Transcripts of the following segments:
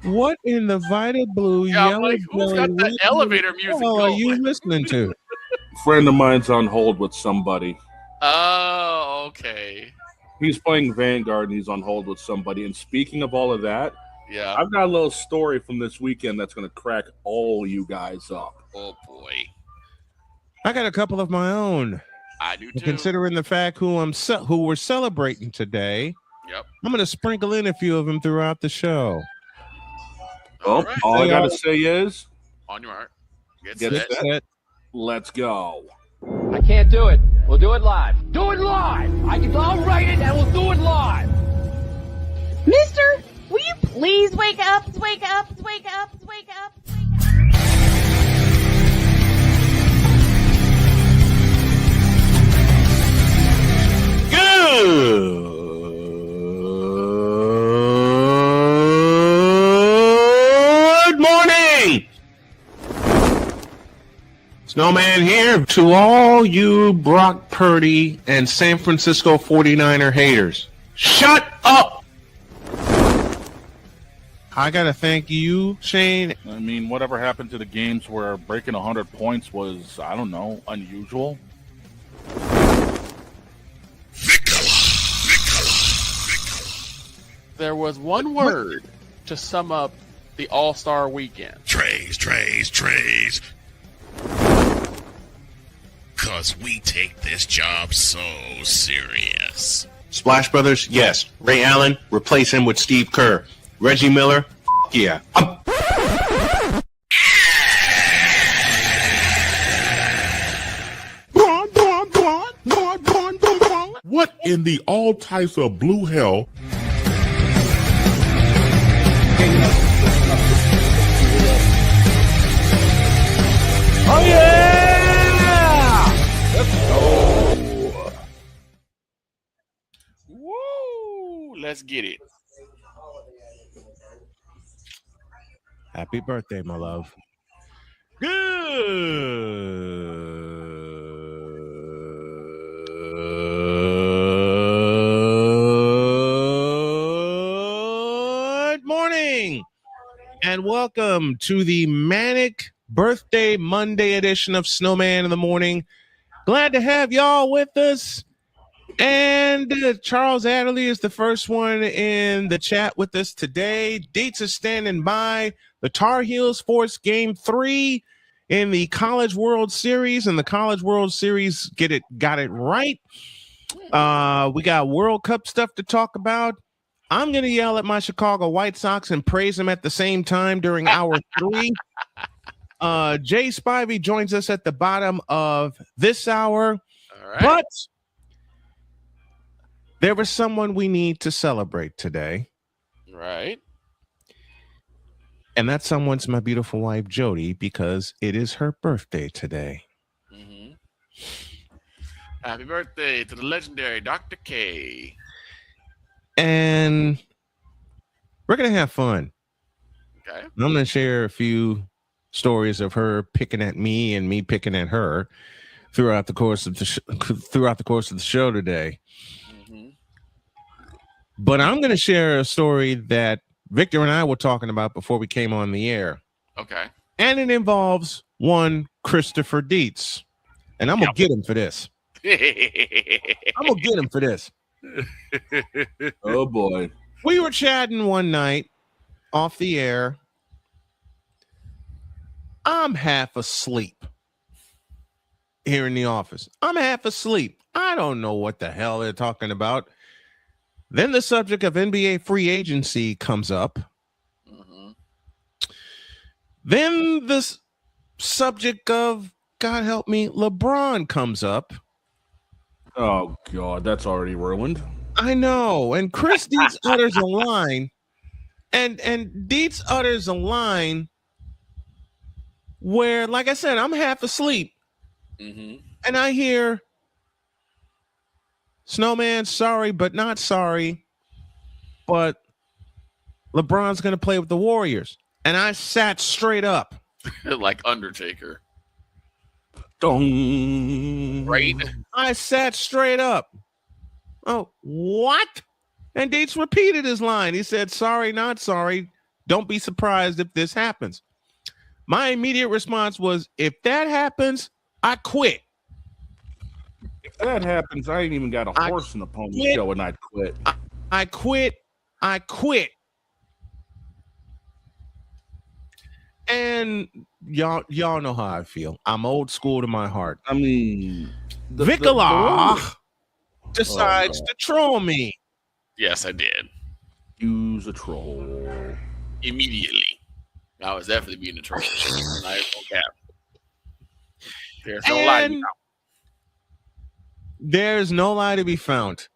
What in the Vita Blue Yeah, I'm Yellow like, who's Belly? got the What the elevator music hell are going? you listening to? Friend of mine's on hold with somebody. Oh, okay. He's playing Vanguard and he's on hold with somebody. And speaking of all of that, Yeah. I've got a little story from this weekend that's going to crack all you guys up. Oh boy. I got a couple of my own. I do And too. considering the fact who we're celebrating today, Yep. I'm going to sprinkle in a few of them throughout the show. Well, right. all I got to say is On your mark. Get Get set. set. Let's go. I can't do it. We'll do it live. Do it live! I'll write it and we'll do it live! Mister, will you please wake up, wake up, wake up, wake up, wake up? Good morning! Snowman here to all you Brock Purdy and San Francisco 49er haters. Shut up! I gotta thank you, Shane. I mean, whatever happened to the games where breaking 100 points was, I don't know, unusual? There was one word to sum up the All-Star weekend. Trays. Cause we take this job so serious. Splash Brothers, yes. Ray Allen, replace him with Steve Kerr. Reggie Miller, yeah. What in the all types of blue hell? Oh yeah! Let's go! Woo! Let's get it. Happy birthday, my love. Good morning, and welcome to the Manic Birthday Monday edition of Snowman in the Morning. Glad to have y'all with us. And Charles Adderley is the first one in the chat with us today. Deets is standing by. The Tar Heels force Game 3 in the College World Series, and the College World Series got it right. We got World Cup stuff to talk about. I'm going to yell at my Chicago White Sox and praise them at the same time during hour 3. Jay Spivey joins us at the bottom of this hour. All right. But there was someone we need to celebrate today. Right. And that someone's my beautiful wife, Jody, because it is her birthday today. Mm-hmm. Happy birthday to the legendary Dr. K. And we're going to have fun. Okay. I'm going to share a few stories of her picking at me and me picking at her throughout the course of the show today. Mm-hmm. But I'm going to share a story that Victor and I were talking about before we came on the air. Okay. And it involves one Christopher Dietz. And I'm going to get him for this. I'm going to get him for this. Oh, boy. We were chatting one night off the air. I'm half asleep here in the office. I'm half asleep. I don't know what the hell they're talking about. Then the subject of NBA free agency comes up. Mm-hmm. Then the subject of, God help me, LeBron comes up. Oh, God, that's already ruined. I know. And Chris Dietz utters a line. And Dietz utters a line where, like I said, I'm half asleep. Mm-hmm. And I hear, Snowman, sorry, but not sorry. But LeBron's going to play with the Warriors. And I sat straight up. Like Undertaker. Dong. Right? I sat straight up. Oh, what? And Dietz repeated his line. He said, sorry, not sorry. Don't be surprised if this happens. My immediate response was, if that happens, I quit. If that happens, I ain't even got a horse in the pony show, and I'd quit. I quit. And y'all know how I feel. I'm old school to my heart. I mean, Vicola decides to troll me. Yes, I did. Use a troll. Immediately. I was definitely being a troll. There's no lie to be found. There's no lie to be found.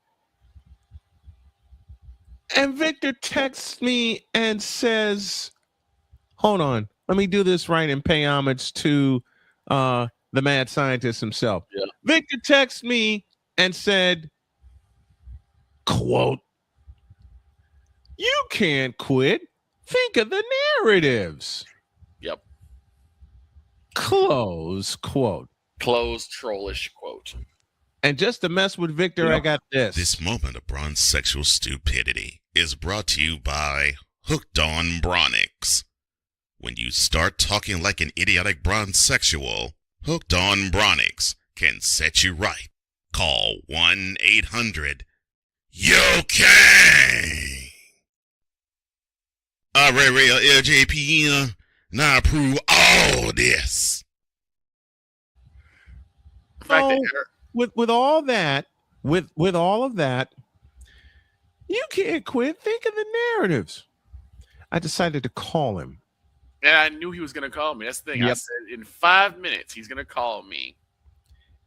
And Victor texts me and says, hold on, let me do this right and pay homage to the mad scientist himself. Yeah. Victor texts me and said, quote, "You can't quit. Think of the narratives." Yep. Close quote. Close trollish quote. And just to mess with Victor, I got this. This moment of bronze sexual stupidity is brought to you by Hooked on Bronix. When you start talking like an idiotic bronze sexual, Hooked on Bronix can set you right. Call 1-800-YO-KANG. Real LJP, now approve all this. The fact that With all that, with all of that, you can't quit. Think of the narratives. I decided to call him. and I knew he was going to call me. That's the thing. I Yep. said in 5 minutes he's going to call me.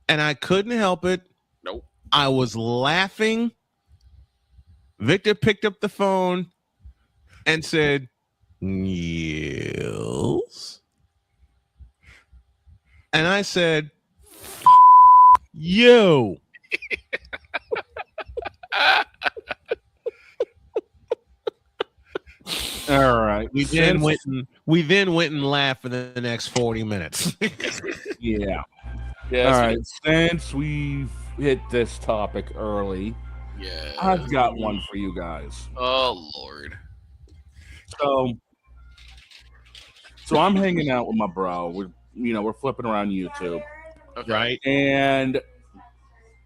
And I couldn't help it. Nope. I was laughing. Victor picked up the phone and said, "Yes." And I said, "You." All right. We then went and laughed for the next 40 minutes. Yeah. Yes, All right. Since we've hit this topic early, Yeah. I've got one for you guys. Oh Lord. So I'm hanging out with my bro. We're flipping around YouTube, Okay. Right? and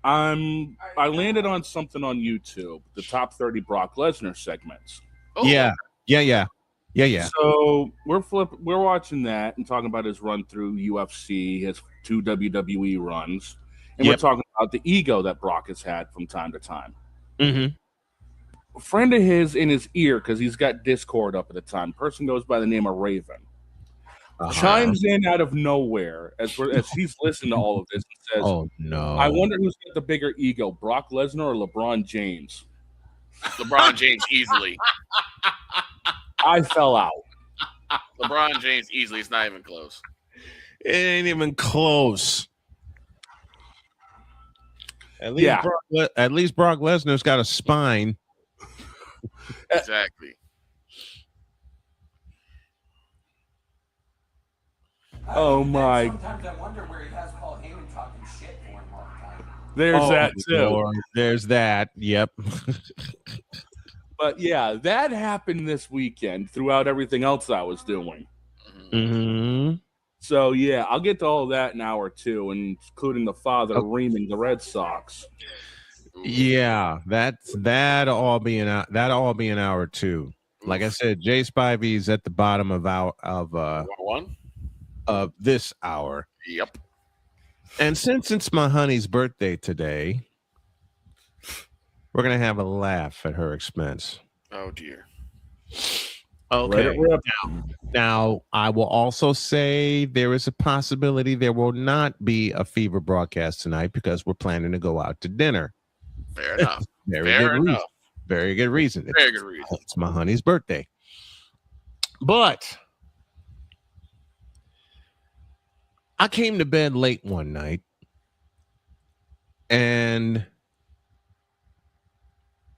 I landed on something on YouTube, the top 30 Brock Lesnar segments. Oh, Yeah. So we're watching that and talking about his run through UFC, his 2 WWE runs, and we're Yep. talking about the ego that Brock has had from time to time. Mm-hmm. A friend of his in his ear, because he's got Discord up at the time. Person goes by the name of Raven. Chimes in out of nowhere as he's listening to all of this and says, Oh no! I wonder who's got the bigger ego, Brock Lesnar or LeBron James? LeBron James easily. I fell out. LeBron James easily. It's not even close. It ain't even close. At least, Yeah. at least Brock Lesnar's got a spine. Exactly. Oh my! Sometimes I wonder where he has Paul Heyman talking shit for him all the time. There's Oh, that too. Lord. There's that. Yep. But yeah, that happened this weekend throughout everything else I was doing. Mm-hmm. So yeah, I'll get to all that in hour 2, including the father reaming the Red Sox. Yeah, that'll all be an hour too. Like I said, Jay Spivey's at the bottom of One. of this hour. Yep. And since it's my honey's birthday today, we're gonna have a laugh at her expense. Oh dear. Let it Okay. rip. Now, I will also say there is a possibility there will not be a Fever broadcast tonight because we're planning to go out to dinner. Fair enough. Very Fair good reason. enough. Very good reason. Very good reason. It's my honey's birthday. But I came to bed late one night and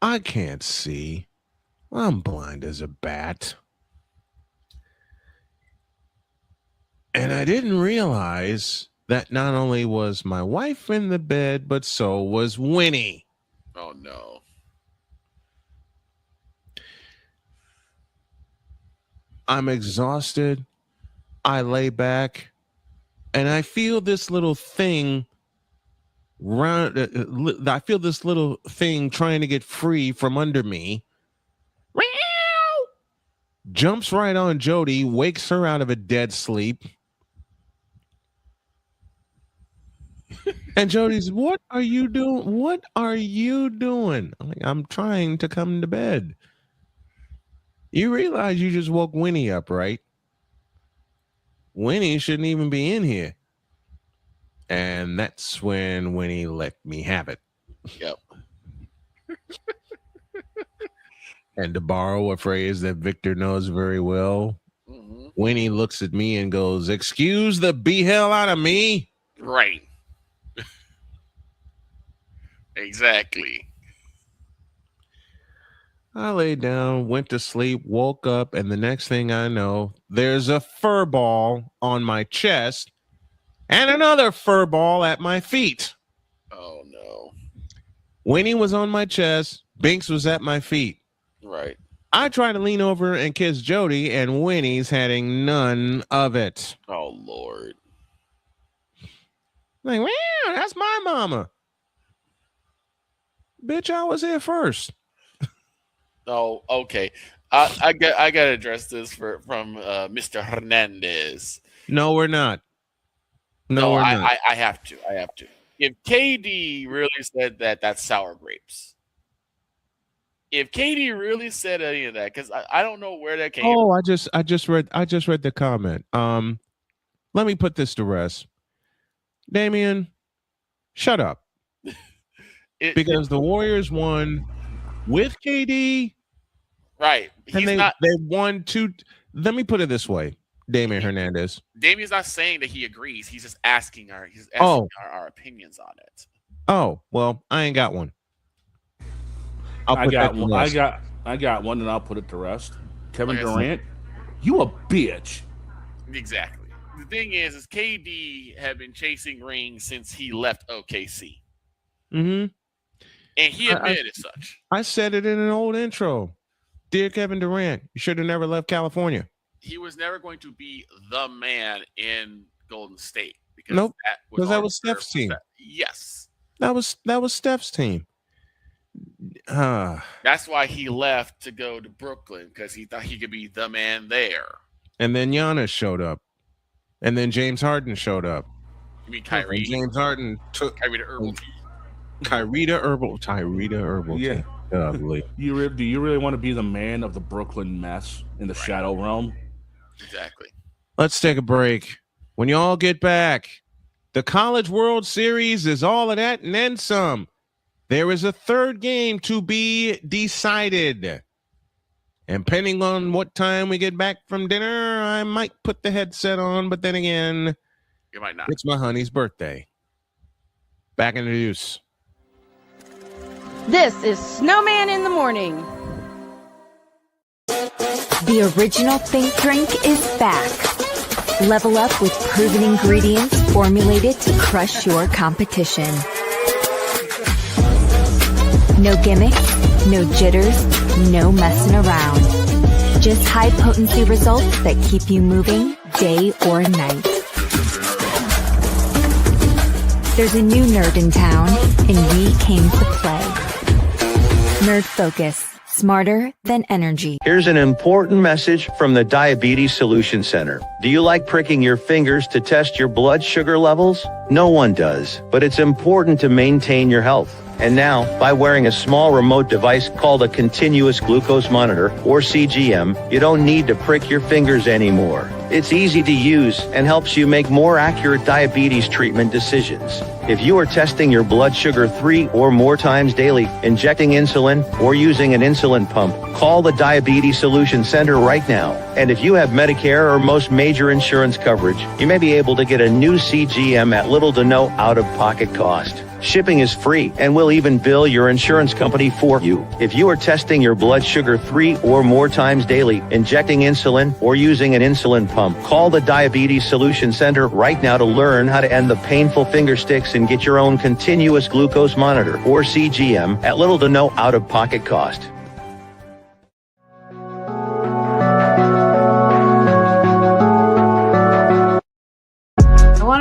I can't see. I'm blind as a bat. And I didn't realize that not only was my wife in the bed, but so was Winnie. Oh no. I'm exhausted. I lay back and I feel this little thing I feel this little thing trying to get free from under me. Jumps right on Jody, wakes her out of a dead sleep. And Jody's, what are you doing? What are you doing? I'm trying to come to bed. You realize you just woke Winnie up, right? Winnie shouldn't even be in here. And that's when Winnie let me have it. Yep. And to borrow a phrase that Victor knows very well, Winnie looks at me and goes, "Excuse the hell out of me." Right. Exactly. I laid down, went to sleep, woke up, and the next thing I know, there's a fur ball on my chest and another fur ball at my feet. Oh, no. Winnie was on my chest. Binks was at my feet. Right. I tried to lean over and kiss Jody, and Winnie's having none of it. Oh, Lord. Like, wow, that's my mama. Bitch, I was here first. Oh, okay. I got to address this from Mr. Hernandez. No, we're not. No, we're not. I have to. If KD really said that, that's sour grapes. If KD really said any of that, because I don't know where that came. Oh, I just read the comment. Let me put this to rest. Damian, shut up. Because the Warriors won with KD. Right. And they won two. Let me put it this way, Damian Hernandez. Damian's not saying that he agrees. He's just asking our opinions on it. Oh, well, I ain't got one. I got one, and I'll put it to rest. Kevin Durant, you a bitch. Exactly. The thing is KD had been chasing rings since he left OKC. Mm-hmm. And he admitted as such. I said it in an old intro. Dear Kevin Durant, you should have never left California. He was never going to be the man in Golden State. Because that was Steph's team. Yes. That was Steph's team. That's why he left to go to Brooklyn, because he thought he could be the man there. And then Giannis showed up. And then James Harden showed up. You mean Kyrie? And James Harden took Kyrie to Herbal. Tyrita Herbal. Yeah. Ugly. Do you really want to be the man of the Brooklyn mess in the Shadow Realm? Exactly. Let's take a break. When you all get back, the College World Series is all of that and then some. There is a third game to be decided. And depending on what time we get back from dinner, I might put the headset on, but then again, you might not. It's my honey's birthday. Back in the use. This is Snowman in the Morning. The original Think Drink is back. Level up with proven ingredients formulated to crush your competition. No gimmicks, no jitters, no messing around. Just high-potency results that keep you moving day or night. There's a new nerd in town, and we came to play. Nerd Focus. Smarter than energy. Here's an important message from the Diabetes Solution Center. Do you like pricking your fingers to test your blood sugar levels? No one does, but it's important to maintain your health. And now, by wearing a small remote device called a continuous glucose monitor, or CGM, you don't need to prick your fingers anymore. It's easy to use and helps you make more accurate diabetes treatment decisions. If you are testing your blood sugar 3 or more times daily, injecting insulin, or using an insulin pump, call the Diabetes Solution Center right now. And if you have Medicare or most major insurance coverage, you may be able to get a new CGM at little to no out-of-pocket cost. Shipping is free, and we'll even bill your insurance company for you. If you are testing your blood sugar 3 or more times daily, injecting insulin, or using an insulin pump, call the Diabetes Solution Center right now to learn how to end the painful finger sticks and get your own continuous glucose monitor, or CGM, at little to no out-of-pocket cost.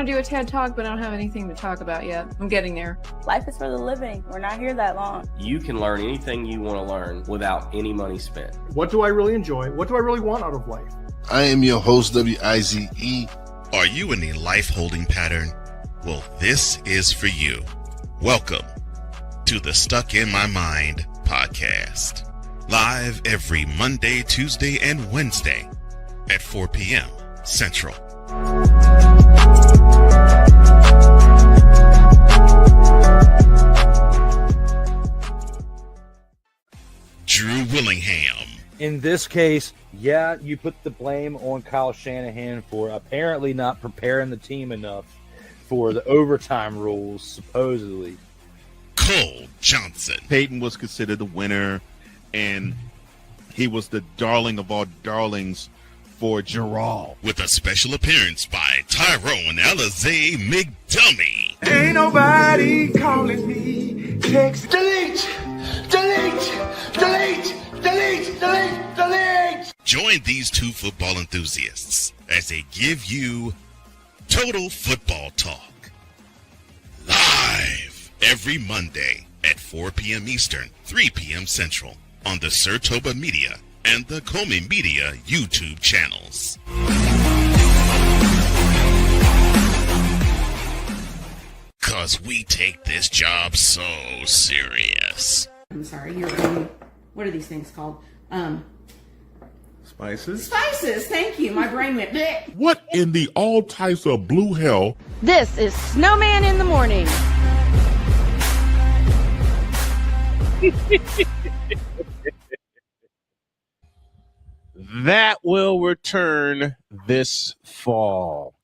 want to do a TED Talk, but I don't have anything to talk about yet. I'm getting there. Life is for the living. We're not here that long. You can learn anything you want to learn without any money spent. What do I really enjoy? What do I really want out of life? I am your host, WIZE. Are you in a life holding pattern? Well, this is for you. Welcome to the Stuck in My Mind podcast. Live every Monday, Tuesday, and Wednesday at 4 p.m. Central. Drew Willingham. In this case, yeah, you put the blame on Kyle Shanahan for apparently not preparing the team enough for the overtime rules, supposedly. Cole Johnson. Peyton was considered the winner, and he was the darling of all darlings for Gerald. With a special appearance by Tyrone Alizé McDummy. Ain't nobody calling me. Text delete, delete, delete, delete, delete, delete. Join these two football enthusiasts as they give you total football talk. Live every Monday at 4 p.m. Eastern, 3 p.m. Central on the Sertoba Media and the Comey Media YouTube channels. Cause we take this job so serious. I'm sorry, what are these things called? Spices? Spices, thank you. My brain went bleh. What in the all types of blue hell? This is Snowman in the morning. That will return this fall.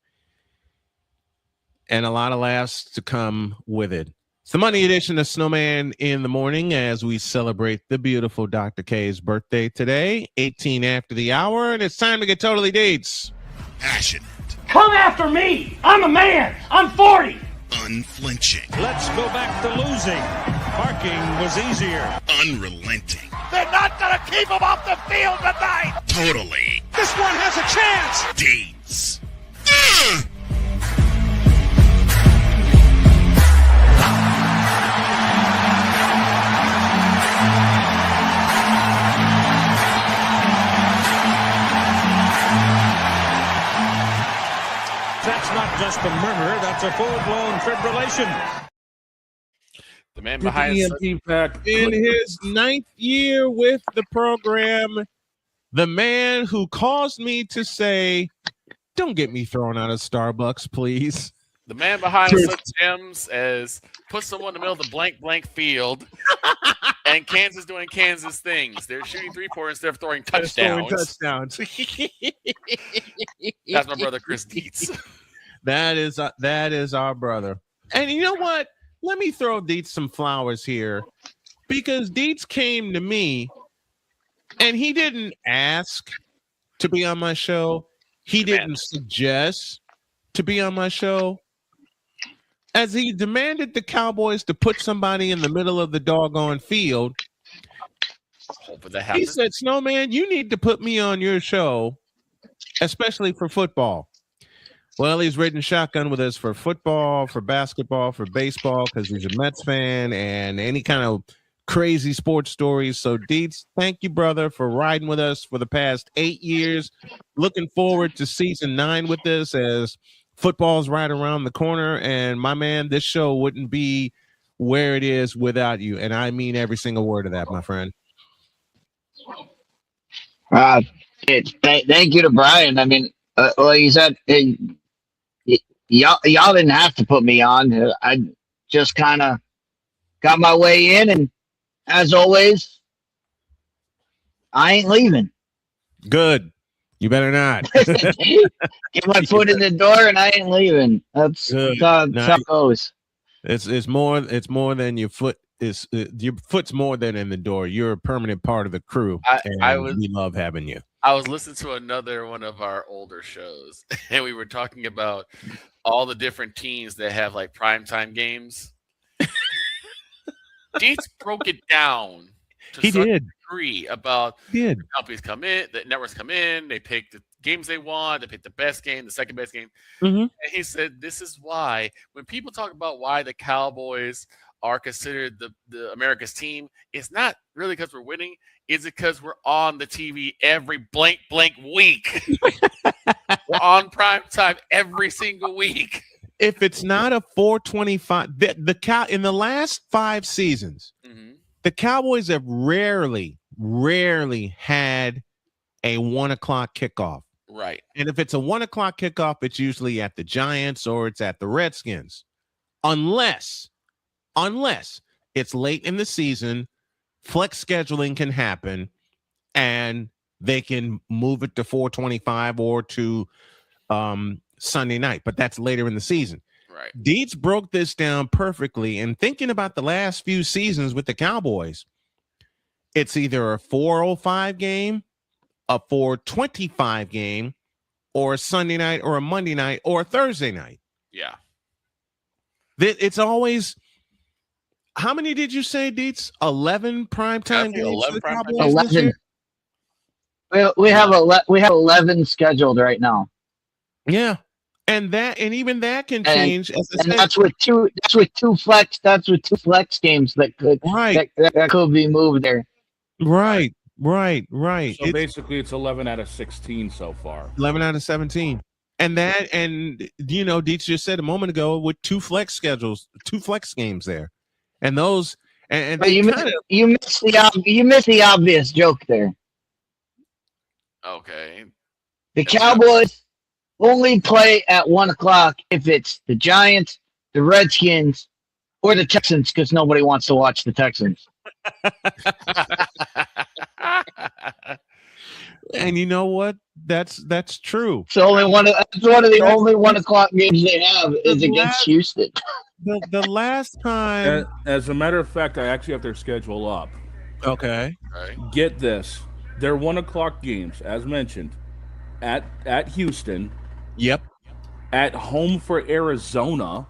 And a lot of laughs to come with it. It's the Monday edition of Snowman in the morning as we celebrate the beautiful Dr. K's birthday today, 18 after the hour, and it's time to get totally dates. Passionate. Come after me. I'm a man. I'm 40. Unflinching. Let's go back to losing. Parking was easier. Unrelenting. They're not going to keep him off the field tonight. Totally. This one has a chance. Dates. That's not just a murmur, that's a full-blown fibrillation. The man behind in his 9th year with the program, the man who caused me to say, don't get me thrown out of Starbucks, please. The man behind such gems as put someone in the middle of the blank field, and Kansas doing Kansas things. They're shooting 3-pointers instead of throwing touchdowns. That's my brother Chris Dietz. That is our brother. And you know what? Let me throw Dietz some flowers here, because Dietz came to me and he didn't ask to be on my show. He didn't suggest to be on my show. As he demanded the Cowboys to put somebody in the middle of the doggone field, he said, Snowman, you need to put me on your show, especially for football. Well, he's ridden shotgun with us for football, for basketball, for baseball, because he's a Mets fan, and any kind of crazy sports stories. So, Dietz, thank you, brother, for riding with us for the past 8 years. Looking forward to season 9 with this, as football's right around the corner. And my man, this show wouldn't be where it is without you. And I mean every single word of that, my friend. Thank you to Brian. I mean, like you said, y'all didn't have to put me on. I just kind of got my way in, and as always, I ain't leaving. Good. You better not. Get my foot in the door, and I ain't leaving. That's how it goes. It's more than your foot is. Your foot's more than in the door. You're a permanent part of the crew, and we love having you. I was listening to another one of our older shows, and we were talking about all the different teams that have like primetime games. Dietz broke it down to He such did. a degree about He did. the companies come in, the networks come in, they pick the games they want, they pick the best game, the second best game. Mm-hmm. And he said, this is why when people talk about why the Cowboys are considered the America's team, it's not really because we're winning. It's because we're on the TV every blank week. We're on prime time every single week. If it's not a 425, in the last 5 seasons, the Cowboys have rarely had a 1 o'clock kickoff. Right. And if it's a 1 o'clock kickoff, it's usually at the Giants or it's at the Redskins, unless it's late in the season, flex scheduling can happen, and they can move it to 425 or to Sunday night, but that's later in the season. Right. Dietz broke this down perfectly. And thinking about the last few seasons with the Cowboys, it's either a 405 game, a 425 game, or a Sunday night or a Monday night or a Thursday night. Yeah. It's always, how many did you say, Dietz? 11 primetime games 11 for the primetime Cowboys games. this year? We have 11 scheduled right now. Yeah. And even that can change. And that's with two flex games that could that could be moved there. Right. So basically, it's 11 out of 16 so far. 11 out of 17. And Dietz just said a moment ago with 2 flex games there. And those and But you missed the obvious joke there. Okay. The Cowboys only play at 1 o'clock if it's the Giants, the Redskins, or the Texans, because nobody wants to watch the Texans. And you know what? That's true. It's only one of the only 1 o'clock games they have is against Houston. The last time, as a matter of fact, I actually have their schedule up. Okay. Get this: their 1 o'clock games, as mentioned, at Houston. Yep. At home for Arizona.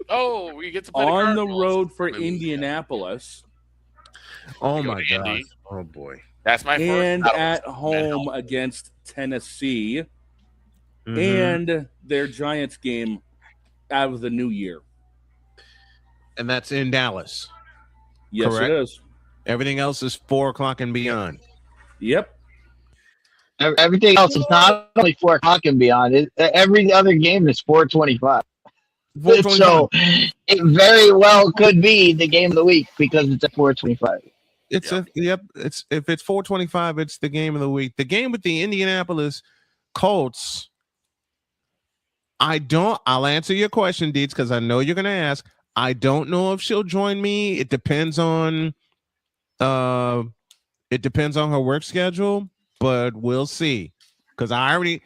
Oh, we get to play on the road for Indianapolis. Oh my God! Oh boy! That's my first. And at home against Tennessee, and their Giants game out of the new year. And that's in Dallas. Yes, correct? It is. Everything else is 4 o'clock and beyond. Yep. Everything else is not only 4 o'clock and beyond. Every other game is 4:25. So it very well could be the game of the week because it's at 4:25. It's if it's 4:25, it's the game of the week. The game with the Indianapolis Colts. I'll answer your question, Dietz, because I know you're gonna ask. I don't know if she'll join me. It depends on her work schedule, but we'll see. Because I already,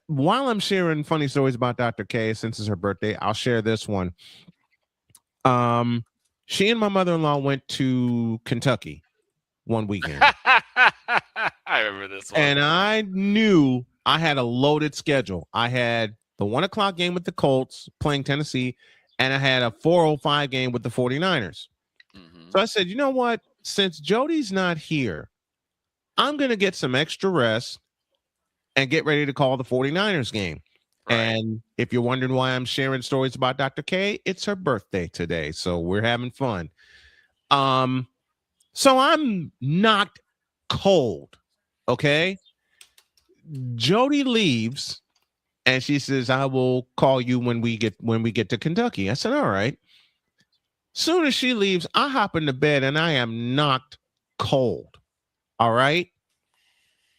while I'm sharing funny stories about Dr. K, since it's her birthday, I'll share this one. She and my mother-in-law went to Kentucky one weekend. I remember this one. And I knew I had a loaded schedule. I had the 1 o'clock game with the Colts playing Tennessee, and I had a 4:05 game with the 49ers. So I said, you know what? Since Jody's not here, I'm going to get some extra rest and get ready to call the 49ers game. Right. And if you're wondering why I'm sharing stories about Dr. K, it's her birthday today. So we're having fun. So I'm knocked cold. Okay. Jody leaves and she says, I will call you when we get to Kentucky. I said, all right. Soon as she leaves, I hop into bed and I am knocked cold. All right.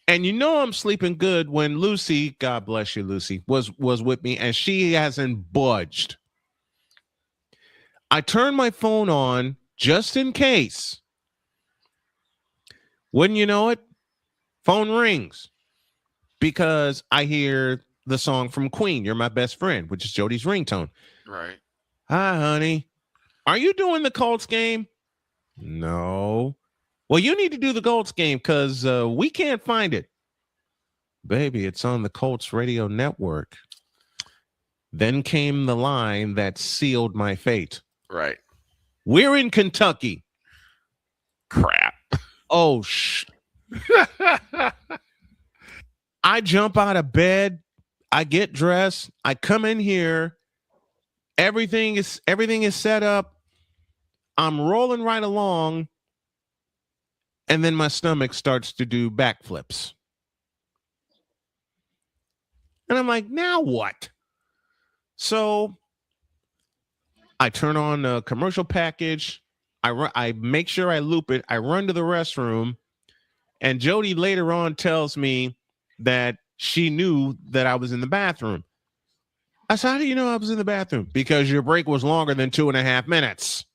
And you know I'm sleeping good when Lucy, God bless you, Lucy, was with me, and she hasn't budged. I turned my phone on just in case. Wouldn't you know it? Phone rings because I hear the song from Queen, You're My Best Friend, which is Jody's ringtone. Right. Hi, honey. Are you doing the Colts game? No. Well, you need to do the Colts game because we can't find it. Baby, it's on the Colts radio network. Then came the line that sealed my fate. Right. We're in Kentucky. Crap. Oh, I jump out of bed. I get dressed. I come in here. Everything is set up. I'm rolling right along. And then my stomach starts to do backflips. And I'm like, now what? So I turn on the commercial package. I make sure I loop it. I run to the restroom. And Jody later on tells me that she knew that I was in the bathroom. I said, how do you know I was in the bathroom? Because your break was longer than 2.5 minutes.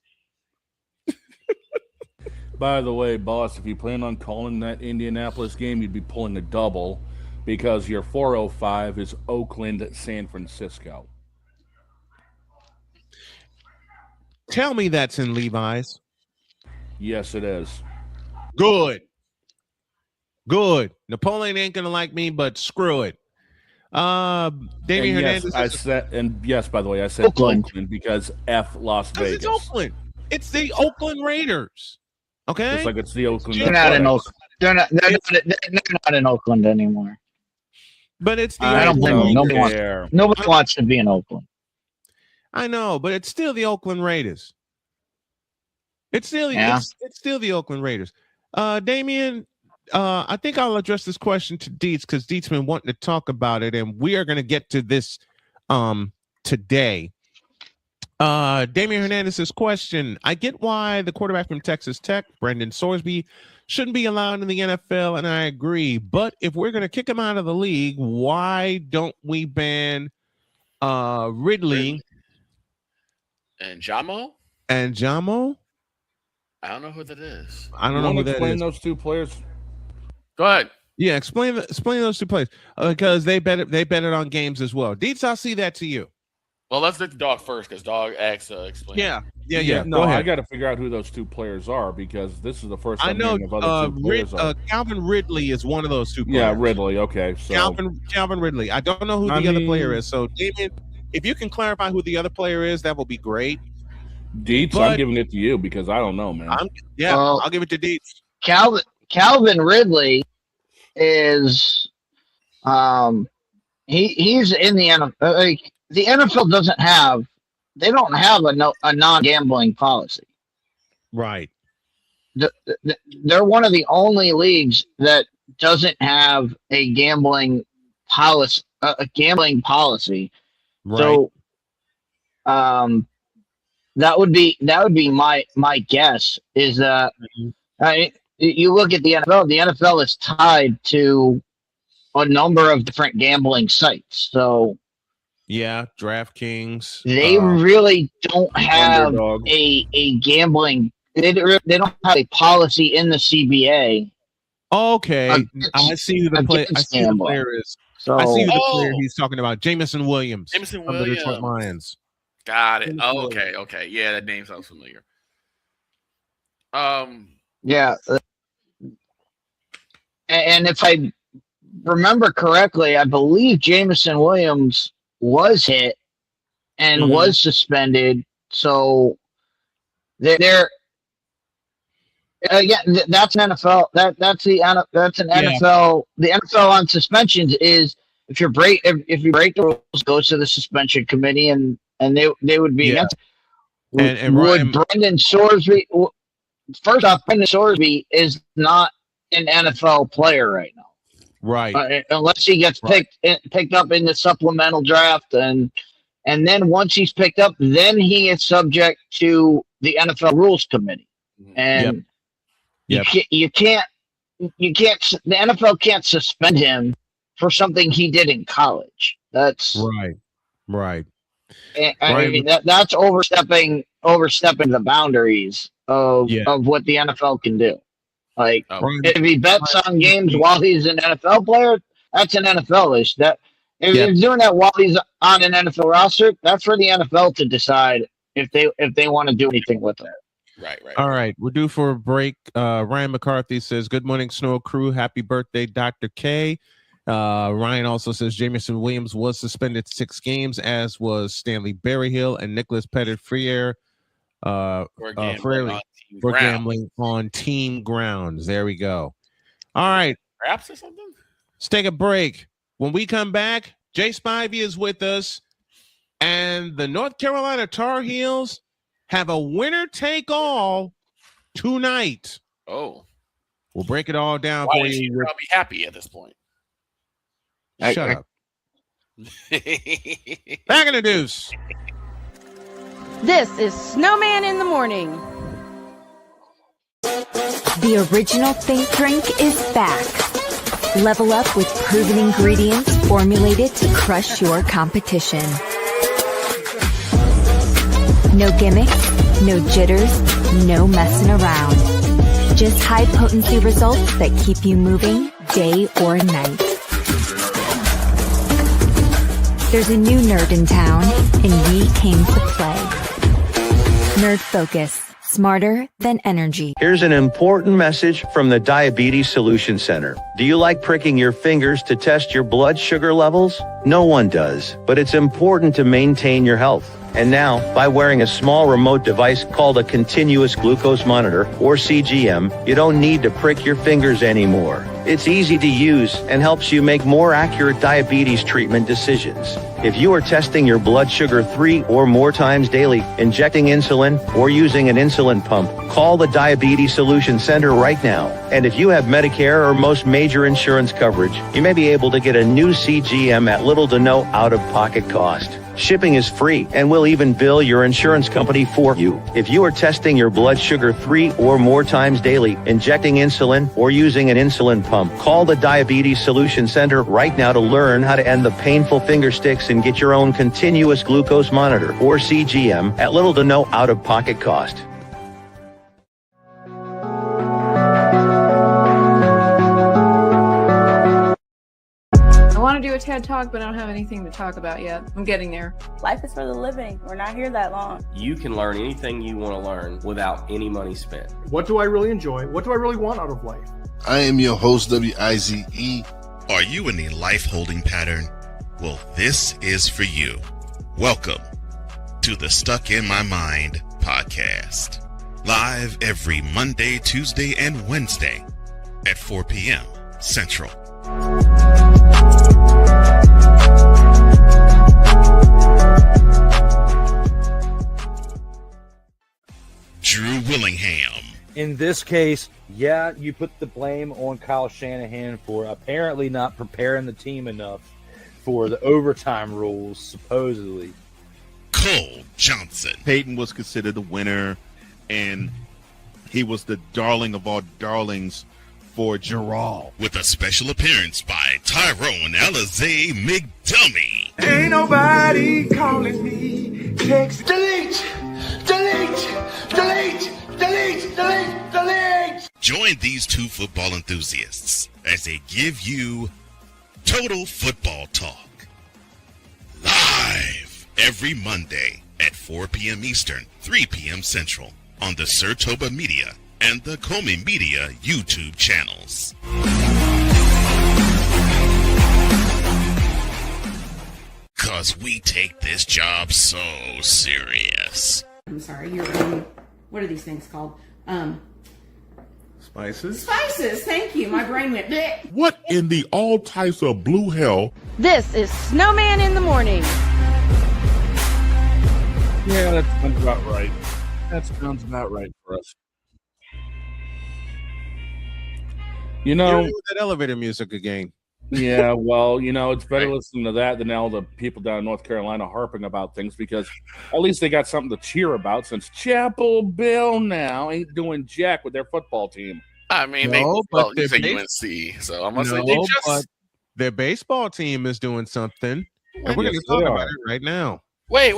By the way, boss, if you plan on calling that Indianapolis game, you'd be pulling a double because your 405 is Oakland, San Francisco. Tell me that's in Levi's. Yes, it is. Good. Napoleon ain't gonna like me, but screw it. Damian Hernandez. Yes, by the way, I said Oakland because F Las Vegas. It's Oakland. It's the Oakland Raiders. Okay. Just like it's the Oakland. They're not in Oakland. They're not in Oakland anymore. But it's the I don't blame them. Nobody wants to be in Oakland. I know, but it's still the Oakland Raiders. It's still the Oakland Raiders. Damian, I think I'll address this question to Dietz because Dietz been wanting to talk about it, and we are going to get to this today. Damian Hernandez's question: I get why the quarterback from Texas Tech, Brendan Sorsby, shouldn't be allowed in the NFL, and I agree. But if we're going to kick him out of the league, why don't we ban Ridley and Jamo? I don't know who that is. I don't know who that is. Explain those two players. Go ahead. Yeah, explain those two players because they betted on games as well. Dietz, I'll see that to you. Well, let's let the dog first because dog asks explain. Yeah. No, I got to figure out who those two players are because this is the first time I know. of other two players Calvin Ridley is one of those two players. Yeah, Ridley. Okay, so Calvin Ridley. I don't know who the other player is. So, David, if you can clarify who the other player is, that will be great. Dietz, I'm giving it to you because I don't know, man. I'll give it to Dietz. Calvin Ridley is he's in the NFL. Like, the NFL they don't have a non-gambling policy. Right. They're one of the only leagues that doesn't have a gambling policy. Right. So, that would be my guess is that you look at the NFL. The NFL is tied to a number of different gambling sites. So. Yeah, DraftKings. They really don't have a gambling. They don't have a policy in the CBA. Okay, I see who the player. I see who the player is. So, I see who the player he's talking about. Jamison Williams. Jamison From the Detroit Lions. Got it. Oh, okay. Yeah, that name sounds familiar. Yeah, and if I remember correctly, I believe Jamison Williams was hit and was suspended. So they're again, that's an NFL. That's an NFL. The NFL on suspensions is if you break the rules, goes to the suspension committee, and they would be against. And Brendan Sorsby? First off, Brendan Sorsby is not an NFL player right now. Right. Unless he gets picked up in the supplemental draft, and then once he's picked up, then he is subject to the NFL Rules Committee, and you can't. The NFL can't suspend him for something he did in college. That's right. I mean that's overstepping the boundaries of what the NFL can do. Like, if he bets on games while he's an NFL player, that's an NFL issue. If he's doing that while he's on an NFL roster, that's for the NFL to decide if they want to do anything with it. Right. All right, we're due for a break. Ryan McCarthy says, "Good morning, Snow Crew. Happy birthday, Dr. K." Ryan also says Jamison Williams was suspended 6 games, as was Stanley Berryhill and Nicholas Pettit-Freer. for gambling on team grounds. There we go. All right. Craps or something? Let's take a break. When we come back, Jay Spivey is with us, and the North Carolina Tar Heels have a winner-take-all tonight. Oh. We'll break it all down Why for is you. he probably happy at this point? Shut up. Back in the deuce. This is Snowman in the morning. The original Think Drink is back. Level up with proven ingredients formulated to crush your competition. No gimmicks, no jitters, no messing around. Just high potency results that keep you moving day or night. There's a new nerd in town, and we came to play. Nerd Focus. Smarter than energy. Here's an important message from the Diabetes Solution Center. Do you like pricking your fingers to test your blood sugar levels? No one does, but it's important to maintain your health. And now, by wearing a small remote device called a continuous glucose monitor, or CGM, you don't need to prick your fingers anymore. It's easy to use and helps you make more accurate diabetes treatment decisions. If you are testing your blood sugar 3 or more times daily, injecting insulin, or using an insulin pump, call the Diabetes Solution Center right now. And if you have Medicare or most major insurance coverage, you may be able to get a new CGM at little to no out-of-pocket cost. Shipping is free, and we'll even bill your insurance company for you. If you are testing your blood sugar 3 or more times daily, injecting insulin, or using an insulin pump, call the Diabetes Solution Center right now to learn how to end the painful finger sticks and get your own continuous glucose monitor, or CGM, at little to no out-of-pocket cost. I want to do a TED Talk, but I don't have anything to talk about yet. I'm getting there. Life is for the living. We're not here that long. You can learn anything you want to learn without any money spent. What do I really enjoy? What do I really want out of life? I am your host, WIZE. Are you in a life holding pattern? Well, this is for you. Welcome to the Stuck in My Mind podcast. Live every Monday, Tuesday, and Wednesday at 4 p.m. Central. Drew Willingham. In this case, yeah, you put the blame on Kyle Shanahan for apparently not preparing the team enough for the overtime rules, supposedly. Cole Johnson. Peyton was considered the winner, and he was the darling of all darlings for Gerald. With a special appearance by Tyrone Alizé McDummy. Ain't nobody calling me. Text delete, delete, delete, delete, delete, delete. Join these two football enthusiasts as they give you total football talk. Live every Monday at 4 p.m. Eastern, 3 p.m. Central on the Sertoba Media and the Comey Media YouTube channels. Cause we take this job so serious. I'm sorry, what are these things called? Spices? Spices, thank you. My brain went bleh. What in the all types of blue hell? This is Snowman in the morning. Yeah, that sounds about right. That sounds about right for us. You know, that elevator music again. Yeah, well, it's better listening to that than all the people down in North Carolina harping about things, because at least they got something to cheer about, since Chapel Bill now ain't doing jack with their football team. I mean, No, but you their say UNC, so I'm gonna say they just. but their baseball team is doing something, and we're going Yes, to talk they about are. it right now. Wait.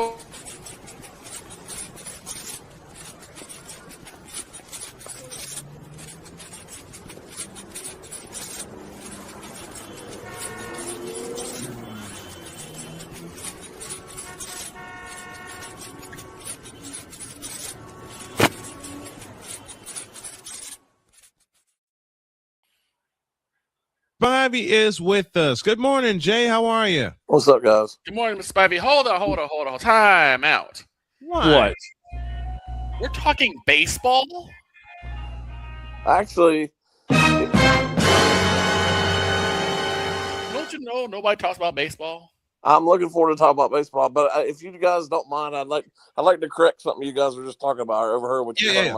Spivey is with us. Good morning, Jay. How are you? What's up, guys? Good morning, Mr. Spivey. Hold on. Time out. What? We're talking baseball? Actually, don't you know nobody talks about baseball? I'm looking forward to talking about baseball, but if you guys don't mind, I'd like to correct something you guys were just talking about. I overheard what you're talking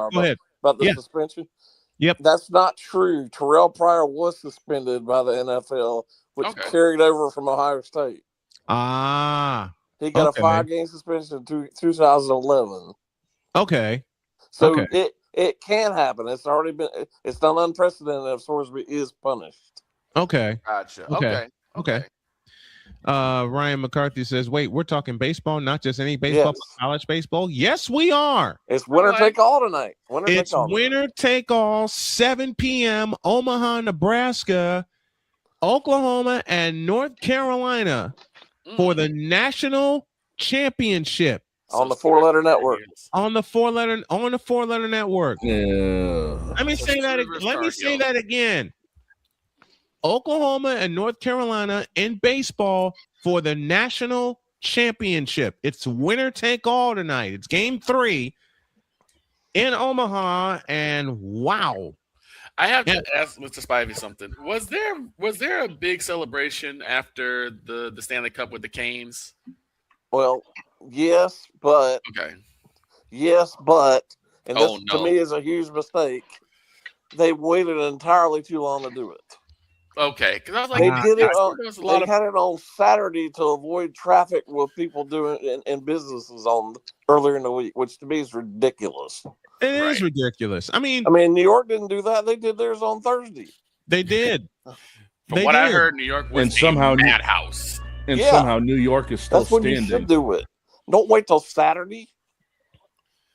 about the suspension. Yep, that's not true. Terrell Pryor was suspended by the NFL, which carried over from Ohio State. He got a 5-game suspension in 2011. Okay. So it can happen. It's already been. It's not unprecedented if Sorsby is punished. Okay. Gotcha. Okay. Ryan McCarthy says, "Wait, we're talking baseball, not just any baseball, but college baseball." Yes, we are. It's winner take all tonight. Winner take all. 7 p.m. Omaha, Nebraska, Oklahoma, and North Carolina for the national championship on the 4-letter network. On the 4-letter network. Yeah. Let me say that again. Oklahoma and North Carolina in baseball for the national championship. It's winner take all tonight. It's game 3 in Omaha, and wow. I have to ask Mr. Spivey something. Was there a big celebration after the Stanley Cup with the Canes? Well, yes, but and this to me is a huge mistake. They waited entirely too long to do it. Okay, because I was like, they did it. They had it on Saturday to avoid traffic with people doing in businesses on earlier in the week, which to me is ridiculous. It is ridiculous. I mean, New York didn't do that. They did theirs on Thursday. They did. From what I heard, New York was a madhouse. And somehow New York is still standing. That's when you should do it. Don't wait till Saturday.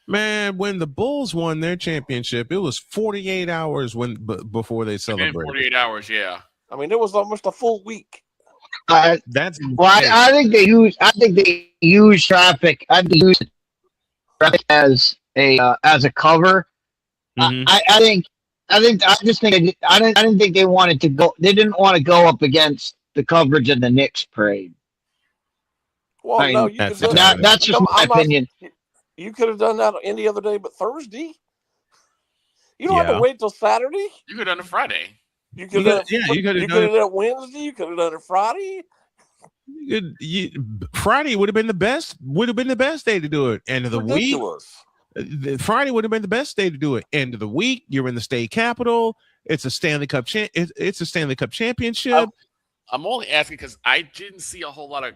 Man, when the Bulls won their championship, it was 48 hours before they celebrated. 48 hours, yeah. I mean, it was almost a full week. That's I think they use traffic. I think they use traffic as a cover. Mm-hmm. I didn't think they wanted to go. They didn't want to go up against the coverage of the Knicks parade. Well, that's just my opinion. You could have done that any other day but Thursday. You don't have to wait till Saturday. You could have done it Friday. You could have done it Wednesday. You could have done it Friday. Friday would have been the best. Would have been the best day to do it. End of the week. Friday would have been the best day to do it. End of the week. You're in the state capitol. It's a Stanley Cup. It's a Stanley Cup championship. I'm only asking because I didn't see a whole lot of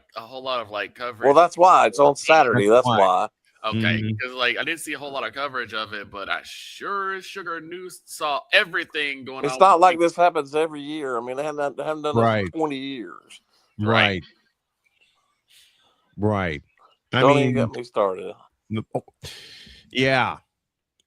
like coverage. Well, that's why it's on Saturday. That's why. Okay, because I didn't see a whole lot of coverage of it, but I sure as Sugar News saw everything going on. It's not like this happens every year. I mean, they haven't done this for 20 years. Right. Don't even get me started. Yeah.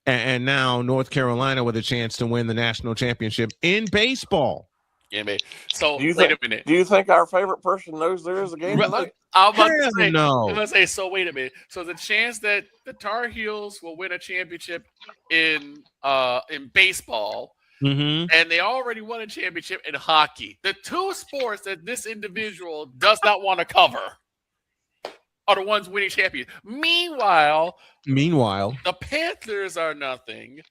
And now North Carolina with a chance to win the national championship in baseball. Yeah, man. So wait a minute. Do you think our favorite person knows there is a game tonight? I'm about to say, so wait a minute. So the chance that the Tar Heels will win a championship in baseball, and they already won a championship in hockey. The two sports that this individual does not want to cover are the ones winning champions. Meanwhile, the Panthers are nothing.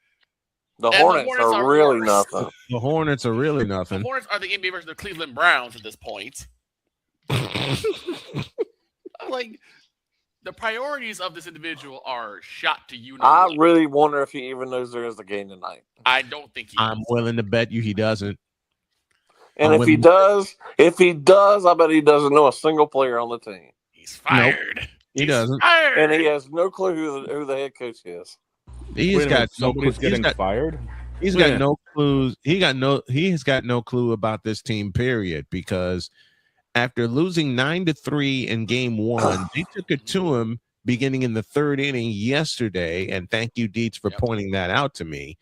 The Hornets are really nothing. The Hornets are really nothing. The Hornets are the NBA version of the Cleveland Browns at this point. Like, the priorities of this individual are shot to you. I really wonder if he even knows there is a game tonight. I don't think he I'm willing to bet you he doesn't. And if he does, I bet he doesn't know a single player on the team. He's fired. Nope, he doesn't. Fired. And he has no clue who the head coach is. He's got nobody's getting fired. He's got no clues. He has got no clue about this team, period, because after losing 9-3 in game 1, they took it to him beginning in the 3rd inning yesterday. And thank you, Dietz, for pointing that out to me,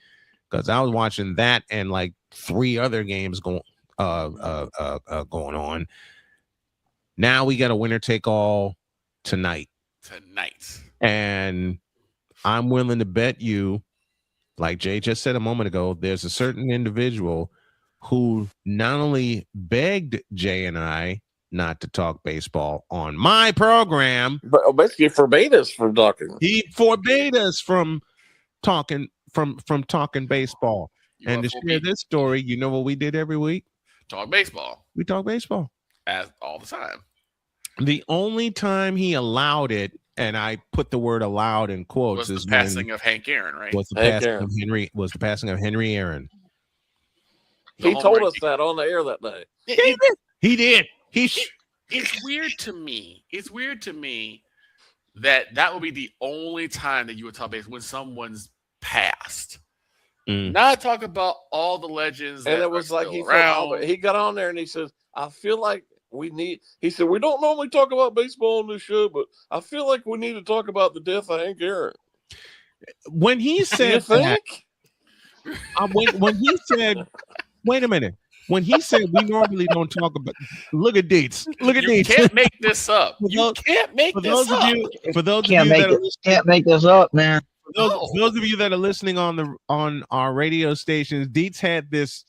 because I was watching that and like 3 other games going on. Now we got a winner take all tonight. And I'm willing to bet you, like Jay just said a moment ago, there's a certain individual who not only begged Jay and I not to talk baseball on my program, but basically forbade us from talking. He forbade us from talking baseball. And to share this story, you know what we did every week? Talk baseball. We talk baseball. As all the time. The only time he allowed it, and I put the word "allowed" in quotes, was the passing of Hank Aaron, right? Was the passing of Henry Aaron. He told us that on the air that day. He did. It's weird to me. It's weird to me that would be the only time that you would talk baseball when someone's passed. Not talk about all the legends. And it was like he got on there and he says, "I feel like we need." He said, "We don't normally talk about baseball on this show, but I feel like we need to talk about the death of Hank Aaron." When he said that, when he said, "Wait a minute." When he said we normally don't talk about, look at dates. Look at dates. You can't make this up. You can't make this up. For those of you that can't make this up, man. For those of you that are listening on our radio stations, Dietz had this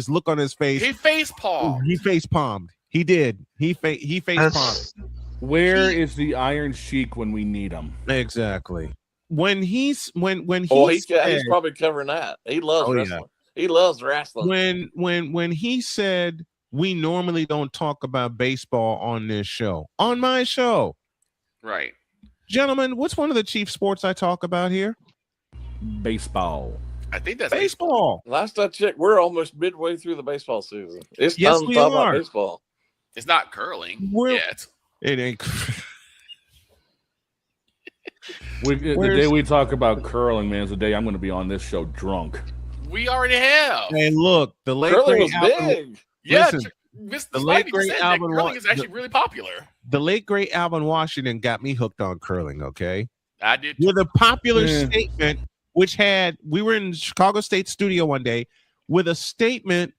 look on his face. He face palmed. He did. He face palmed. Where is the Iron Sheik when we need him? Exactly. When he's probably covering that. He loves wrestling. Yeah. He loves wrestling. When he said we normally don't talk about baseball on this show, on my show, right? Gentlemen, what's one of the chief sports I talk about here? Baseball. I think that's baseball. Last I checked, we're almost midway through the baseball season. It's time to talk about baseball. It's not curling yet. It ain't. The day we talk about curling, man, is the day I'm going to be on this show drunk. We already have. And look, the late curling great was Alvin, big. Yeah, the late great Alvin curling is actually really popular. The late great Alvin Washington got me hooked on curling. Okay, I did with a popular statement, we were in the Chicago State studio one day with a statement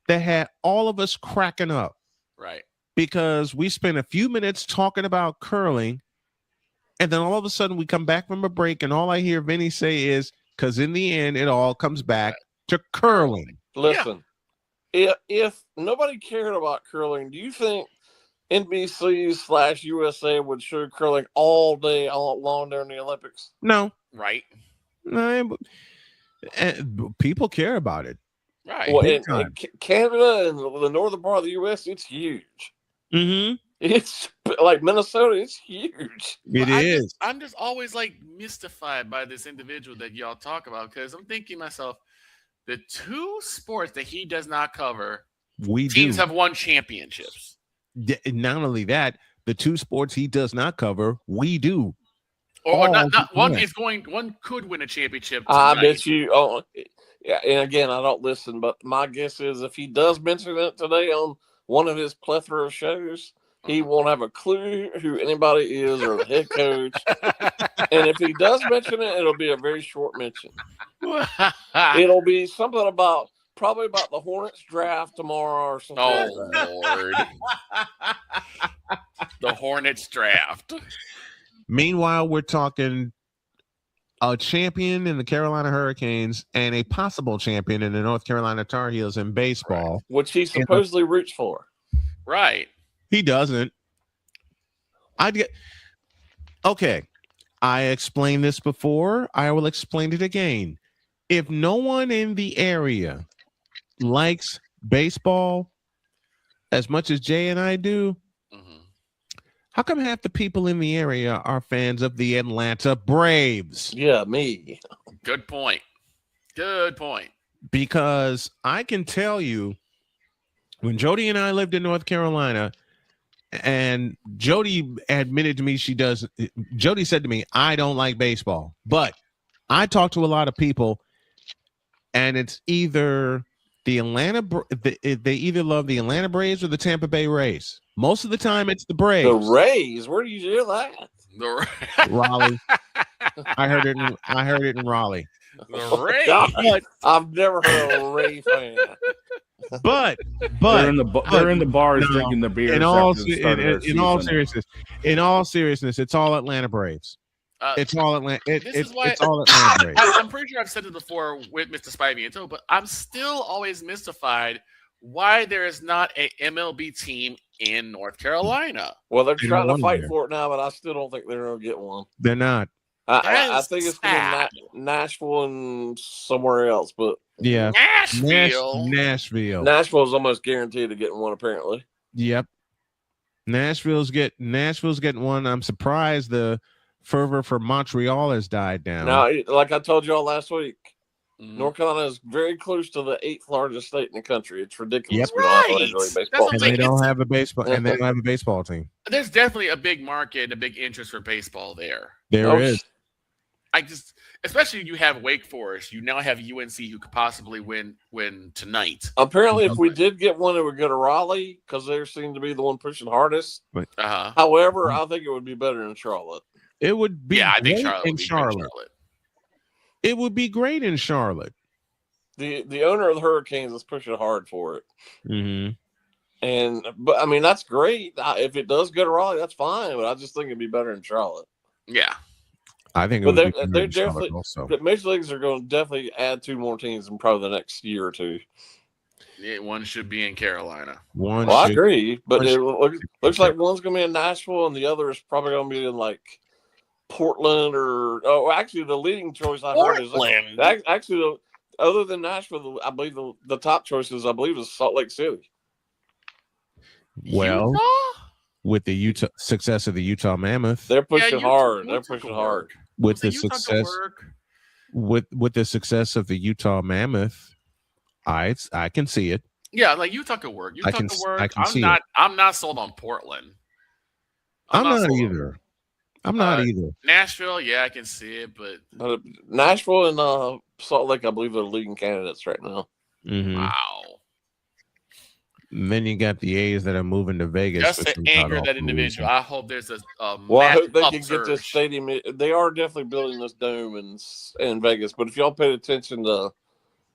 that had all of us cracking up. Right. Because we spent a few minutes talking about curling, and then all of a sudden we come back from a break, and all I hear Vinny say is, because in the end, it all comes back to curling. Listen, if nobody cared about curling, do you think NBC/USA would show curling all day, all long during the Olympics? No. Right. No, people care about it. Right. Well, in Canada and the northern part of the U.S., it's huge. Mm-hmm. It's like Minnesota, it's huge. It is. I'm just always like mystified by this individual that y'all talk about, because I'm thinking to myself, the two sports that he does not cover, teams have won championships. Not only that, the two sports he does not cover, we do. Or not one is going. One could win a championship tonight. I bet you. Oh, yeah. And again, I don't listen, but my guess is if he does mention it today on one of his plethora of shows, he won't have a clue who anybody is or the head coach. And if he does mention it, it'll be a very short mention. It'll be something probably about the Hornets draft tomorrow or something. Oh, Lord. The Hornets draft. Meanwhile, we're talking a champion in the Carolina Hurricanes and a possible champion in the North Carolina Tar Heels in baseball. Right. Which he supposedly roots for. Right. He doesn't. Okay. I explained this before. I will explain it again. If no one in the area likes baseball as much as Jay and I do, how come half the people in the area are fans of the Atlanta Braves? Yeah, me. Good point. Good point. Because I can tell you, when Jody and I lived in North Carolina, and Jody admitted to me Jody said to me, I don't like baseball. But I talk to a lot of people, and it's either they either love the Atlanta Braves or the Tampa Bay Rays. Most of the time, it's the Braves. The Rays? Where do you hear that? Raleigh. I heard it in Raleigh. The Rays. I've never heard of a Ray fan. But they're in the bars drinking the beers. In all seriousness, it's all Atlanta Braves. It's all Atlanta. It's all Atlanta Braves. I'm pretty sure I've said it before with Mr. Spivey, but I'm still always mystified why there is not a MLB team in North Carolina. Well, they're trying to fight for it now, but I still don't think they're going to get one. They're not. I think it's going to be Nashville and somewhere else, but yeah, Nashville. Nashville is almost guaranteed to get one. Apparently, yep. Nashville's getting one. I'm surprised the fervor for Montreal has died down. Now, like I told y'all last week, North Carolina is very close to the 8th largest state in the country. It's ridiculous. Yep. We don't have a Major League Baseball. And they don't have a baseball, and they don't have a baseball team. There's definitely a big market, a big interest for baseball there. There is. Especially you have Wake Forest. You now have UNC who could possibly win tonight. Apparently, if we did get one, it would go to Raleigh because they seem to be the one pushing hardest. But, however, I think it would be better in Charlotte. It would be. Yeah, I think Charlotte in would be Charlotte. It would be great in Charlotte. The owner of the Hurricanes is pushing hard for it. Mm-hmm. But I mean, that's great. If it does go to Raleigh, that's fine. But I just think it'd be better in Charlotte. Yeah. I think, but they're definitely also. The Major Leagues are going to definitely add 2 more teams in probably the next year or 2. Yeah, one should be in Carolina. I agree, but it looks like one's going to be in Nashville and the other is probably going to be in like Portland actually the leading choice I heard is actually other than Nashville, I believe the top choices is Salt Lake City. Well. Utah? With the success of the Utah Mammoth, they're pushing hard. They're pushing hard. With the success, with the success of the Utah Mammoth, I can see it. Yeah, like Utah could work. Utah could work. I'm not sold on Portland. I'm not either. I'm not either. Nashville, yeah, I can see it, but Nashville and Salt Lake, I believe, are the leading candidates right now. Mm-hmm. Wow. And then you got the A's that are moving to Vegas. Just to anger that individual. I hope there's a I hope they can get this stadium. They are definitely building this dome in Vegas. But if y'all paid attention to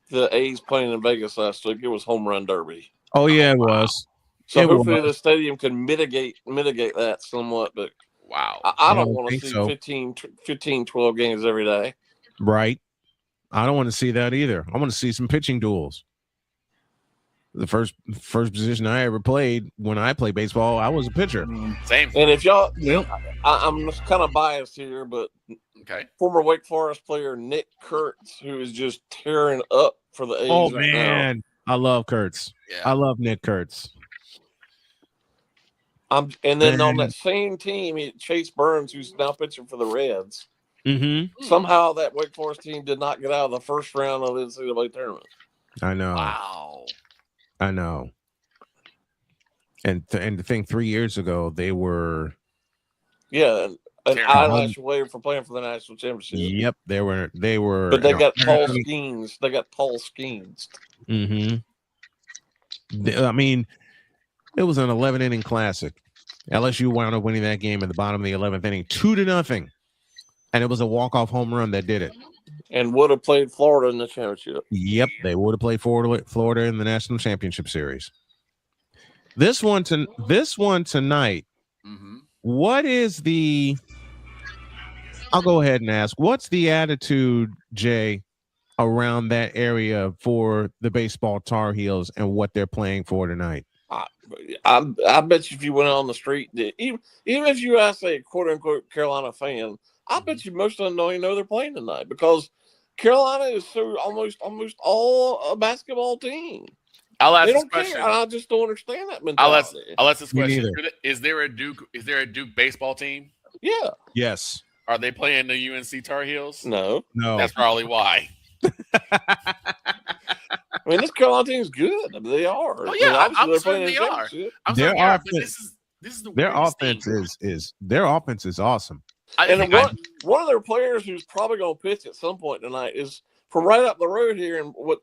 the A's playing in Vegas last week, it was home run derby. Oh yeah, it was. So hopefully the stadium can mitigate that somewhat. But wow, I don't want to see 15, 12 games every day. Right. I don't want to see that either. I want to see some pitching duels. The first position I ever played when I played baseball, I was a pitcher. Same. And if y'all, I'm kind of biased here, but former Wake Forest player Nick Kurtz, who is just tearing up for the A's. Oh man, I love Kurtz. Yeah. I love Nick Kurtz. And then on that same team, Chase Burns, who's now pitching for the Reds. Mm-hmm. Somehow that Wake Forest team did not get out of the first round of the NCAA tournament. I know. Wow. I know. And to think 3 years ago they were an eyelash away from playing for the national championship. Yep, they were. But they got Paul Skeens. Mm-hmm. I mean, it was an 11-inning classic. LSU wound up winning that game at the bottom of the 11th inning, 2-0, and it was a walk-off home run that did it. And would have played Florida in the championship. Yep, they would have played Florida in the national championship series. This one tonight. Mm-hmm. What is the? I'll go ahead and ask. What's the attitude, Jay, around that area for the baseball Tar Heels and what they're playing for tonight? I bet you if you went on the street, even if you ask a quote unquote Carolina fan, I bet you most of them don't even know they're playing tonight because Carolina is so almost all a basketball team. I'll ask they this don't question. care. I just don't understand that mentality. I'll ask this question. Is there a Duke baseball team? Yeah. Yes. Are they playing the UNC Tar Heels? No. That's probably why. I mean, this Carolina team's good. I mean, they are. Oh yeah, I'm certain they are. Their this is the their offense is their offense is awesome. One of their players who's probably going to pitch at some point tonight is from right up the road here in what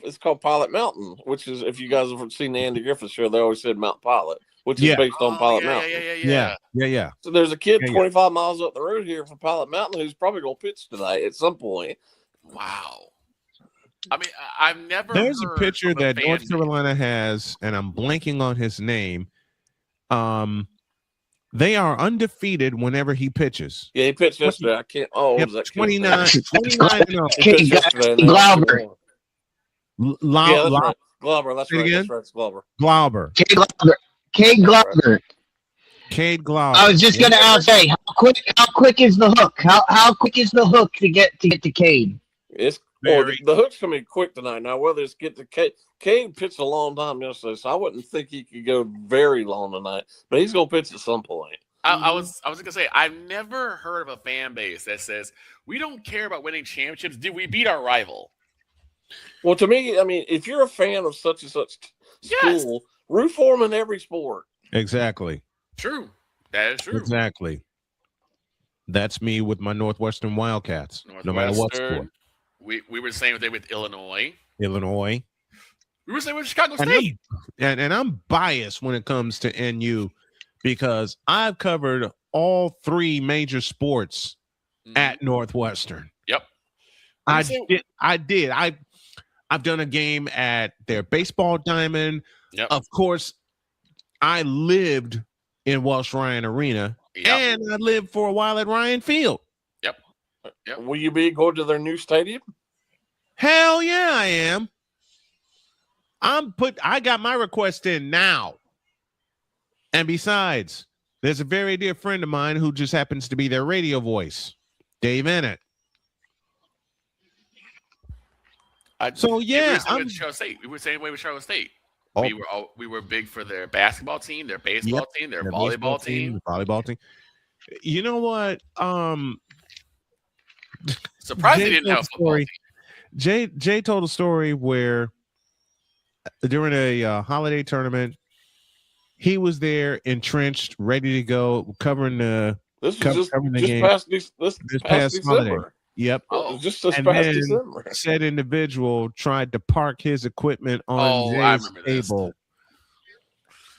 it's called Pilot Mountain, which is, if you guys have seen the Andy Griffith show, they always said Mount Pilot, which is based on Pilot Mountain. Yeah. So there's a kid 25 miles up the road here from Pilot Mountain who's probably going to pitch tonight at some point. Wow. I mean, I've never. There's a pitcher that North Carolina has, and I'm blanking on his name. They are undefeated whenever he pitches. Yeah, he pitched yesterday. I can't. Oh, yep, was that 29 Glauber. Glauber. That's right. That's right. Glauber. Glauber. K. Glauber. Cade Glover. I was just gonna ask, hey, how quick is the hook? How quick is the hook to get to Cade? It's the hook's gonna be quick tonight. Now whether it's get to Cade pitched a long time yesterday, so I wouldn't think he could go very long tonight. But he's gonna pitch at some point. I was gonna say I've never heard of a fan base that says we don't care about winning championships. Did we beat our rival? Well, to me, I mean, if you're a fan of such and such school, root for them in every sport. Exactly. True. That is true. Exactly. That's me with my Northwestern Wildcats. No matter what sport. We were the same thing with Illinois. We were saying with Chicago State. And I'm biased when it comes to NU because I've covered all three major sports at Northwestern. Yep. I did. I've done a game at their baseball diamond. Yep. Of course, I lived in Welsh Ryan Arena, and I lived for a while at Ryan Field. Yep. Will you be going to their new stadium? Hell yeah, I am. I got my request in now. And besides, there's a very dear friend of mine who just happens to be their radio voice, Dave Ennett. We were saying way with Charlotte State. We were big for their basketball team, their baseball team, their volleyball team. Volleyball team. You know what? Surprised they didn't have a football team. Jay told a story where during a holiday tournament, he was there entrenched, ready to go, covering the game. This past holiday. Yep. Just this past December. Said individual tried to park his equipment on Jay's table.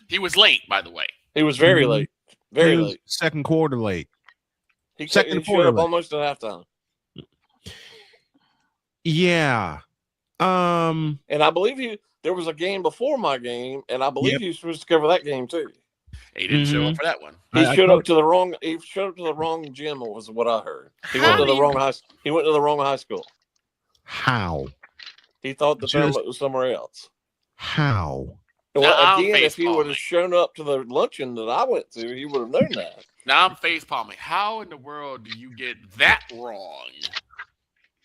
He was late, by the way. He was very late. Very late. Second quarter late. He showed up almost at halftime. Yeah. And I believe there was a game before my game, and I believe he was supposed to cover that game too. He didn't show up for that one. He showed up to the wrong. He showed up to the wrong gym. Was what I heard. He went to the wrong high. He went to the wrong high school. How? He thought the tournament was somewhere else. How? Well, again, if he would have shown up to the luncheon that I went to, he would have known that. Now I'm face palming. How in the world do you get that wrong?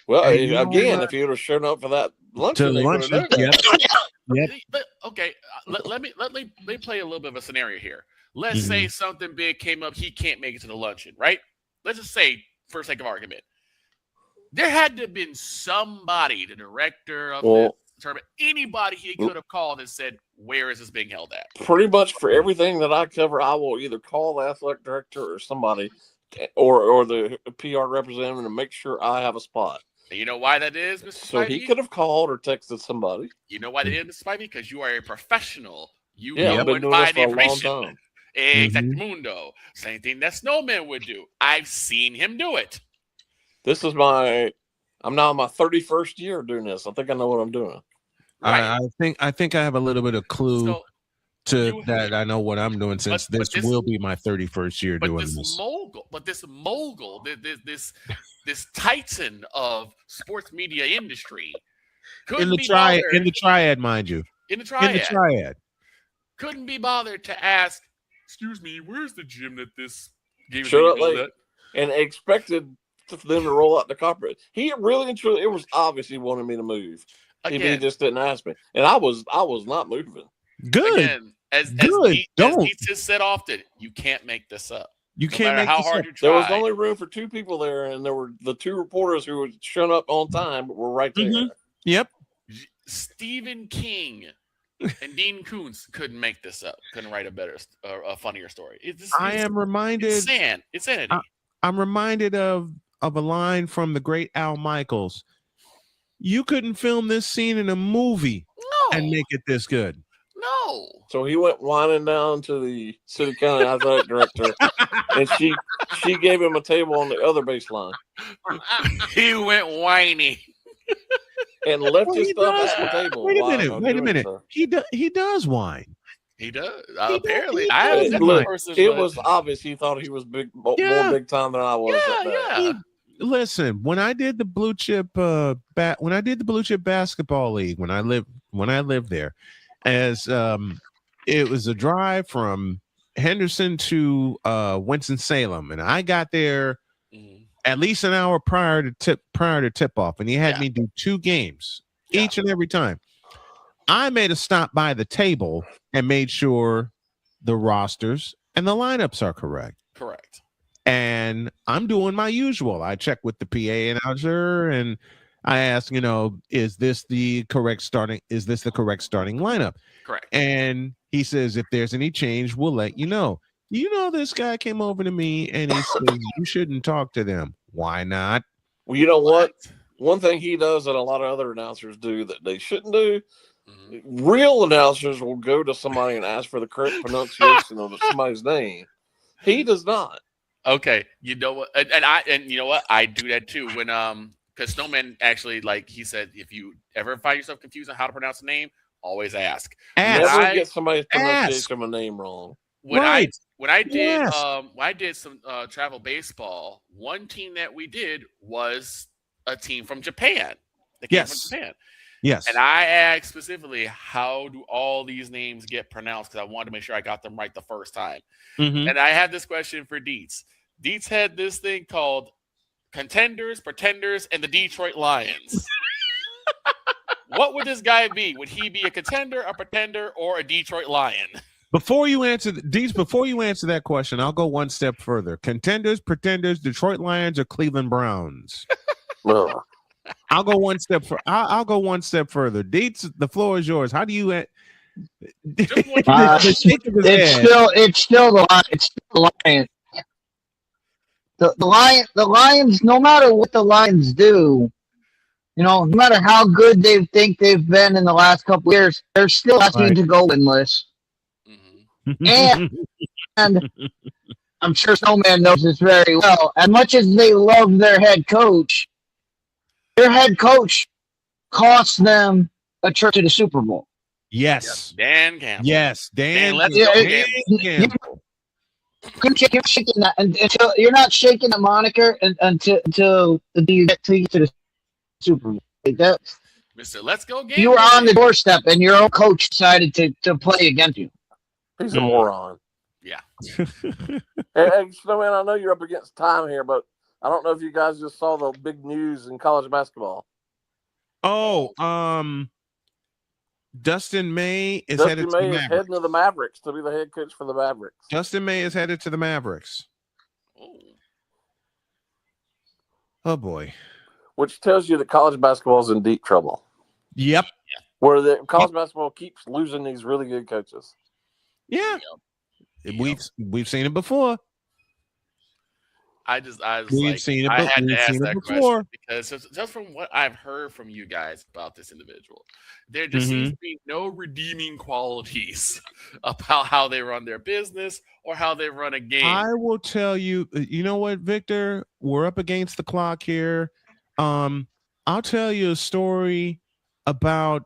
Well, again, if he would have shown up for that luncheon, they would have known that. Yep. But okay, let me play a little bit of a scenario here. Let's say something big came up, he can't make it to the luncheon, right? Let's just say, for sake of argument, there had to have been somebody, the director of the tournament, anybody he could have called and said, "Where is this being held at?" Pretty much for everything that I cover, I will either call the athletic director or somebody, or the PR representative to make sure I have a spot. And you know why that is, Mr. So Spivey? he could have called or texted somebody. You know why that is, Mr. Spivey? Because you are a professional. You I've been would doing find this for a long information. time. Exactamundo. Same thing that Snowman would do. I've seen him do it. This is I'm now in my 31st year doing this. I think I know what I'm doing. Right. I think I have a little bit of clue to that. I know what I'm doing since this will be my 31st year doing this. This mogul, this titan of sports media industry, in the triad, mind you. In the triad. Couldn't be bothered to ask, "Excuse me, where's the gym that this game is being held at?" And expected them to roll out the carpet. He really and truly, it was obvious he wanted me to move. He just didn't ask me, and I was not moving. Good. Again, as Dietz has said often, you can't make this up. You can't make how this hard up. you try. There was only room for two people there, and there were the two reporters who had shown up on time, but were right there. Yep. Stephen King and Dean Koontz couldn't make this up. Couldn't write a funnier story. I'm reminded. It's insanity. I'm reminded of a line from the great Al Michaels. You couldn't film this scene in a movie and make it this good. No. So he went whining down to the city county athletic director, and she gave him a table on the other baseline. He went whining. And left his stuff at the table. Wait a minute. He does whine. He does. Apparently, it was obvious he thought he was more big time than I was. Listen, when I did the blue chip basketball league, when I lived there, as it was a drive from Henderson to Winston-Salem, and I got there at least an hour prior to tip off, and he had me do 2 games each and every time. I made a stop by the table and made sure the rosters and the lineups are correct. Correct. And I'm doing my usual. I check with the PA announcer and I ask, is this the correct starting lineup? Correct. And he says, if there's any change, we'll let you know. This guy came over to me and he said, you shouldn't talk to them. Why not? Well, you know what? One thing he does that a lot of other announcers do that they shouldn't do, real announcers will go to somebody and ask for the correct pronunciation of somebody's name. He does not. Okay. You know what? And you know what? I do that too. When because Snowman actually, like he said, if you ever find yourself confused on how to pronounce a name, always ask. Never get somebody's pronunciation of a name wrong. When I did some travel baseball, one team that we did was a team from Japan. That came from Japan. Yes. And I asked specifically, how do all these names get pronounced? Because I wanted to make sure I got them right the first time. And I had this question for Dietz. Dietz had this thing called Contenders, Pretenders, and the Detroit Lions. What would this guy be? Would he be a contender, a pretender, or a Detroit Lion? Before you answer that question, I'll go one step further. Contenders, Pretenders, Detroit Lions, or Cleveland Browns? I'll go one step I'll go one step further. Dietz, the floor is yours. How do you it's still the Lions. The Lions, no matter what the Lions do, no matter how good they think they've been in the last couple of years, they're still asking to go winless. And I'm sure Snowman knows this very well. As much as they love their head coach cost them a trip to the Super Bowl. Yes. Dan Campbell. Yes, Dan. Let's go, Campbell. You're not shaking the moniker until you get to the Super Bowl. Mr. Let's Go Game. You were on the doorstep, and your own coach decided to play against you. He's a moron. Yeah. Hey, Snowman, I know you're up against time here, but I don't know if you guys just saw the big news in college basketball. Dustin May is heading to the Mavericks to be the head coach for the Mavericks. Dustin May is headed to the Mavericks. Oh boy. Which tells you that college basketball is in deep trouble. Yep. Where the college basketball keeps losing these really good coaches. Yeah. We've seen it before. I had to ask that question because just from what I've heard from you guys about this individual, there just seems to be no redeeming qualities about how they run their business or how they run a game. I will tell you, you know what, Victor? We're up against the clock here. I'll tell you a story about,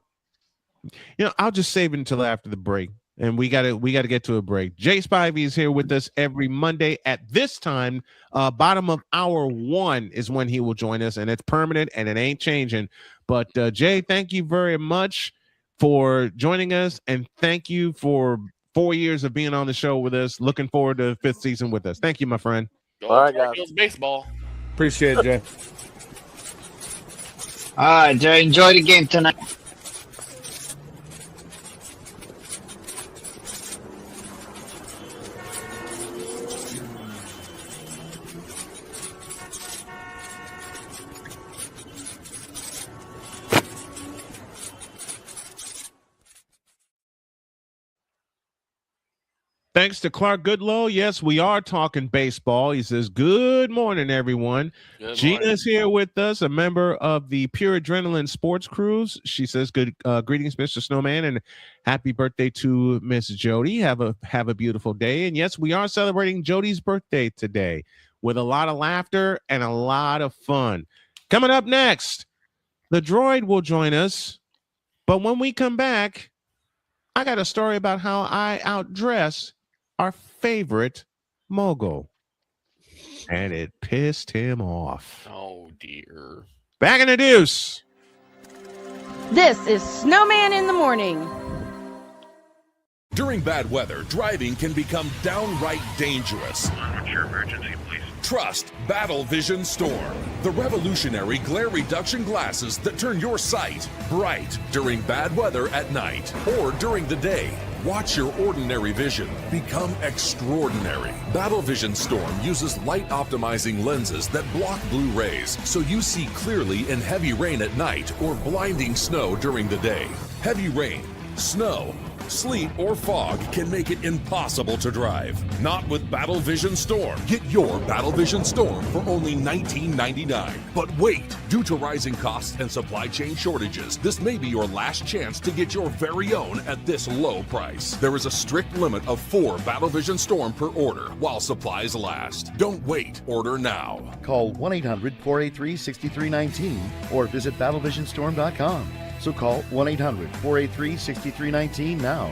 I'll just save it until after the break. And we gotta get to a break. Jay Spivey is here with us every Monday at this time. Bottom of hour 1 is when he will join us, and it's permanent and it ain't changing. But Jay, thank you very much for joining us, and thank you for 4 years of being on the show with us. Looking forward to the 5th season with us. Thank you, my friend. All right, guys. Baseball. Appreciate it, Jay. All right, Jay. Enjoy the game tonight. Thanks to Clark Goodlow. Yes, we are talking baseball. He says, good morning, everyone. Gina's here with us, a member of the Pure Adrenaline Sports Cruise. She says, good greetings, Mr. Snowman, and happy birthday to Miss Jody. Have a beautiful day. And yes, we are celebrating Jody's birthday today with a lot of laughter and a lot of fun. Coming up next, the droid will join us. But when we come back, I got a story about how I outdress our favorite mogul. And it pissed him off. Oh, dear. Back in the deuce. This is Snowman in the Morning. During bad weather, driving can become downright dangerous. What's your emergency, please? Trust Battle Vision Storm, the revolutionary glare reduction glasses that turn your sight bright during bad weather at night or during the day. Watch your ordinary vision become extraordinary. Battle Vision Storm uses light optimizing lenses that block blue rays so you see clearly in heavy rain at night or blinding snow during the day. Heavy rain, snow, sleet, or fog can make it impossible to drive. Not with Battle Vision Storm. Get your Battle Vision Storm for only $19.99. But wait, due to rising costs and supply chain shortages, this may be your last chance to get your very own at this low price. There is a strict limit of 4 Battle Vision Storm per order while supplies last. Don't wait, order now. Call 1-800-483-6319 or visit battlevisionstorm.com. So call 1-800-483-6319 now.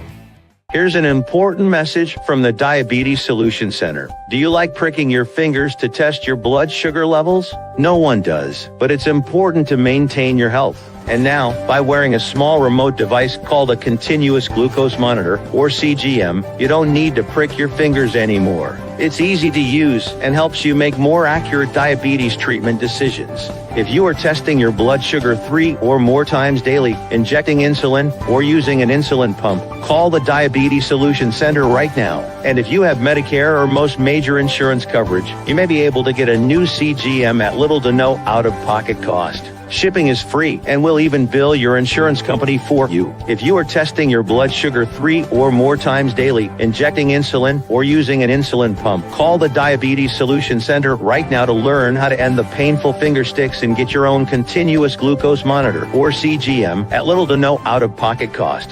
Here's an important message from the Diabetes Solution Center. Do you like pricking your fingers to test your blood sugar levels? No one does, but it's important to maintain your health. And now, by wearing a small remote device called a continuous glucose monitor, or CGM, you don't need to prick your fingers anymore. It's easy to use and helps you make more accurate diabetes treatment decisions. If you are testing your blood sugar 3 or more times daily, injecting insulin, or using an insulin pump, call the Diabetes Solution Center right now. And if you have Medicare or most major insurance coverage, you may be able to get a new CGM at little to no out-of-pocket cost. Shipping is free, and we'll even bill your insurance company for you. If you are testing your blood sugar 3 or more times daily, injecting insulin, or using an insulin pump, call the Diabetes Solution Center right now to learn how to end the painful finger sticks and get your own continuous glucose monitor, or CGM, at little to no out-of-pocket cost.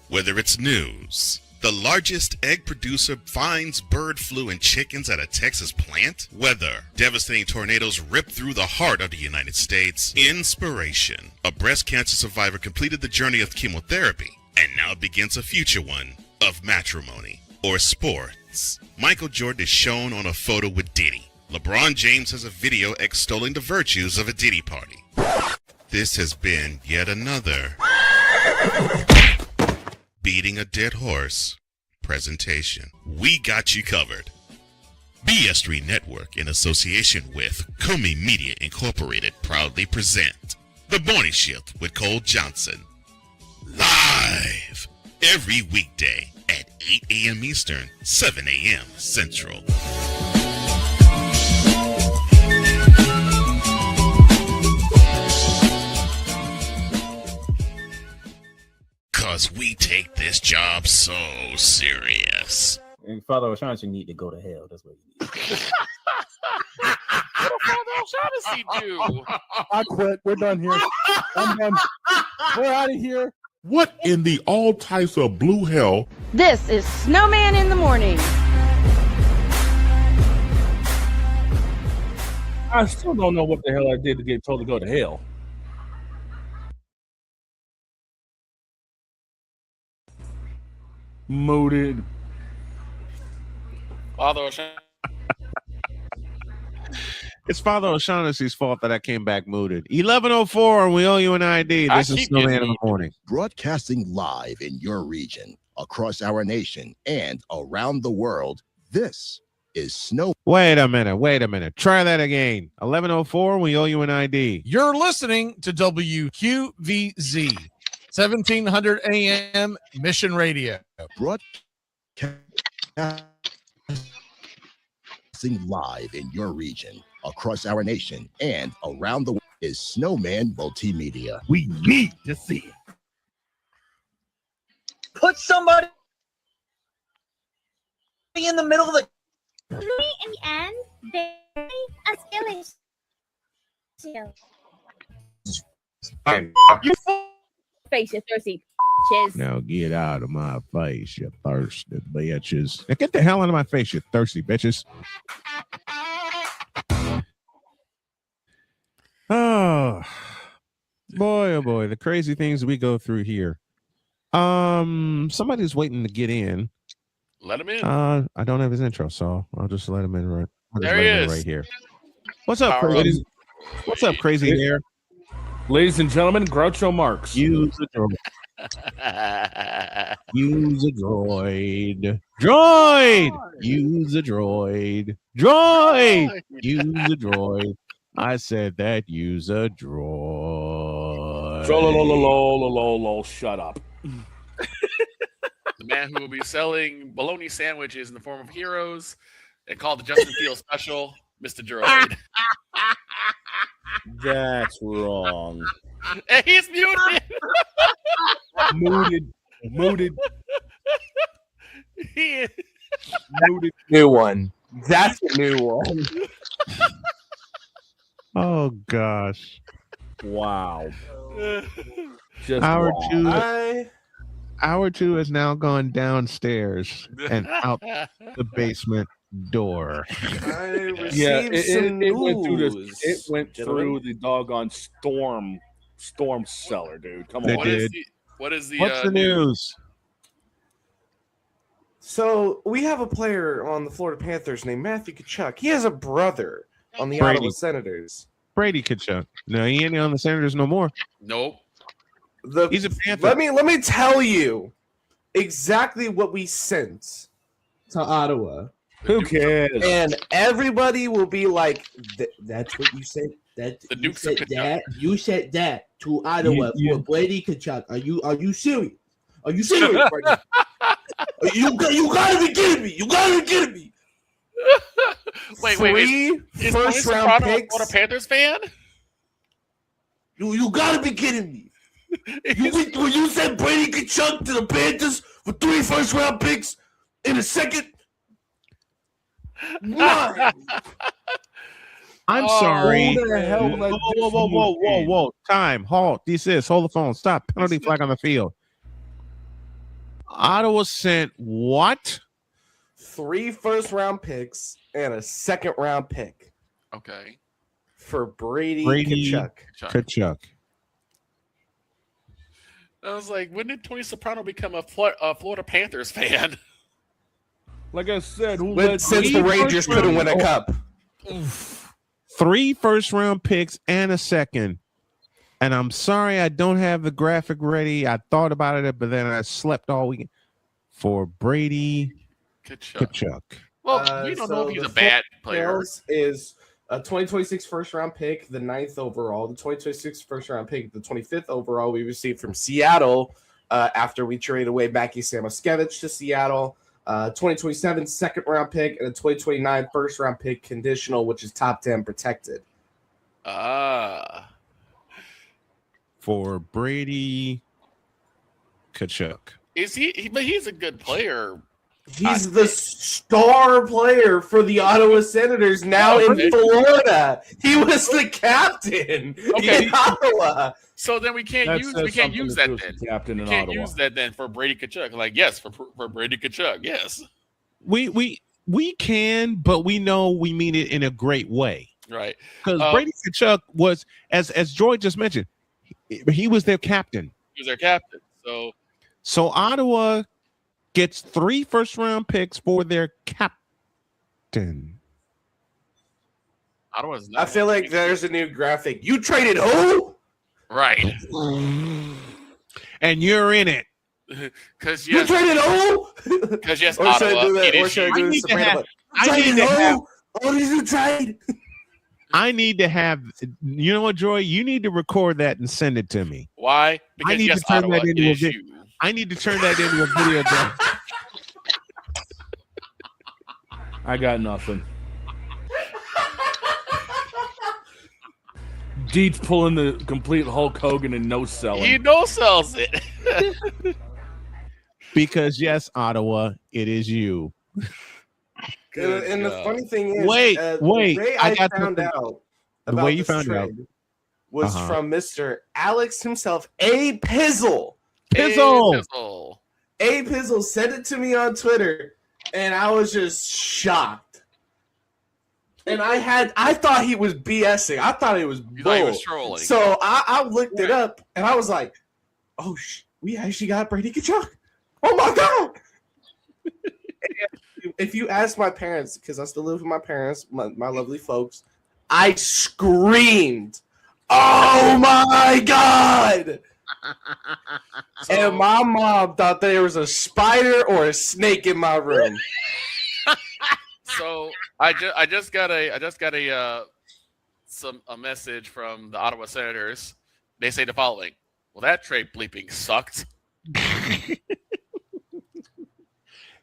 Whether it's news, the largest egg producer finds bird flu in chickens at a Texas plant, weather, devastating tornadoes rip through the heart of the United States, inspiration, a breast cancer survivor completed the journey of chemotherapy and now begins a future one of matrimony, or sports. Michael Jordan is shown on a photo with Diddy. LeBron James has a video extolling the virtues of a Diddy party. This has been yet another beating a dead horse presentation. We got you covered. BS3 Network, in association with Comey Media Incorporated, proudly present The Morning Shift with Cole Johnson. Live every weekday at 8 a.m. Eastern, 7 a.m. Central. Because we take this job so serious. And Father O'Shaughnessy need to go to hell. That's what he needs. What did Father O'Shaughnessy do? I quit. We're done here. I'm done. We're out of here. What in the all types of blue hell? This is Snowman in the Morning. I still don't know what the hell I did to get told to go to hell. Mooted. Father O'Shaughnessy. It's Father O'Shaughnessy's fault that I came back mooted. 11:04, and we owe you an ID. This is Snowman in the Morning. Broadcasting live in your region, across our nation, and around the world, this is Snow. Wait a minute. Try that again. 11:04, we owe you an ID. You're listening to WQVZ, 1700 AM Mission Radio. Broadcasting live in your region, across our nation, and around the world is Snowman Multimedia. We need to see it. Put somebody in the middle of the. In the end, very You face, you thirsty bitches. Now get out of my face, you thirsty bitches. Now get the hell out of my face, you thirsty bitches. Oh boy, the crazy things we go through here. Somebody's waiting to get in. Let him in. I don't have his intro, so I'll just let him in right. There he is. Right here. What's up, crazy? What's up, crazy hair? Ladies and gentlemen, Groucho Marx. Use the drum. Use a droid. Droid! Use a droid. Droid! Use a droid. I said that. Use a droid. Shut up. The man who will be selling bologna sandwiches in the form of heroes and called the Justin Field special, Mr. Droid. That's wrong. And he's muted. Muted. He is. Muted. New one. That's a new one. Oh gosh. Wow. Just Hour wow. Hour 2 has now gone downstairs and out the basement door. I received it went through news, it went gentlemen. through the doggone storm cellar, dude. Come on. It did. What's the news? So we have a player on the Florida Panthers named Matthew Tkachuk. He has a brother on the Brady. Ottawa Senators. Brady Tkachuk. No, he ain't on the Senators no more. Nope. He's a Panther. Let me tell you exactly what we sent to Ottawa. Who cares? And everybody will be like, "That's what you said. That The you Dukes said of that. You said that to Ottawa for Brady Tkachuk. Are you serious? Are you serious right now? You gotta be kidding me! You gotta be kidding me!" Wait. Is first Tony round Soprano picks. a Panthers fan? You gotta be kidding me! When you said Brady Tkachuk to the Panthers for 3 first-round picks in a second, why? I'm sorry. Who the hell let this Whoa. Time. Halt. Desist. Hold the phone. Stop. Penalty flag on the field. Ottawa sent what? 3 first-round picks and a second-round pick Okay. for Brady Tkachuk. Tkachuk. I was like, when did Tony Soprano become a Florida Panthers fan? Like I said, Since the Rangers couldn't win a cup. 3 first-round picks and a second. And I'm sorry I don't have the graphic ready. I thought about it, but then I slept all weekend. For Brady Tkachuk. Well, we don't know if he's a bad player. Is a 2026 first-round pick, the 9th overall. The 2026 first-round pick, the 25th overall, we received from Seattle after we traded away Mackie Samoskevich to Seattle. 2027 second-round pick and a 2029 first-round pick conditional, which is top 10 protected. For Brady Tkachuk. Is he? But he's a good player. He's the star player for the Ottawa Senators now in Florida. He was the captain in Ottawa. So then we can't use that then. Captain we in can't Ottawa. use that then for Brady Tkachuk. Like, yes, for Brady Tkachuk, yes. We can, but we know we mean it in a great way. Right. Because Brady Tkachuk was, as Joy just mentioned, he was their captain. He was their captain. So Ottawa gets 3 first-round picks for their captain. Ottawa's I feel like there's a new graphic. You traded who? Right. And you're in it. Because You traded who? Because yes, Or should I Ottawa. do that? It Or is should I you. do the Soprano? I need to have. What did you trade? I need to have. You know what, Joy? You need to record that and send it to me. Why? Because I need yes, to turn Ottawa, that into it a is video. you. I need to turn that into a video. I got nothing. Deet's pulling the complete Hulk Hogan and no selling. He no sells it. Because yes, Ottawa, it is you. And the funny thing is, Wait. the way I got found the- out the about way you this found out. trade was Uh-huh. from Mr. Alex himself, A Pizzle. Pizzle. A Pizzle sent it to me on Twitter, and I was just shocked. And I thought he was BSing. I thought he was You thought he was bull. trolling. So I looked it up, and I was like, "Oh, we actually got Brady Tkachuk! Oh my god!" If you ask my parents, because I still live with my parents, my lovely folks, I screamed, "Oh my god!" and my mom thought there was a spider or a snake in my room. So I just got a message from the Ottawa Senators. They say the following: "Well, that trade bleeping sucked."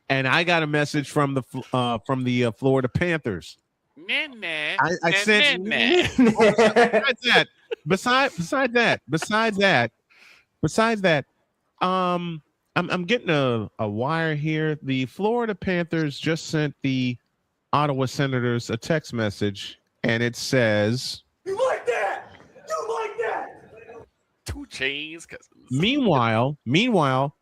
And I got a message from the Florida Panthers. I sent besides that, I'm getting a wire here. The Florida Panthers just sent the Ottawa Senators a text message, and it says, You like that? You like that? 2 Chainz cousins. Meanwhile,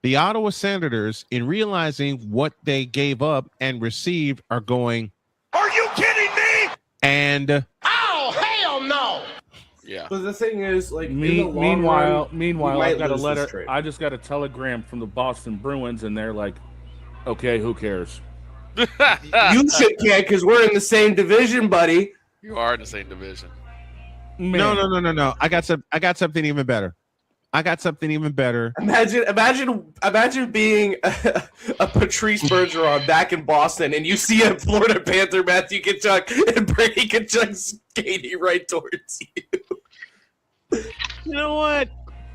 the Ottawa Senators, in realizing what they gave up and received, are going, Are you kidding me? and Oh, hell no! Yeah. But the thing is, like, in the long Meanwhile, run, we I might got a lose this letter. trade. I just got a telegram from the Boston Bruins, and they're like, "Okay, who cares?" You should care because we're in the same division, buddy. You are in the same division. No. I got something even better. Imagine being a Patrice Bergeron back in Boston, and you see a Florida Panther, Matthew Tkachuk, and Brady Tkachuk skating right towards you. You know what?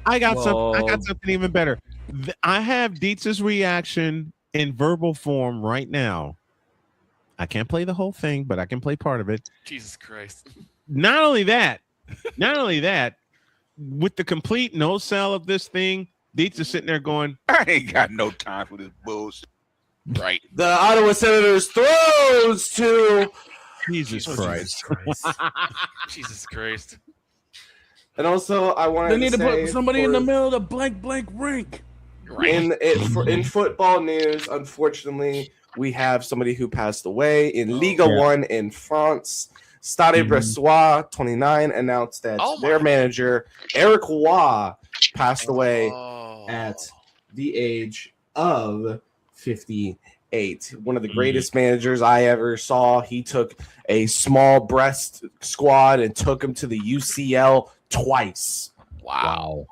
I got something even better. I have Dietz's reaction in verbal form right now. I can't play the whole thing, but I can play part of it. Jesus Christ. Not only that, with the complete no sell of this thing, Dietz is sitting there going, I ain't got no time for this bullshit. Right. The Ottawa Senators throws to Jesus Christ. Jesus Christ. And also, I wanted They need to say put somebody in the middle of the blank rink. in football news, unfortunately, we have somebody who passed away in Liga 1 in France. Stade Bressois, 29, announced that their manager, Eric Waugh, passed away at the age of 58. One of the greatest managers I ever saw. He took a small Brest squad and took them to the UCL twice. Wow.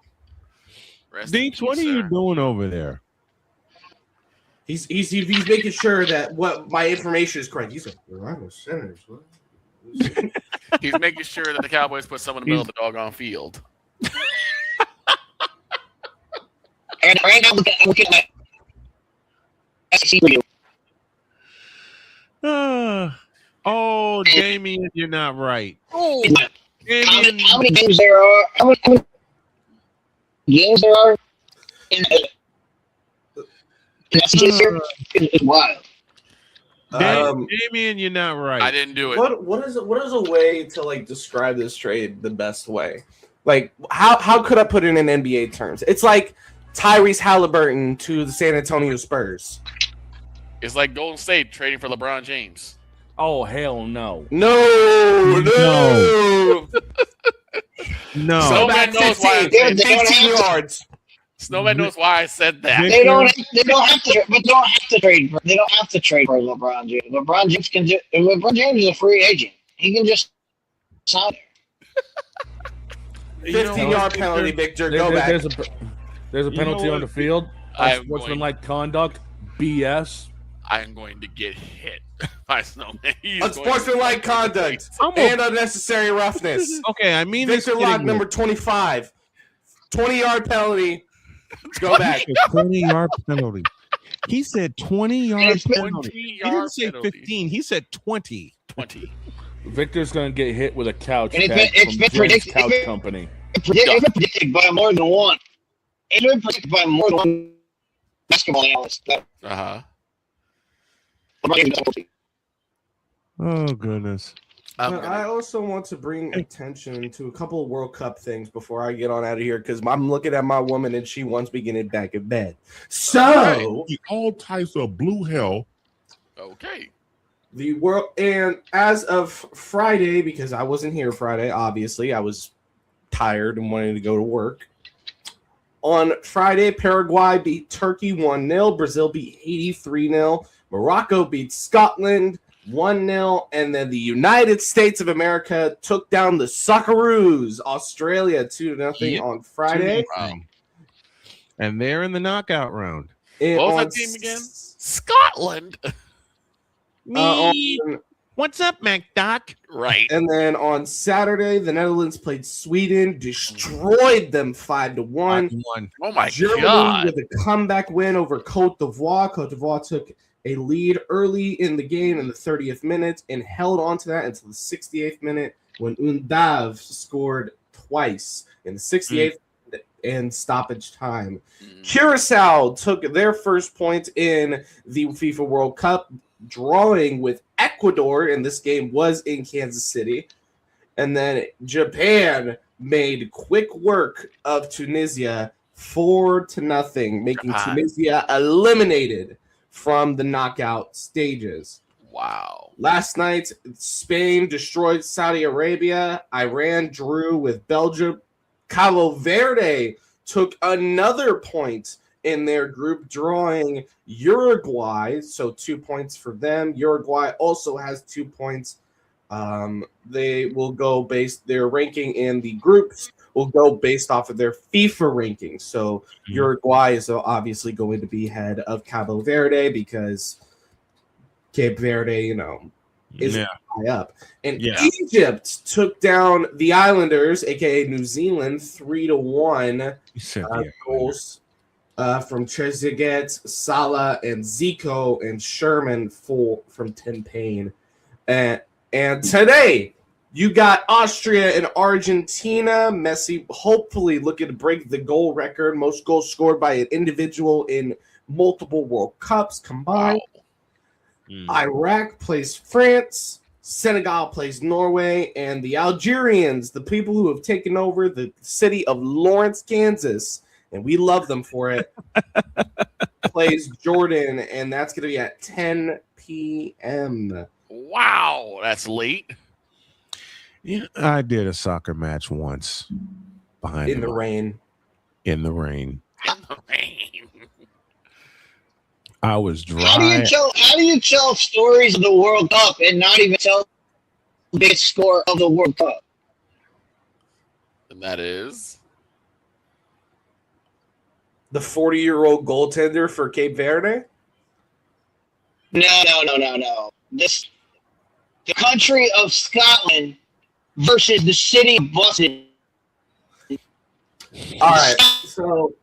Dietz, what are you doing over there? He's making sure that what my information is correct. He's like, Ottawa Senators. What? He's making sure that the Cowboys put someone in the middle of the doggone field. And right now, I'm looking at my SEC review. Oh, Damien, you're not right. Oh, Damien, how many games there are? How many games there are in the SEC this year? It's wild. Damien, you're not right. I didn't do it. What is a way to like describe this trade the best way? Like how could I put it in NBA terms? It's like Tyrese Halliburton to the San Antonio Spurs. It's like Golden State trading for LeBron James. Oh hell no! No. Snowman knows why I said 15 yards. Snowman knows why I said that. They don't have to, but they don't have to trade. They don't have to trade for LeBron James. LeBron James can do. LeBron James is a free agent. He can just sign there. 15-yard penalty, Victor. Go back. There's a penalty on the field. Unsportsmanlike conduct. BS. I'm going to get hit by Snowman. Unsportsmanlike conduct and unnecessary roughness. Okay, I mean Victor Lock, number 25. 20-yard penalty. Go back. 20-yard penalty. He said 20-yard penalty. He didn't say 15. He said 20. 20. Victor's going to get hit with a couch And tag it's been from James predicted- Couch Company. It's been predicted by more than one. It's been predicted by more than one basketball analyst. Uh-huh. Oh, goodness. But I also want to bring attention to a couple of World Cup things before I get on out of here because I'm looking at my woman and she wants me getting back in bed. So all types of blue hell. Okay. The world, and as of Friday, because I wasn't here Friday, obviously I was tired and wanted to go to work. On Friday, Paraguay beat Turkey 1-0. Brazil beat Haiti 3-0. Morocco beat Scotland 1-0, and then the United States of America took down the Socceroos, Australia 2-0 on Friday. Wow. And they're in the knockout round. What was that team again? Scotland. Me. What's up, MacDoc? Right. And then on Saturday, the Netherlands played Sweden, destroyed them 5-1. Oh my Germany God. with a comeback win over Cote d'Ivoire. Cote d'Ivoire took a lead early in the game in the 30th minute and held on to that until the 68th minute when Undav scored twice in the 68th and stoppage time. Curacao took their first point in the FIFA World Cup, drawing with Ecuador, and this game was in Kansas City. And then Japan made quick work of Tunisia 4-0, making Tunisia eliminated from the knockout stages. Wow. Last night, Spain destroyed Saudi Arabia. Iran drew with Belgium. Cabo Verde took another point in their group, drawing Uruguay. So 2 points for them. Uruguay also has 2 points. They will go based their ranking in the groups will go based off of their FIFA rankings. So Uruguay is obviously going to be ahead of Cabo Verde because Cape Verde, is high up. And Egypt took down the Islanders, aka New Zealand, 3-1 goals from Trezeguet, Salah, and Zico, and Sherman from Tim Payne. And today, you got Austria and Argentina. Messi hopefully looking to break the goal record, most goals scored by an individual in multiple World Cups combined. Iraq plays France, Senegal plays Norway, and the Algerians, the people who have taken over the city of Lawrence, Kansas, and we love them for it, plays Jordan, and that's going to be at 10 p.m. Wow, that's late. Yeah, I did a soccer match once in the rain. In the rain. I was dry. How do you tell stories of the World Cup and not even tell the biggest score of the World Cup? And that is the 40-year-old goaltender for Cape Verde? No. The country of Scotland versus the city of Boston. All right, so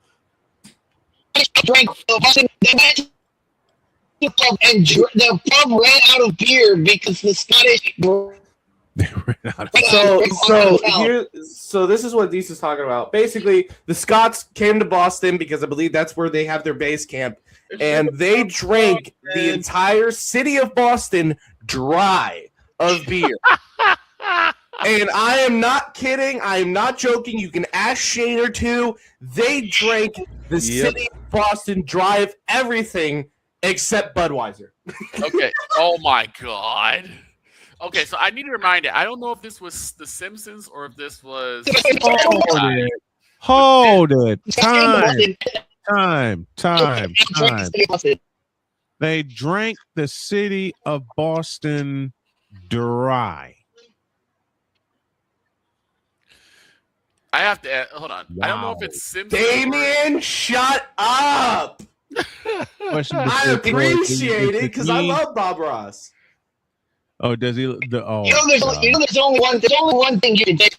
the pub and the pub ran out of beer because the Scottish. So this is what Dees is talking about. Basically, the Scots came to Boston because I believe that's where they have their base camp, and they drank the entire city of Boston dry of beer. And I am not kidding. I am not joking. You can ask Shane or two. They drank the city of Boston dry of everything except Budweiser. Okay. Oh my God. Okay, so I need to remind it. I don't know if this was The Simpsons or if this was. Hold it. Time. They drank the city of Boston dry. I have to hold on. Wow. I don't know if it's Simpsons. Damien, shut up. I appreciate it because I love Bob Ross. Oh, does he? There's only one thing you can say.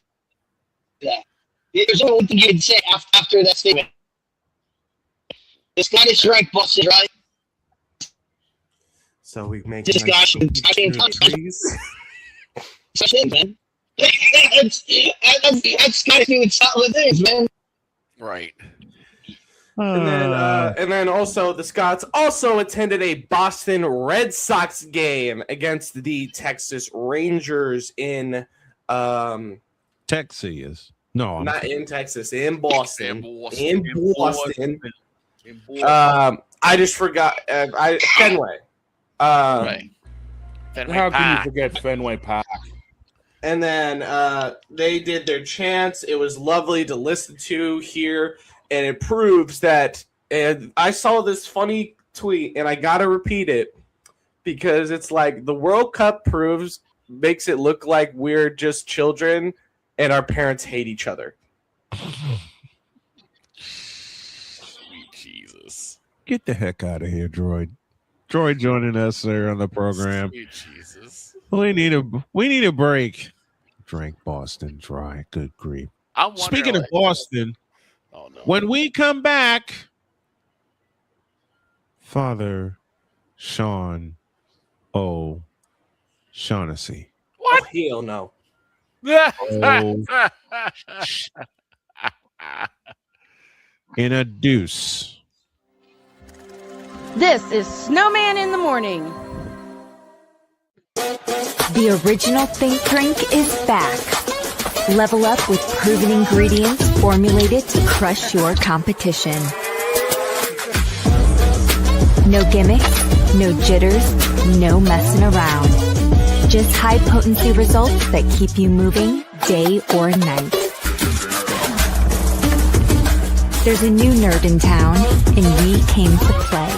There's only one thing you can say after that statement. The Scottish drank Boston dry. So we make discussion. Such thing, man. That's kind of doing solid things, man. Right. And then also the Scots also attended a Boston Red Sox game against the Texas Rangers in Texas. No, not in Texas, in Boston. In Boston. I just forgot. Fenway. Right. Fenway How Park. can you forget Fenway Park? And then they did their chants. It was lovely to listen to here. And it proves that, and I saw this funny tweet, and I got to repeat it because it's like the World Cup makes it look like we're just children and our parents hate each other. Get the heck out of here, Droid. Droid joining us, sir, on the program. Sweet Jesus. We need a break. Drink Boston Dry. Good grief. Speaking of Boston, when we come back, Father Sean O'Shaughnessy. What? Oh, hell no. In a deuce. This is Snowman in the Morning. The original Think Drink is back. Level up with proven ingredients formulated to crush your competition. No gimmicks, no jitters, no messing around. Just high potency results that keep you moving day or night. There's a new nerd in town, and we came to play.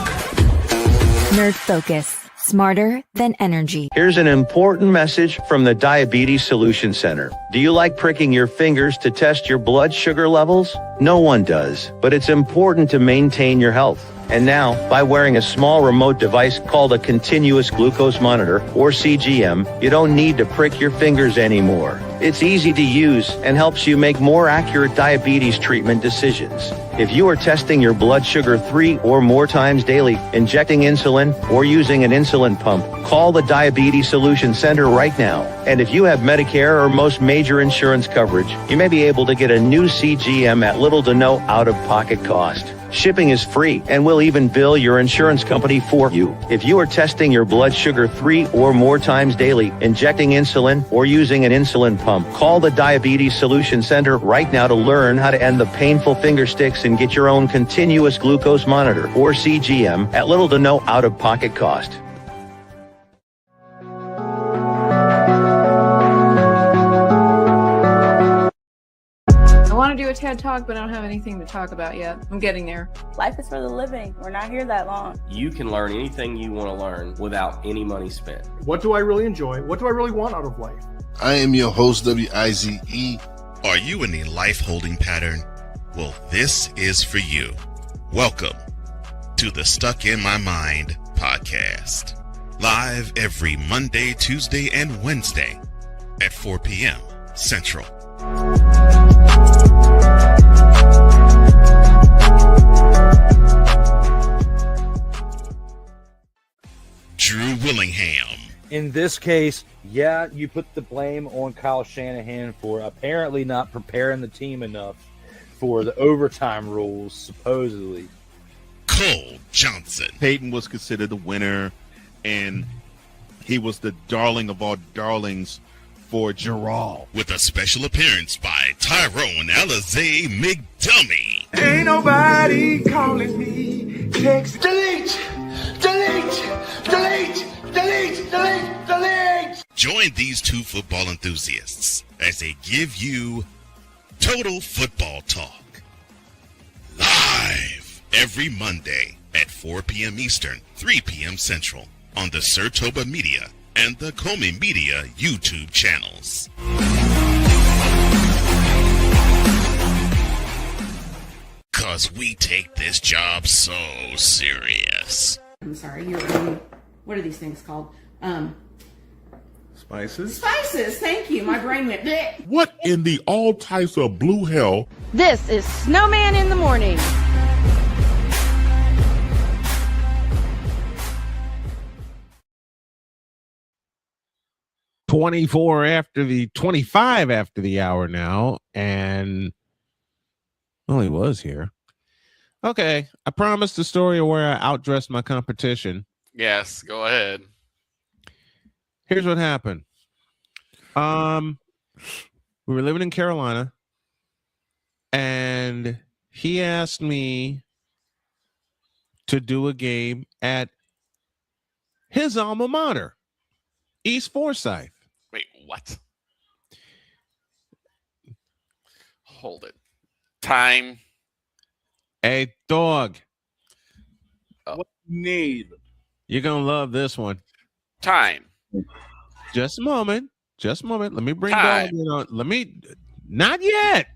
Nerd Focus. Smarter than energy. Here's an important message from the Diabetes Solution Center. Do you like pricking your fingers to test your blood sugar levels? No one does, but it's important to maintain your health. And now, by wearing a small remote device called a continuous glucose monitor, or CGM, you don't need to prick your fingers anymore. It's easy to use and helps you make more accurate diabetes treatment decisions. If you are testing your blood sugar 3 or more times daily, injecting insulin, or using an insulin pump, call the Diabetes Solution Center right now. And if you have Medicare or most major insurance coverage, you may be able to get a new CGM at little to no out-of-pocket cost. Shipping is free, and we'll even bill your insurance company for you. If you are testing your blood sugar 3 or more times daily, injecting insulin, or using an insulin pump, call the Diabetes Solution Center right now to learn how to end the painful finger sticks and get your own continuous glucose monitor, or CGM, at little to no out-of-pocket cost. I want to do a TED Talk, but I don't have anything to talk about yet. I'm getting there. Life is for the living. We're not here that long. You can learn anything you want to learn without any money spent. What do I really enjoy? What do I really want out of life? I am your host, WIZE. Are you in a life-holding pattern? Well, this is for you. Welcome to the Stuck in My Mind podcast. Live every Monday, Tuesday, and Wednesday at 4 p.m. Central. Drew Willingham. In this case, yeah, you put the blame on Kyle Shanahan for apparently not preparing the team enough for the overtime rules, supposedly. Cole Johnson. Peyton was considered the winner, and he was the darling of all darlings for Gerald. With a special appearance by Tyrone Alizé McDummy. Ain't nobody calling me. Text. Delete! Delete! Delete! Delete! Delete! Delete! Join these two football enthusiasts as they give you Total Football Talk. Live every Monday at 4 p.m. Eastern, 3 p.m. Central on the Sertoba Media and the Comey Media YouTube channels. Cause we take this job so serious. I'm sorry, what are these things called? Spices? Spices, thank you. My brain went bleh. What in the all types of blue hell? This is Snowman in the Morning. $25 after the hour now, and well, he was here. Okay, I promised the story of where I outdressed my competition. Yes, go ahead. Here's what happened. We were living in Carolina, and he asked me to do a game at his alma mater, East Forsyth. Wait, what? Hold it. Time. Hey, dog. What you need? You're going to love this one. Time. Just a moment. Just a moment. Let me bring Time. dog in on. Let me. Not yet.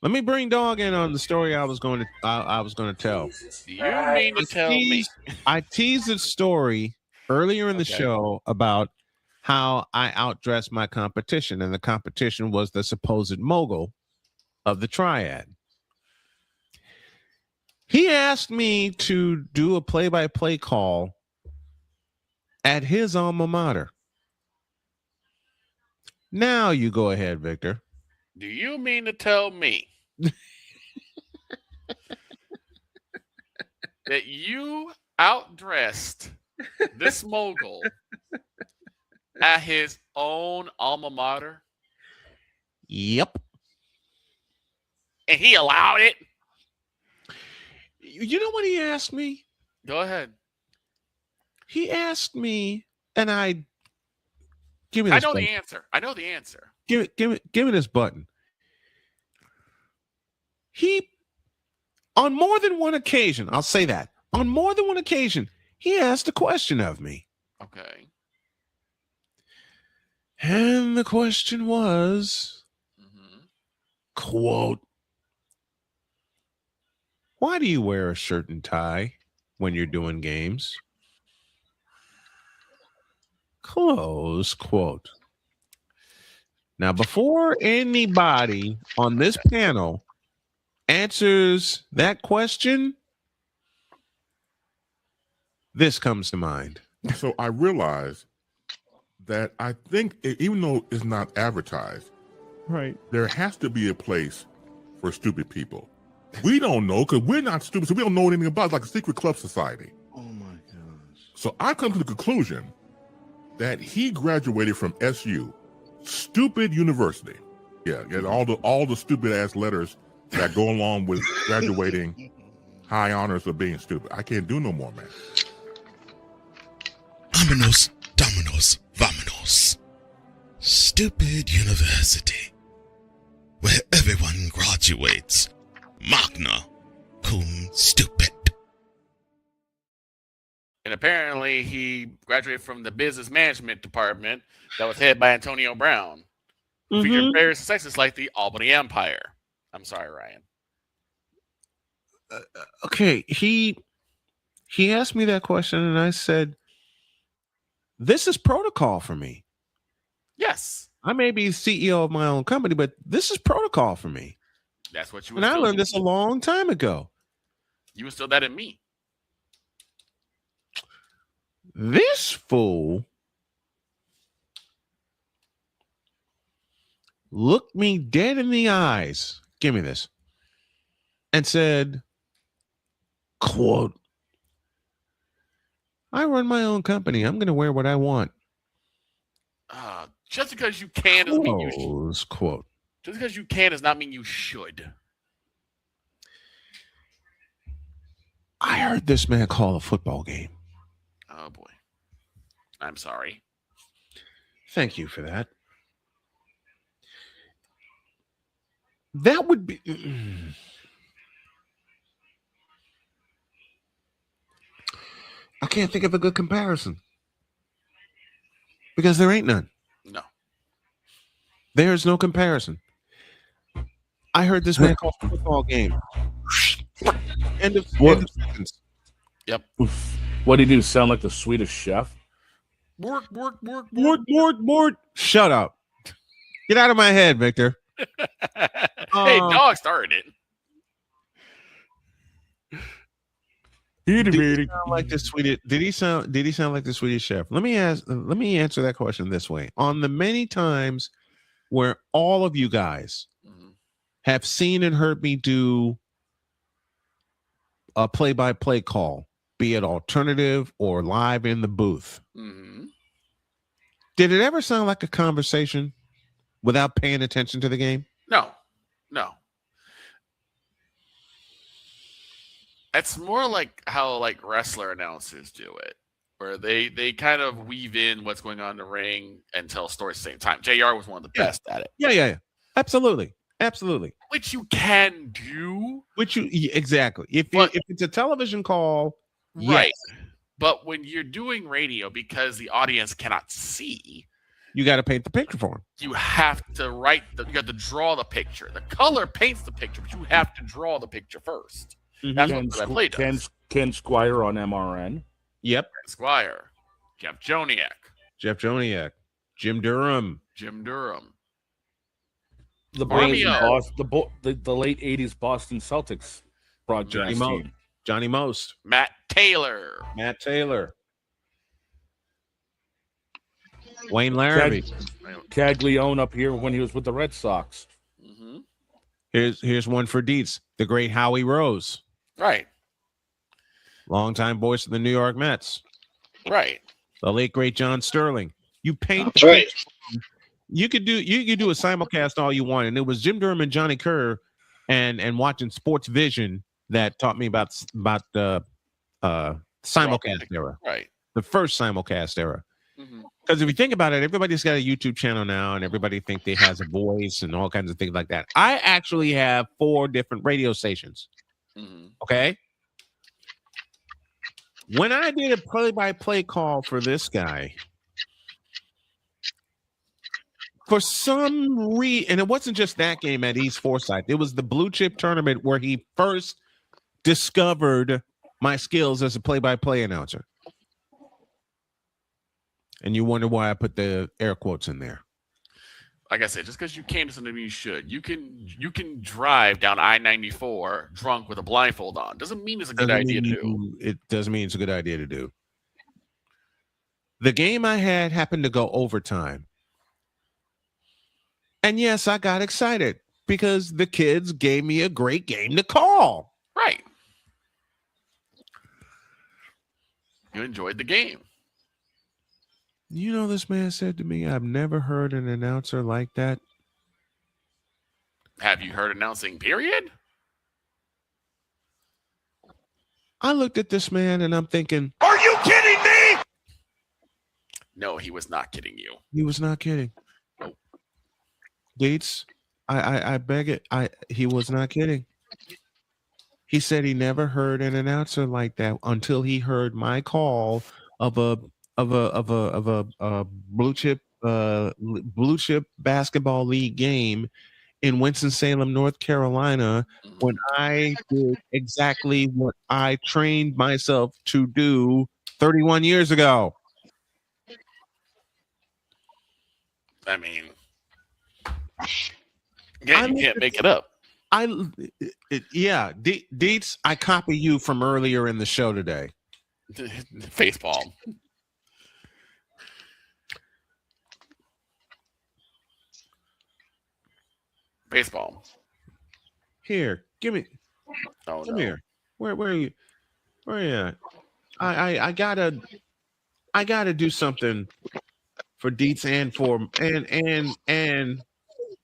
Let me bring Dog in on the story I was going to tell. You mean to tell me? I teased a story earlier in the show about how I outdressed my competition, and the competition was the supposed mogul of the triad. He asked me to do a play-by-play call at his alma mater. Now you go ahead, Victor. Do you mean to tell me that you outdressed this mogul at his own alma mater? Yep. And he allowed it? You know what he asked me? Go ahead. He asked me, and give me this. I know button. the answer. I know the answer. Give me this button. He, on more than one occasion, I'll say that, on more than one occasion, he asked a question of me. Okay. And the question was, quote, why do you wear a shirt and tie when you're doing games? Close quote. Now, before anybody on this panel answers that question, this comes to mind. So I realized that I think, even though it's not advertised, right, there has to be a place for stupid people. We don't know because we're not stupid, so we don't know anything about it. It's like a secret club society. Oh my gosh. So I come to the conclusion that he graduated from SU, stupid university. Yeah, and all the stupid ass letters that go along with graduating high honors of being stupid. I can't do no more, man. Vámonos, dominos, vámonos. Stupid university, where everyone graduates magna cum stupid. And apparently he graduated from the business management department that was headed by Antonio Brown. Featured various successes like the Albany Empire. I'm sorry, Ryan. Okay, he asked me that question, and I said, this is protocol for me. Yes. I may be CEO of my own company, but this is protocol for me. That's what you And I learned this a long time ago. You instilled that in me. This fool looked me dead in the eyes. Give me this. And said, quote, I run my own company. I'm going to wear what I want. Just because you can doesn't mean you Close quote. Just because you can does not mean you should. I heard this man call a football game. Oh boy. I'm sorry. Thank you for that. That would be... I can't think of a good comparison. Because there ain't none. No. There's no comparison. I heard this man call a football game. End of sentence. Yep. What did he do? Sound like the Swedish chef? Mort. Shut up. Get out of my head, Victor. Hey, Dog started it. Did he sound like the Swedish? Did he sound like the Swedish chef? Let me answer that question this way. On the many times where all of you guys have seen and heard me do a play-by-play call, be it alternative or live in the booth, did it ever sound like a conversation without paying attention to the game? No. It's more like how like wrestler announcers do it, where they kind of weave in what's going on in the ring and tell stories at the same time. JR was one of the best at it. Yeah. Absolutely. Which you can do. Exactly. If it's a television call, right. Yes. But when you're doing radio, because the audience cannot see, You got to paint the picture for him. You have to you got to draw the picture. The color paints the picture, but you have to draw the picture first. That's what that play does. Ken Squire on MRN. Yep. Ken Squire. Jeff Joniak. Jim Durham. The late 80s Boston Celtics broadcast team. Johnny Most. Matt Taylor. Wayne Larrabee. Caglione up here when he was with the Red Sox. Mm-hmm. Here's one for Dietz. The great Howie Rose. Right. Longtime voice of the New York Mets. Right. The late great John Sterling. You paint. That's right. You could do a simulcast all you want, and it was Jim Durham and Johnny Kerr, and watching Sports Vision that taught me about the simulcast era. Right. The first simulcast era. Mm-hmm. Because if you think about it, everybody's got a YouTube channel now, and everybody think they has a voice and all kinds of things like that. I actually have 4 different radio stations. Mm-hmm. Okay. When I did a play-by-play call for this guy, for some reason, and it wasn't just that game at East Forsyth, it was the Blue Chip tournament where he first discovered my skills as a play-by-play announcer. And you wonder why I put the air quotes in there. Like I said, just because you came to something you should. You can drive down I-94 drunk with a blindfold on. Doesn't mean it's a good idea to do. It doesn't mean it's a good idea to do. The game I had happened to go overtime. And yes, I got excited because the kids gave me a great game to call. Right. You enjoyed the game. You know, this man said to me, I've never heard an announcer like that. Have you heard announcing, period? I looked at this man and I'm thinking, Are you kidding me? No, he was not kidding you. He was not kidding. Gates, I beg it. He was not kidding. He said he never heard an announcer like that until he heard my call of a blue chip basketball league game in Winston-Salem, North Carolina, when I did exactly what I trained myself to do 31 years ago. I mean, again, you can't make it up. Dietz, I copy you from earlier in the show today. Facepalm. Baseball. Here, give me. Oh, come no. here. Where are you? Where are you at? I gotta do something for Dietz and for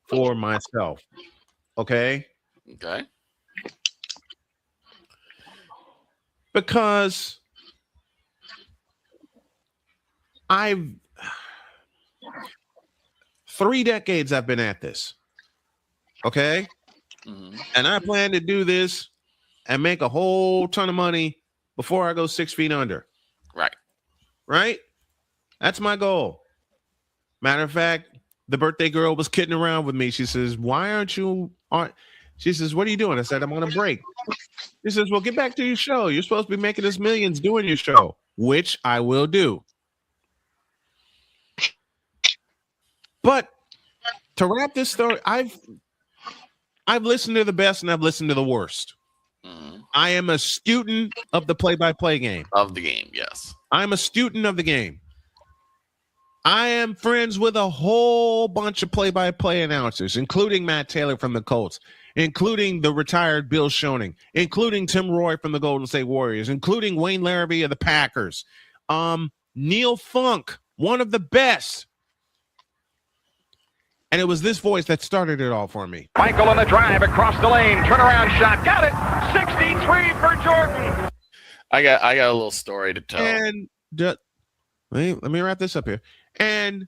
for myself. Okay. Okay. Because I've 3 decades I've been at this. Okay. Mm-hmm. And I plan to do this and make a whole ton of money before I go 6 feet under. Right. Right. That's my goal. Matter of fact, the birthday girl was kidding around with me. She says, why aren't you on? She says, what are you doing? I said, I'm on a break. She says, well, get back to your show. You're supposed to be making us millions doing your show, which I will do. But to wrap this story, I've listened to the best and I've listened to the worst. Mm-hmm. I am a student of the play-by-play game. Of the game, yes. I'm a student of the game. I am friends with a whole bunch of play-by-play announcers, including Matt Taylor from the Colts, including the retired Bill Schoening, including Tim Roy from the Golden State Warriors, including Wayne Larrabee of the Packers, Neil Funk, one of the best. And it was this voice that started it all for me. Michael on the drive across the lane, turnaround shot, got it. 63 for Jordan. I got a little story to tell. And let me wrap this up here. And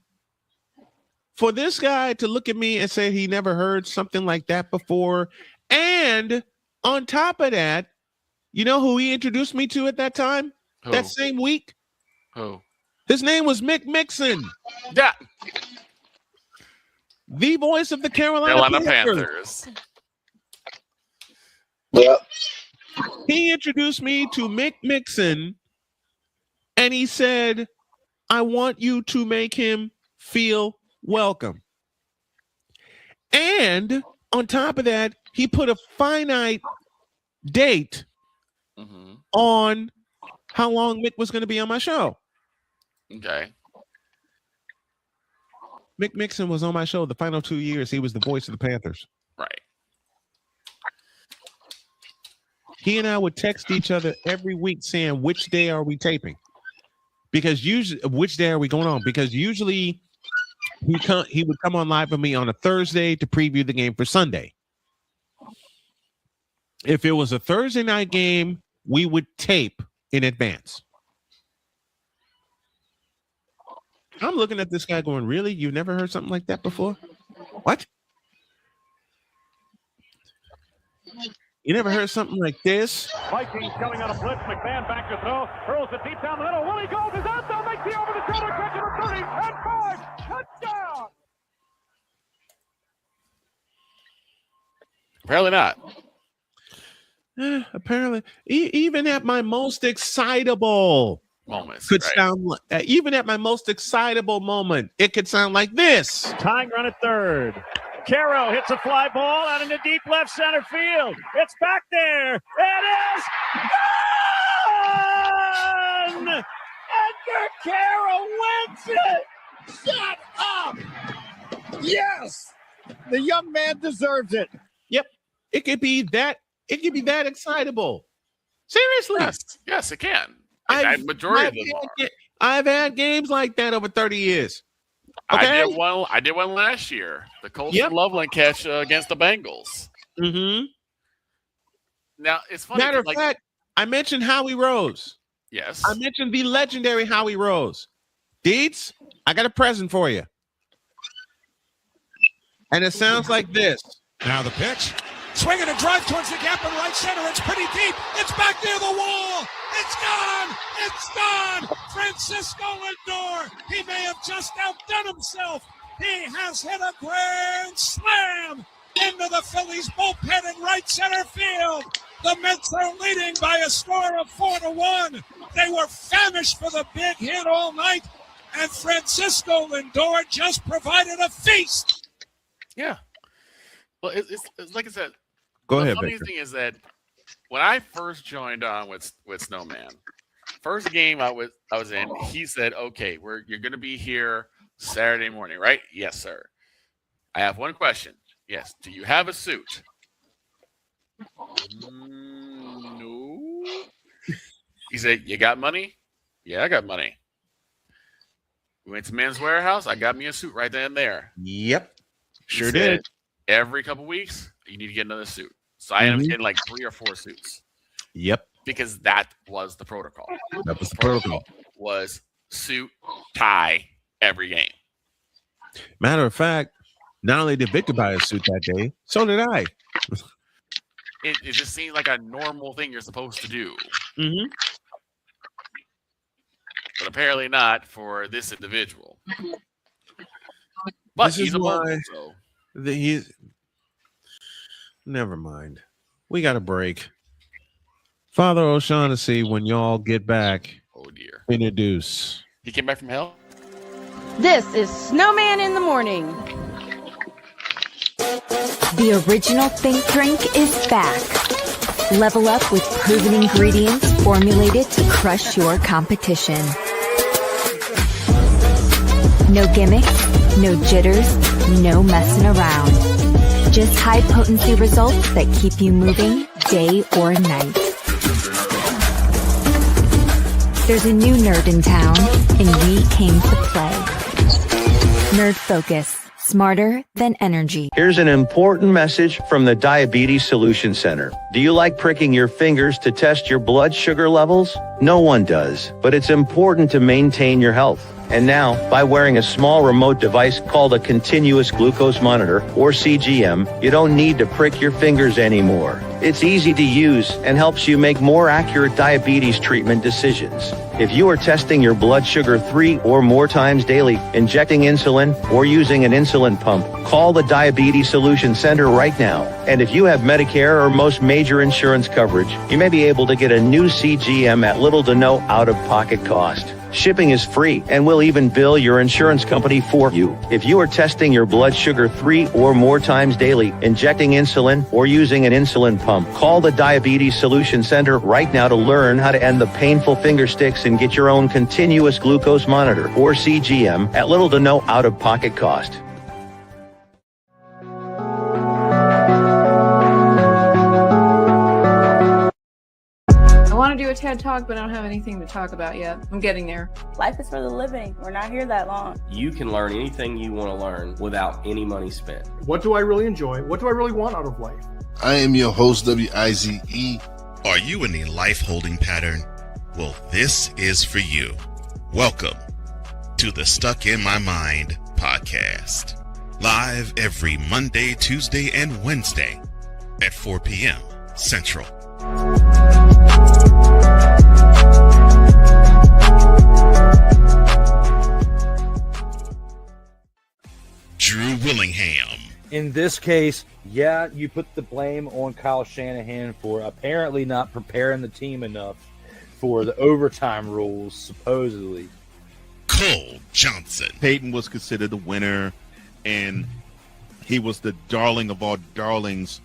for this guy to look at me and say he never heard something like that before, and on top of that, you know who he introduced me to at that time? Who? That same week? Who? His name was Mick Mixon. Yeah. the voice of the Carolina Panthers. Yep. He introduced me to Mick Mixon, and he said, I want you to make him feel welcome. And on top of that, he put a finite date on how long Mick was going to be on my show. Okay. Mick Mixon was on my show the final 2 years. He was the voice of the Panthers. Right. He and I would text each other every week saying, which day are we taping? Because usually, which day are we going on? Because usually he would come on live with me on a Thursday to preview the game for Sunday. If it was a Thursday night game, we would tape in advance. I'm looking at this guy going, really? You've never heard something like that before? What? You never heard something like this? Vikings coming on a blitz. McMahon back to throw. Hurls it deep down the middle. Willie goes. Is out there. Makes the over the shoulder catch at the 30 and 5. Touchdown. Apparently not. Apparently, even at my most excitable moments, could sound like, even at my most excitable moment, it could sound like this. Tying run at third. Caro hits a fly ball out in the deep left center field. It's back there. It is gone! Edgar Caro wins it! Shut up! Yes! The young man deserves it. Yep. It could be that excitable. Seriously. Yes, it can. Majority of them are. I've had games like that over 30 years. Okay? I did one last year. The Colson Loveland catch against the Bengals. Mm-hmm. Now, it's funny. Matter of fact, I mentioned Howie Rose. Yes. I mentioned the legendary Howie Rose. Deeds, I got a present for you. And it sounds like this. Now the pitch. Swinging a drive towards the gap in right center. It's pretty deep. It's back near the wall. It's gone. It's gone. Francisco Lindor. He may have just outdone himself. He has hit a grand slam into the Phillies bullpen in right center field. The Mets are leading by a score of 4-1. They were famished for the big hit all night, and Francisco Lindor just provided a feast. Yeah. Well, it's like I said. Go ahead, The funny Baker. thing is that when I first joined on with Snowman, first game I was in, he said, "Okay, you're going to be here Saturday morning, right?" "Yes, sir." "I have one question." "Yes." "Do you have a suit?" "No." He said, "You got money?" "Yeah, I got money." We went to Men's Warehouse. I got me a suit right then and there. Yep. He Sure said, did. Every couple weeks, you need to get another suit. So I ended up getting like 3 or 4 suits. Yep. Because that was the protocol. That was the protocol. Was suit, tie, every game. Matter of fact, not only did Victor buy a suit that day, so did I. It just seemed like a normal thing you're supposed to do. Mm-hmm. But apparently not for this individual. But This he's is a why mobile, so. Never mind. We got a break. Father O'Shaughnessy, when y'all get back, oh dear, introduce. He came back from hell? This is Snowman in the Morning. The original Think Drink is back. Level up with proven ingredients formulated to crush your competition. No gimmicks, no jitters, no messing around. Just high-potency results that keep you moving day or night. There's a new nerd in town, and we came to play. Nerd Focus. Smarter than energy. Here's an important message from the Diabetes Solution Center. Do you like pricking your fingers to test your blood sugar levels? No one does, but it's important to maintain your health. And now, by wearing a small remote device called a continuous glucose monitor, or CGM, you don't need to prick your fingers anymore. It's easy to use and helps you make more accurate diabetes treatment decisions. If you are testing your blood sugar 3 or more times daily, injecting insulin, or using an insulin pump, call the Diabetes Solution Center right now. And if you have Medicare or most major insurance coverage, you may be able to get a new CGM at little to no out-of-pocket cost. Shipping is free, and we'll even bill your insurance company for you. If you are testing your blood sugar 3 or more times daily, injecting insulin, or using an insulin pump, call the Diabetes Solution Center right now to learn how to end the painful finger sticks and get your own continuous glucose monitor, or CGM, at little to no out-of-pocket cost. I want to do a TED Talk, but I don't have anything to talk about yet. I'm getting there. Life is for the living. We're not here that long. You can learn anything you want to learn without any money spent. What do I really enjoy? What do I really want out of life? I am your host, WIZE. Are you in a life holding pattern? Well, this is for you. Welcome to the Stuck in My Mind podcast. Live every Monday, Tuesday, and Wednesday at 4 p.m. Central. Drew Willingham. In this case, yeah, you put the blame on Kyle Shanahan for apparently not preparing the team enough for the overtime rules, supposedly. Cole Johnson. Peyton was considered the winner, and he was the darling of all darlings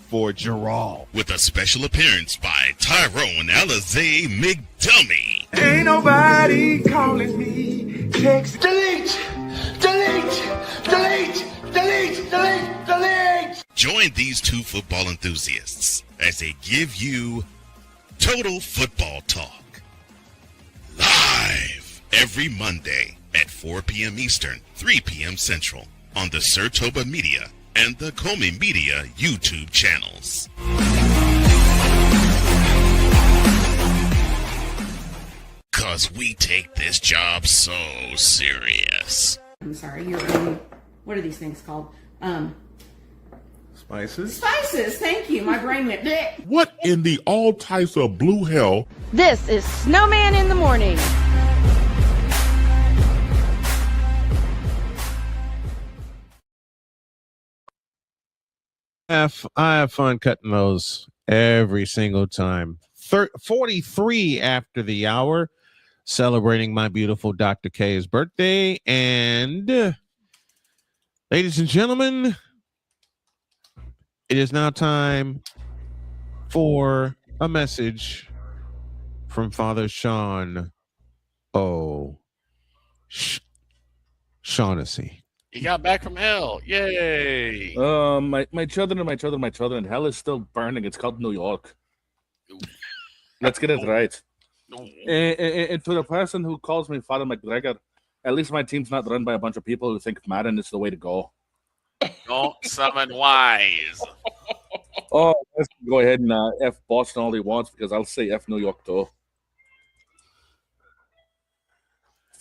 for Gerald. With a special appearance by Tyrone Alizé McDummy. Ain't nobody calling me. Text delete, delete, delete, delete, delete, delete. Join these two football enthusiasts as they give you total football talk. Live every Monday at 4 p.m. Eastern, 3 p.m. Central on the Sertoba Media and the Comey Media YouTube channels. Cause we take this job so serious. I'm sorry, what are these things called? Spices? Spices, thank you. My brain went bleh. What in the all types of blue hell? This is Snowman in the Morning. I have fun cutting those every single time. 43 after the hour, celebrating my beautiful Dr. K's birthday. And ladies and gentlemen, it is now time for a message from Father Sean Shaughnessy. He got back from hell. Yay. My children. Hell is still burning. It's called New York. Let's get it right. And to the person who calls me Father McGregor, at least my team's not run by a bunch of people who think Madden is the way to go. Don't summon wise. Oh, let's go ahead and F Boston all he wants, because I'll say F New York too.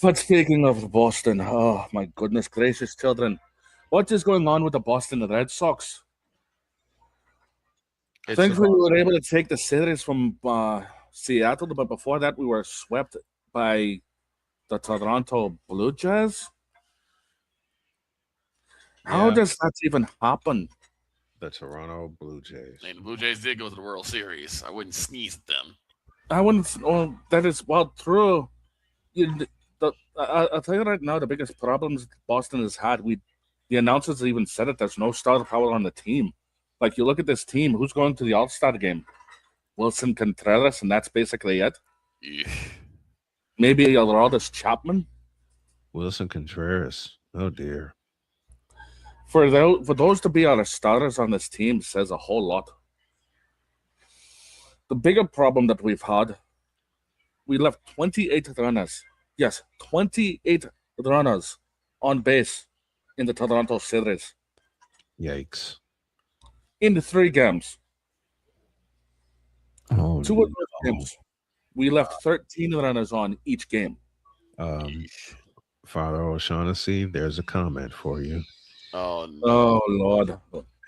But speaking of Boston, oh my goodness gracious, children, what is going on with the Boston Red Sox? Thankfully, we were able to take the series from Seattle, but before that, we were swept by the Toronto Blue Jays. How does that even happen? The Toronto Blue Jays. And the Blue Jays did go to the World Series. I wouldn't sneeze at them. I wouldn't. Well, that is true. I'll tell you right now, the biggest problems Boston has had, the announcers even said it, there's no star power on the team. Like, you look at this team, who's going to the All-Star game? Wilson Contreras, and that's basically it. Yeah. Maybe Aroldis Chapman. Wilson Contreras. Oh, dear. For those to be our starters on this team says a whole lot. The bigger problem that we've had, we left 28 runners. Yes, 28 runners on base in the Toronto series. Yikes. In the 3 games. Oh, 2 of those games, we left 13 runners on each game. Father O'Shaughnessy, there's a comment for you. Oh no. Oh Lord.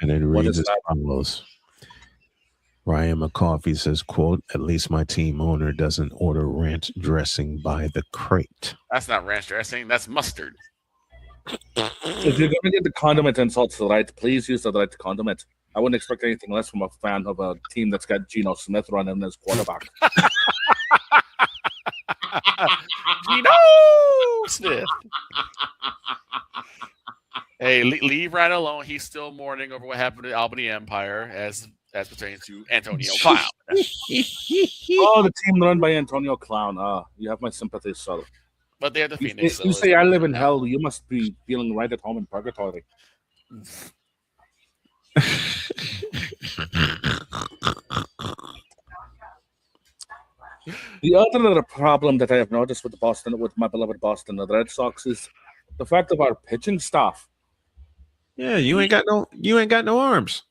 And it What reads is as follows. Ryan McCoffey says, quote, at least my team owner doesn't order ranch dressing by the crate. That's not ranch dressing. That's mustard. If you're gonna get the condiment and salts right, please use the right condiment. I wouldn't expect anything less from a fan of a team that's got Geno Smith running as quarterback. Geno Smith. Hey, leave Ryan alone. He's still mourning over what happened to the Albany Empire as pertains to Antonio Clown. Oh, the team run by Antonio Clown. You have my sympathy, sir. But they're the You, Phoenix. you say I live in hell. You must be feeling right at home in purgatory. The other problem that I have noticed with my beloved Boston Red Sox is the fact of our pitching staff. Yeah, you ain't got no arms.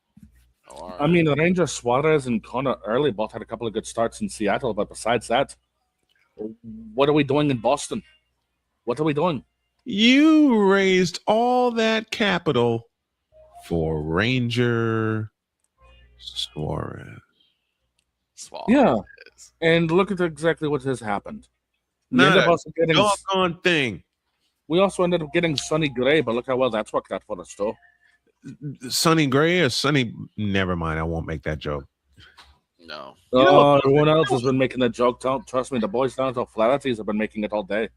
I mean, Ranger Suarez and Connor Early both had a couple of good starts in Seattle, but besides that, what are we doing in Boston? What are we doing? You raised all that capital for Ranger Suarez. Yeah, and look at exactly what has happened. We Not ended up a also getting doggone thing. We also ended up getting Sonny Gray, but look how well that's worked out for us, too. Sonny Gray or Sonny? Never mind. I won't make that joke. No. Everyone else has been making that joke. Trust me, the boys down at Flatties have been making it all day.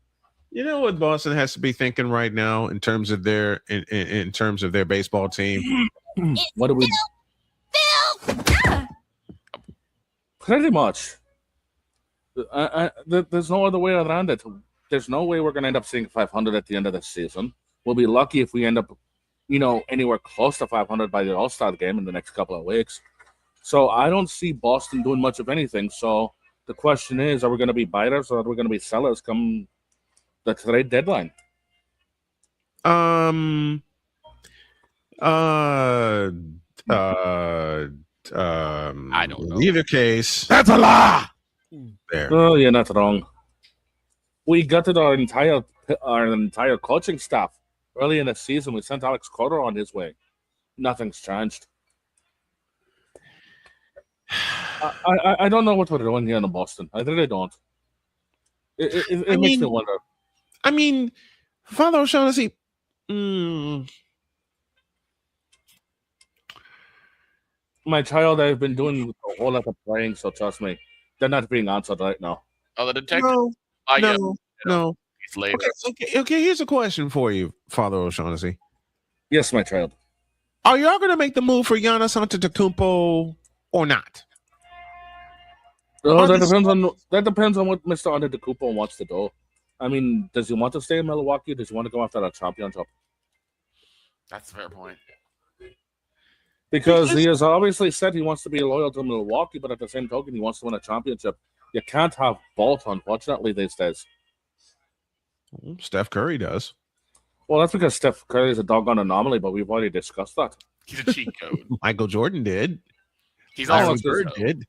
You know what Boston has to be thinking right now in terms of their in terms of their baseball team? What do we? Pretty much. There's no other way around it. There's no way we're going to end up seeing 500 at the end of the season. We'll be lucky if we end up, anywhere close to 500 by the All-Star game in the next couple of weeks. So I don't see Boston doing much of anything. So the question is, are we going to be buyers or are we going to be sellers come the trade deadline? I don't know. Either case, that's a lie. There. Oh, you're not wrong. We gutted our entire coaching staff early in the season. We sent Alex Cora on his way. Nothing's changed. I don't know what we're doing here in Boston. I really don't. It makes me wonder. I mean, Father O'Shaughnessy. My child, I've been doing a whole lot of praying, so trust me, they're not being answered right now. Oh, the detective? No. He's later. Okay. Here's a question for you, Father O'Shaughnessy. Yes, my child. Are y'all going to make the move for Giannis Antetokounmpo or not? Oh, that depends on what Mr. Antetokounmpo wants to do. I mean, does he want to stay in Milwaukee? Does he want to go after a championship? That's a fair point. Because he has obviously said he wants to be loyal to Milwaukee, but at the same token, he wants to win a championship. You can't have both, unfortunately, these days. Steph Curry does. Well, that's because Steph Curry is a doggone anomaly, but we've already discussed that. He's a cheat code. Michael Jordan did. He's also Bird did.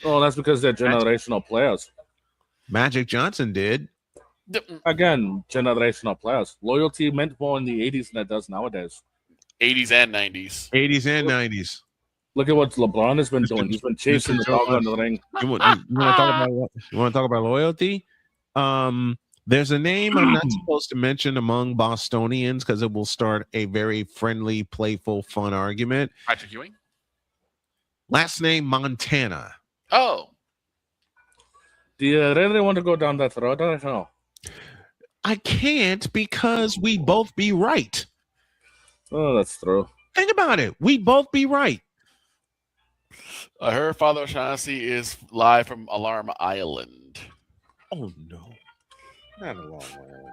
Oh, that's because they're generational players. Magic Johnson did. Again, generational players. Loyalty meant more in the 80s than it does nowadays. 80s and 90s. 80s and 90s. Look at what LeBron has been doing. He's been chasing the dog on the ring. You want to talk about loyalty? There's a name I'm not supposed to mention among Bostonians because it will start a very friendly, playful, fun argument. Patrick Ewing? Last name Montana. Oh. Do you really want to go down that road or no? I can't because we both be right. Oh, that's true. Think about it. We both be right. I heard Father O'Shaughnessy is live from Alarm Island. Oh, no. Not Alarm Island.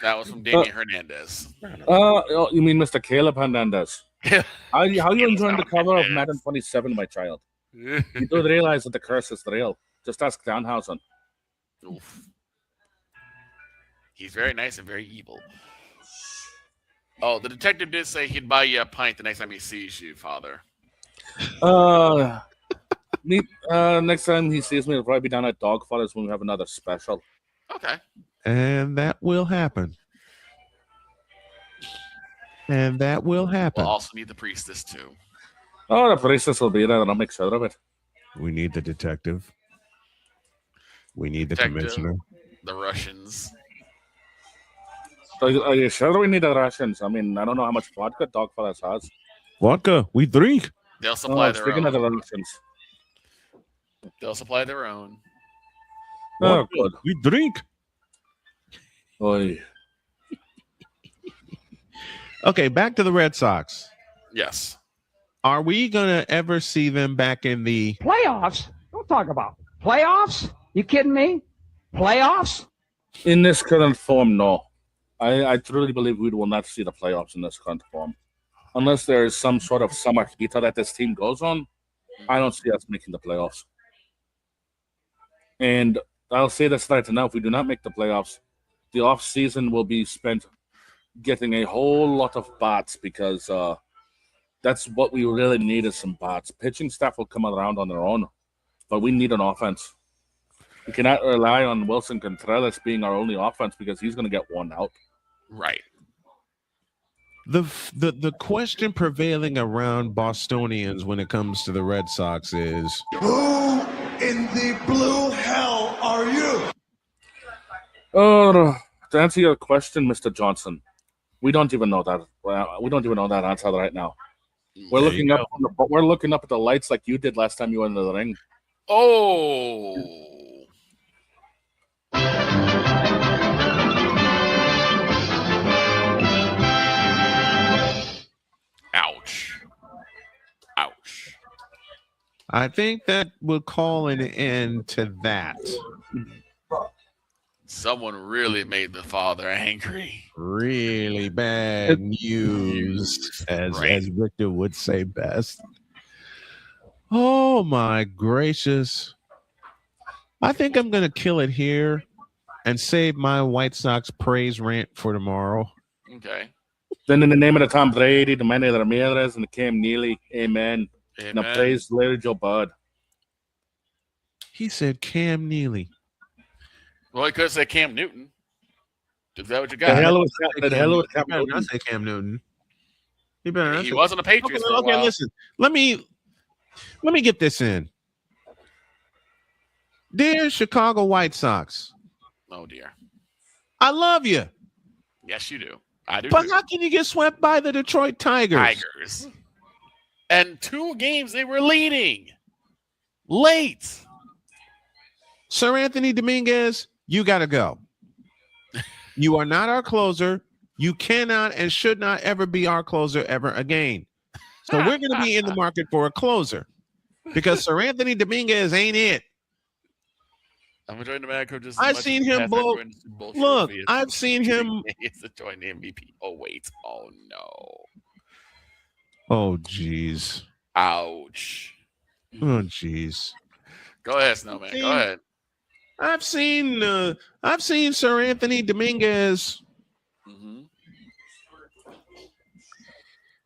That was from Damian Hernandez. You mean Mr. Caleb Hernandez? How you enjoying the cover of Madden 27, my child? You do realize that the curse is real. Just ask Danhausen. Oof. He's very nice and very evil. Oh, the detective did say he'd buy you a pint the next time he sees you, Father. Next time he sees me, it'll probably be down at Dogfathers when we have another special. Okay. And that will happen. And that will happen. We'll also need the priestess too. Oh, the priestess will be there, and I'll make sure of it. We need the detective. We need the commissioner. The Russians. Are you sure we need the Russians? I mean, I don't know how much vodka Dogfellas has. Vodka, we drink. They'll supply their speaking own. of the Russians. They'll supply their own. Oh, good. We drink. Oy. Okay, back to the Red Sox. Yes. Are we going to ever see them back in the playoffs? Don't talk about playoffs. You kidding me? Playoffs? In this current form, no. I truly believe we will not see the playoffs in this current form. Unless there is some sort of summer heater that this team goes on, I don't see us making the playoffs. And I'll say this right now, if we do not make the playoffs, the off season will be spent getting a whole lot of bats because that's what we really need is some bats. Pitching staff will come around on their own, but we need an offense. We cannot rely on Wilson Contreras being our only offense because he's going to get one out. Right. The question prevailing around Bostonians when it comes to the Red Sox is, Who in the blue hell are you? Oh, to answer your question, Mr. Johnson, we don't even know that. We don't even know that answer right now. We're looking up. We're looking up at the lights like you did last time you went into the ring. Oh. Ouch. Ouch. I think that will call an end to that. Someone really made the father angry. Really bad news, as Victor would say best. Oh my gracious. I think I'm going to kill it here and save my White Sox praise rant for tomorrow. Okay. Then in the name of the Tom Brady, the Manny Ramirez, and the Cam Neely, amen. And I praise Larry Joe Bud. He said Cam Neely. Well, he could have said Cam Newton. Is that what you The got? hell was Cam Newton. I say Cam Newton. He wasn't a Patriot for a okay, while. listen. Let me get this in. Dear Chicago White Sox. Oh, dear. I love you. Yes, you do. I do. But too. how can you get swept by the Detroit Tigers? And 2 games they were leading. Late. Sir Anthony Dominguez, you got to go. You are not our closer. You cannot and should not ever be our closer ever again. So we're going to be in the market for a closer because Sir Anthony Dominguez ain't it. I'm enjoying the man just. I've seen him blow. Look, I've seen him. It's the joint MVP. Oh wait. Oh no. Oh jeez. Ouch. Oh jeez. Go ahead, Snowman. Go ahead. I've seen Sir Anthony Dominguez. Mm-hmm.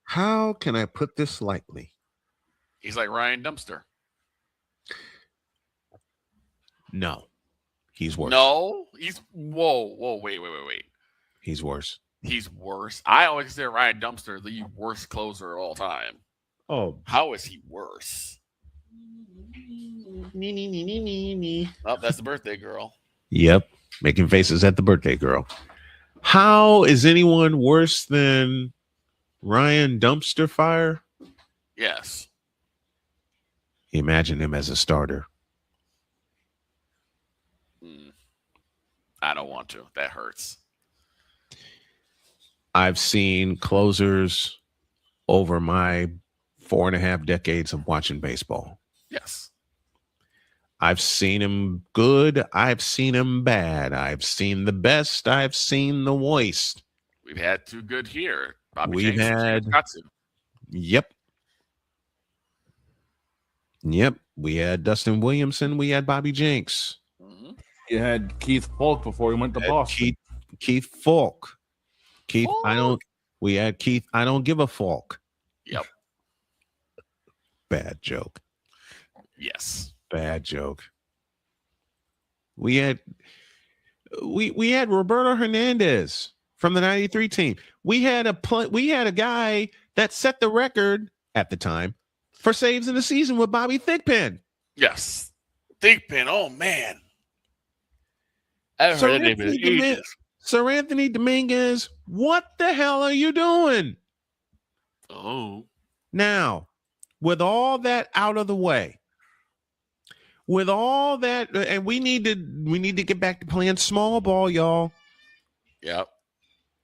How can I put this lightly? He's like Ryan Dumpster. No, he's worse. No, he's wait. He's worse. He's worse. I always consider Ryan Dumpster the worst closer of all time. Oh, how is he worse? Oh, that's the birthday girl. Yep, making faces at the birthday girl. How is anyone worse than Ryan Dumpster Fire? Yes. Imagine him as a starter. I don't want to. That hurts. I've seen closers over my 4.5 decades of watching baseball. Yes. I've seen him good. I've seen him bad. I've seen the best. I've seen the worst. We've had 2 good here. Bobby We've Jenks had. and Katsu. Yep. We had Dustin Williamson. We had Bobby Jenks. Mm-hmm. You had Keith Falk before he went to Boston. Keith Falk. We had Keith. I don't give a Falk. Yep. Bad joke. Yes. Bad joke. We had We had Roberto Hernandez from the 93 team. We had a guy that set the record at the time for saves in the season with Bobby Thigpen. Yes. Thigpen, oh man. I haven't heard that name in ages. Sir Anthony Dominguez, what the hell are you doing? Oh. Now, with all that out of the way, with all that, and we need to get back to playing small ball, y'all. Yep.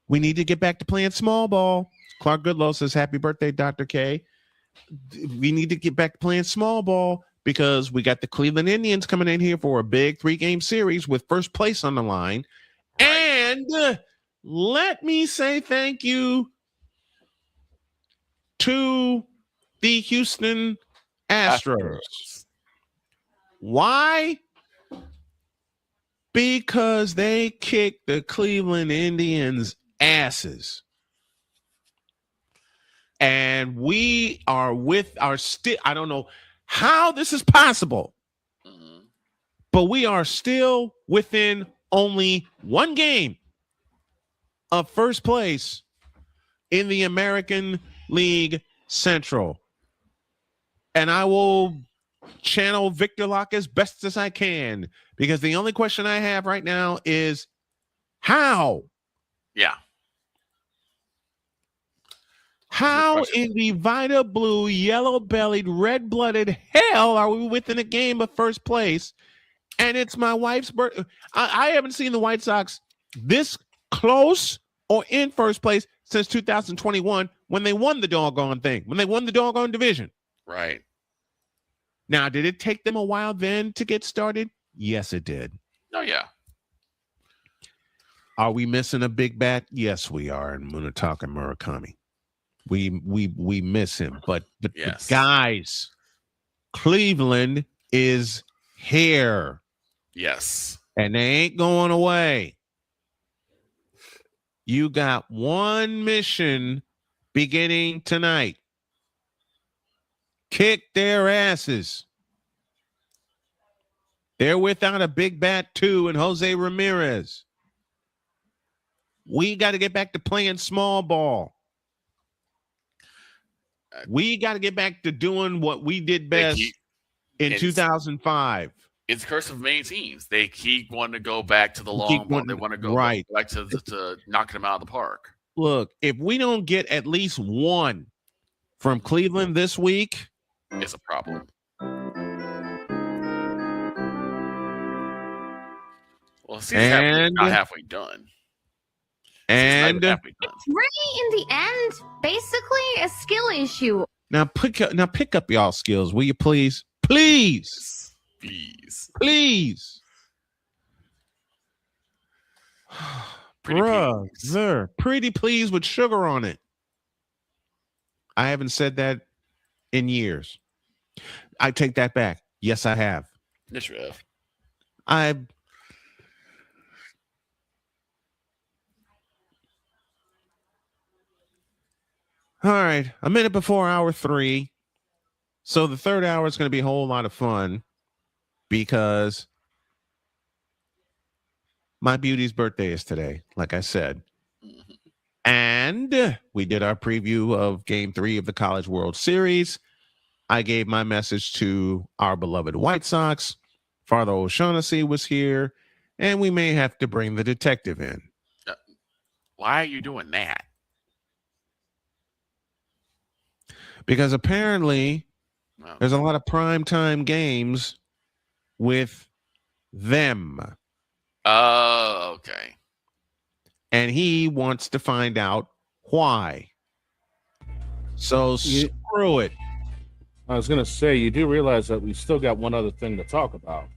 We need to get back to playing small ball. Clark Goodlow says, "Happy birthday, Dr. K." We need to get back to playing small ball because we got the Cleveland Indians coming in here for a big 3-game series with first place on the line. Right. And let me say thank you to the Houston Astros. Why? Because they kicked the Cleveland Indians' asses. And we are with our I don't know how this is possible, but we are still within only one game of first place in the American League Central. And I will channel Victor Locke as best as I can, because the only question I have right now is how? Yeah. How in the Vita Blue, yellow-bellied, red-blooded hell are we within a game of first place? And it's my wife's birthday. I haven't seen the White Sox this close or in first place since 2021 when they won the doggone thing, when they won the doggone division. Right. Now, did it take them a while then to get started? Yes, it did. Oh, yeah. Are we missing a big bat? Yes, we are. And Munetaka Murakami. We miss him. But yes. Guys, Cleveland is here. Yes. And they ain't going away. You got one mission beginning tonight. Kick their asses. They're without a big bat too, and Jose Ramirez. We got to get back to playing small ball. We got to get back to doing what we did best in 2005. It's curse of many teams. They keep wanting to go back to the long ball. They want to go back to knocking them out of the park. Look, if we don't get at least one from Cleveland this week, it's a problem. Well, season's not halfway done. And it's really, in the end, basically a skill issue. Now pick up y'all skills, will you please? Please. Pretty please with sugar on it. I haven't said that in years. I take that back. Yes, I have. Yes, you have. All right, a minute before hour 3. So the third hour is going to be a whole lot of fun because my beauty's birthday is today, like I said. And we did our preview of Game 3 of the College World Series. I gave my message to our beloved White Sox. Father O'Shaughnessy was here, and we may have to bring the detective in. Why are you doing that? Because apparently there's a lot of primetime games with them. Oh, okay. And he wants to find out why. So screw it. I was going to say, you do realize that we still got one other thing to talk about.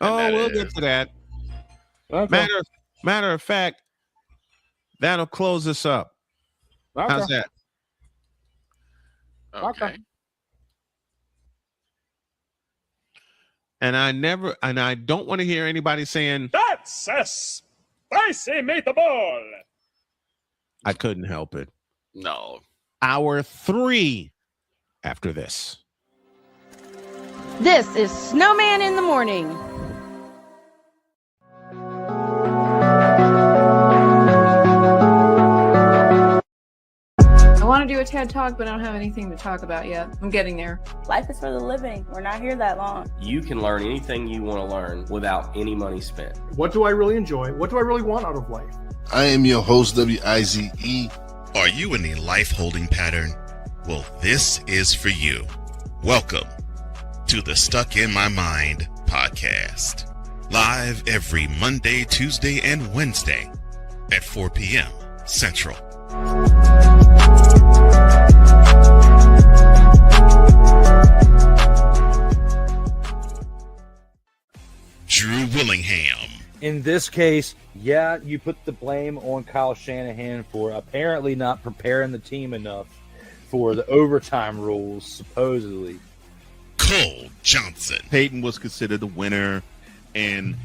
We'll get to that. Okay. Matter of fact, that'll close us up. Okay. How's that? Okay. And I don't want to hear anybody saying that's a spicy meatball. I couldn't help it. No. Hour 3 after this. This is Snowman in the Morning. want to do a TED Talk, but I don't have anything to talk about yet. I'm getting there. Life is for the living. We're not here that long. You can learn anything you want to learn without any money spent. What do I really enjoy? What do I really want out of life? I am your host, W-I-Z-E. Are you in a life holding pattern? Well, this is for you. Welcome to the Stuck in My Mind podcast. Live every Monday, Tuesday, and Wednesday at 4 p.m. Central. Drew Willingham. In this case, yeah, you put the blame on Kyle Shanahan for apparently not preparing the team enough for the overtime rules, supposedly. Cole Johnson. Peyton was considered the winner, and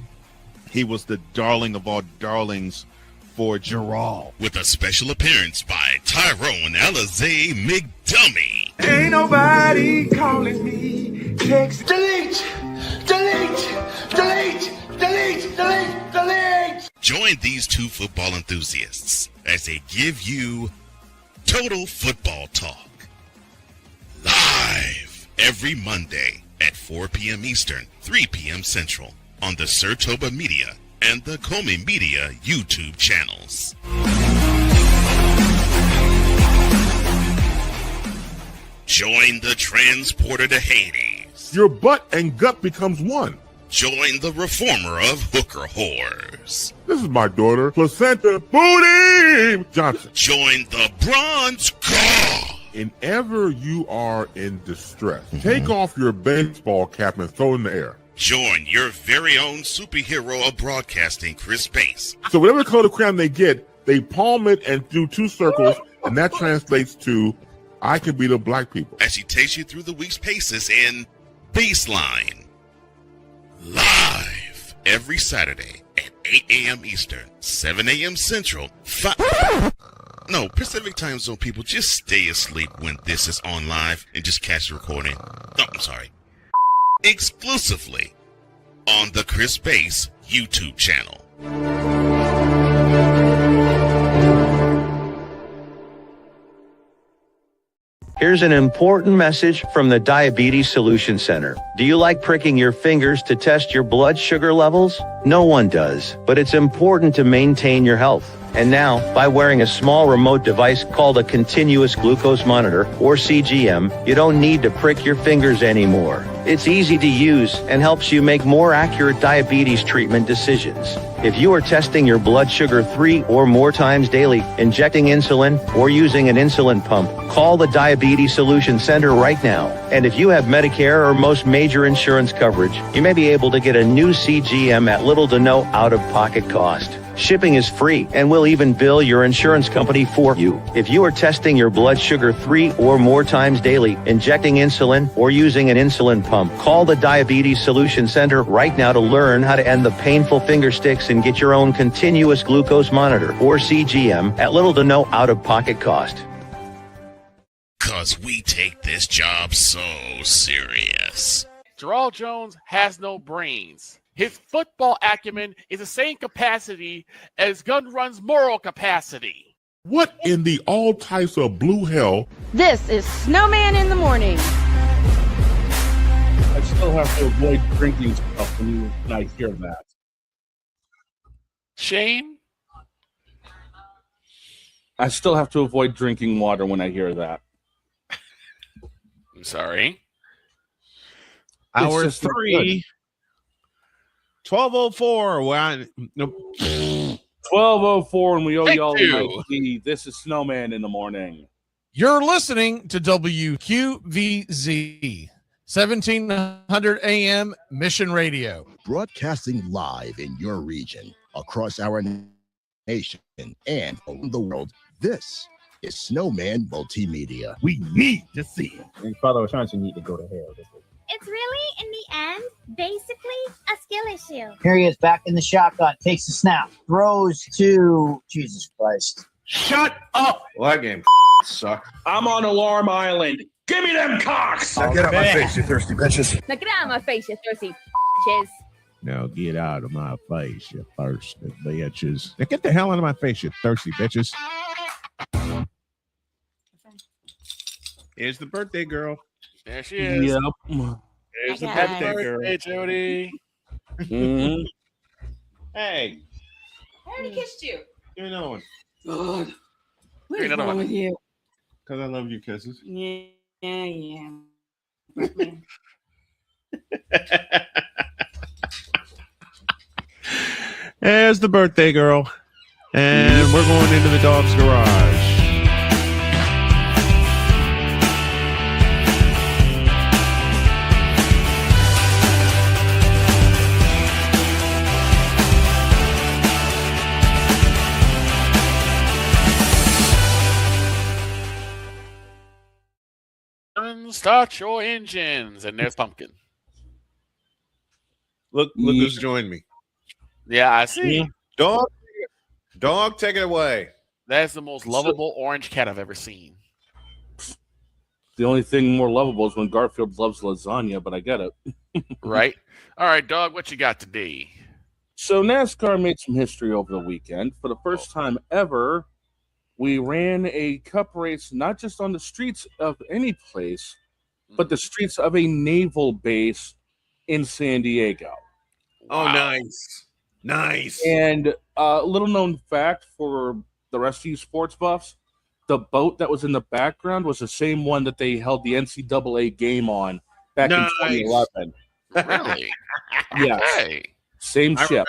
he was the darling of all darlings for Gerald. With a special appearance by Tyrone Alizé McDummy. Ain't nobody calling me. Text. Delete! Join these two football enthusiasts as they give you total football talk. Live every Monday at 4 p.m. Eastern, 3 p.m. Central on the Sertoba Media and the Comey Media YouTube channels. Join the transporter to Hades. Your butt and gut becomes one. Join the reformer of hooker whores. This is my daughter, Placenta Booty Johnson. Join the bronze god. Whenever you are in distress, take off your baseball cap and throw it in the air. Join your very own superhero of broadcasting, Chris Bass. So whatever color crayon they get, they palm it and do two circles, and that translates to, I can be the black people. As he takes you through the week's paces in Baseline. Live every Saturday at 8 a.m. Eastern, 7 a.m. Central, Pacific Time Zone people, just stay asleep when this is on live and just catch the recording. No, I'm sorry. Exclusively on the Chris Bass YouTube channel. Here's an important message from the Diabetes Solution Center. Do you like pricking your fingers to test your blood sugar levels? No one does, but it's important to maintain your health. And now, by wearing a small remote device called a continuous glucose monitor, or CGM, you don't need to prick your fingers anymore. It's easy to use and helps you make more accurate diabetes treatment decisions. If you are testing your blood sugar 3 or more times daily, injecting insulin, or using an insulin pump, call the Diabetes Solution Center right now. And if you have Medicare or most major insurance coverage, you may be able to get a new CGM at little to no out-of-pocket cost. Shipping is free, and we'll even bill your insurance company for you. If you are testing your blood sugar 3 or more times daily, injecting insulin, or using an insulin pump, call the Diabetes Solution Center right now to learn how to end the painful finger sticks and get your own continuous glucose monitor, or CGM, at little to no out-of-pocket cost. 'Cause we take this job so serious. Gerald Jones has no brains. His football acumen is the same capacity as Gun Run's moral capacity. What in the all types of blue hell? This is Snowman in the morning. I still have to avoid drinking stuff when I hear that. Shane? I still have to avoid drinking water when I hear that. I'm sorry. Hour 3. 12:04. 12:04, and we owe y'all you. a night tea. This is Snowman in the morning. You're listening to WQVZ, 1700 AM Mission Radio. Broadcasting live in your region, across our nation, and around the world. This is Snowman Multimedia. We need to see it. And Father Ashanti need to go to hell. It's really, in the end, basically a skill issue. Here he is back in the shotgun, takes the snap, throws to Jesus Christ. Shut up! Well, that game sucked. I'm on Alarm Island. Give me them cocks! Now get out my face, you thirsty bitches. Now get out of my face, you thirsty bitches. Now get out of my face, you thirsty bitches. Now get the hell out of my face, you thirsty bitches. Here's the birthday girl. There she is. Yep. Here's the Happy birthday girl. birthday, Jody. Mhm. Hey, I already kissed you. give me another one. God. What Give me is another wrong one. with you? Because I love you, kisses. Yeah. There's the birthday girl. And we're going into the dog's garage. Start your engines. And there's Pumpkin. Look who's joined me. Yeah, I see. Dog, take it away. That's the most lovable orange cat I've ever seen. The only thing more lovable is when Garfield loves lasagna, but I get it. Right? All right, dog, what you got today? So NASCAR made some history over the weekend. For the first time ever, we ran a cup race not just on the streets of any place, but the streets of a naval base in San Diego. Oh, nice. Nice. And a little known fact for the rest of you sports buffs, the boat that was in the background was the same one that they held the NCAA game on back in 2011. Really? Yes. Okay. Same ship.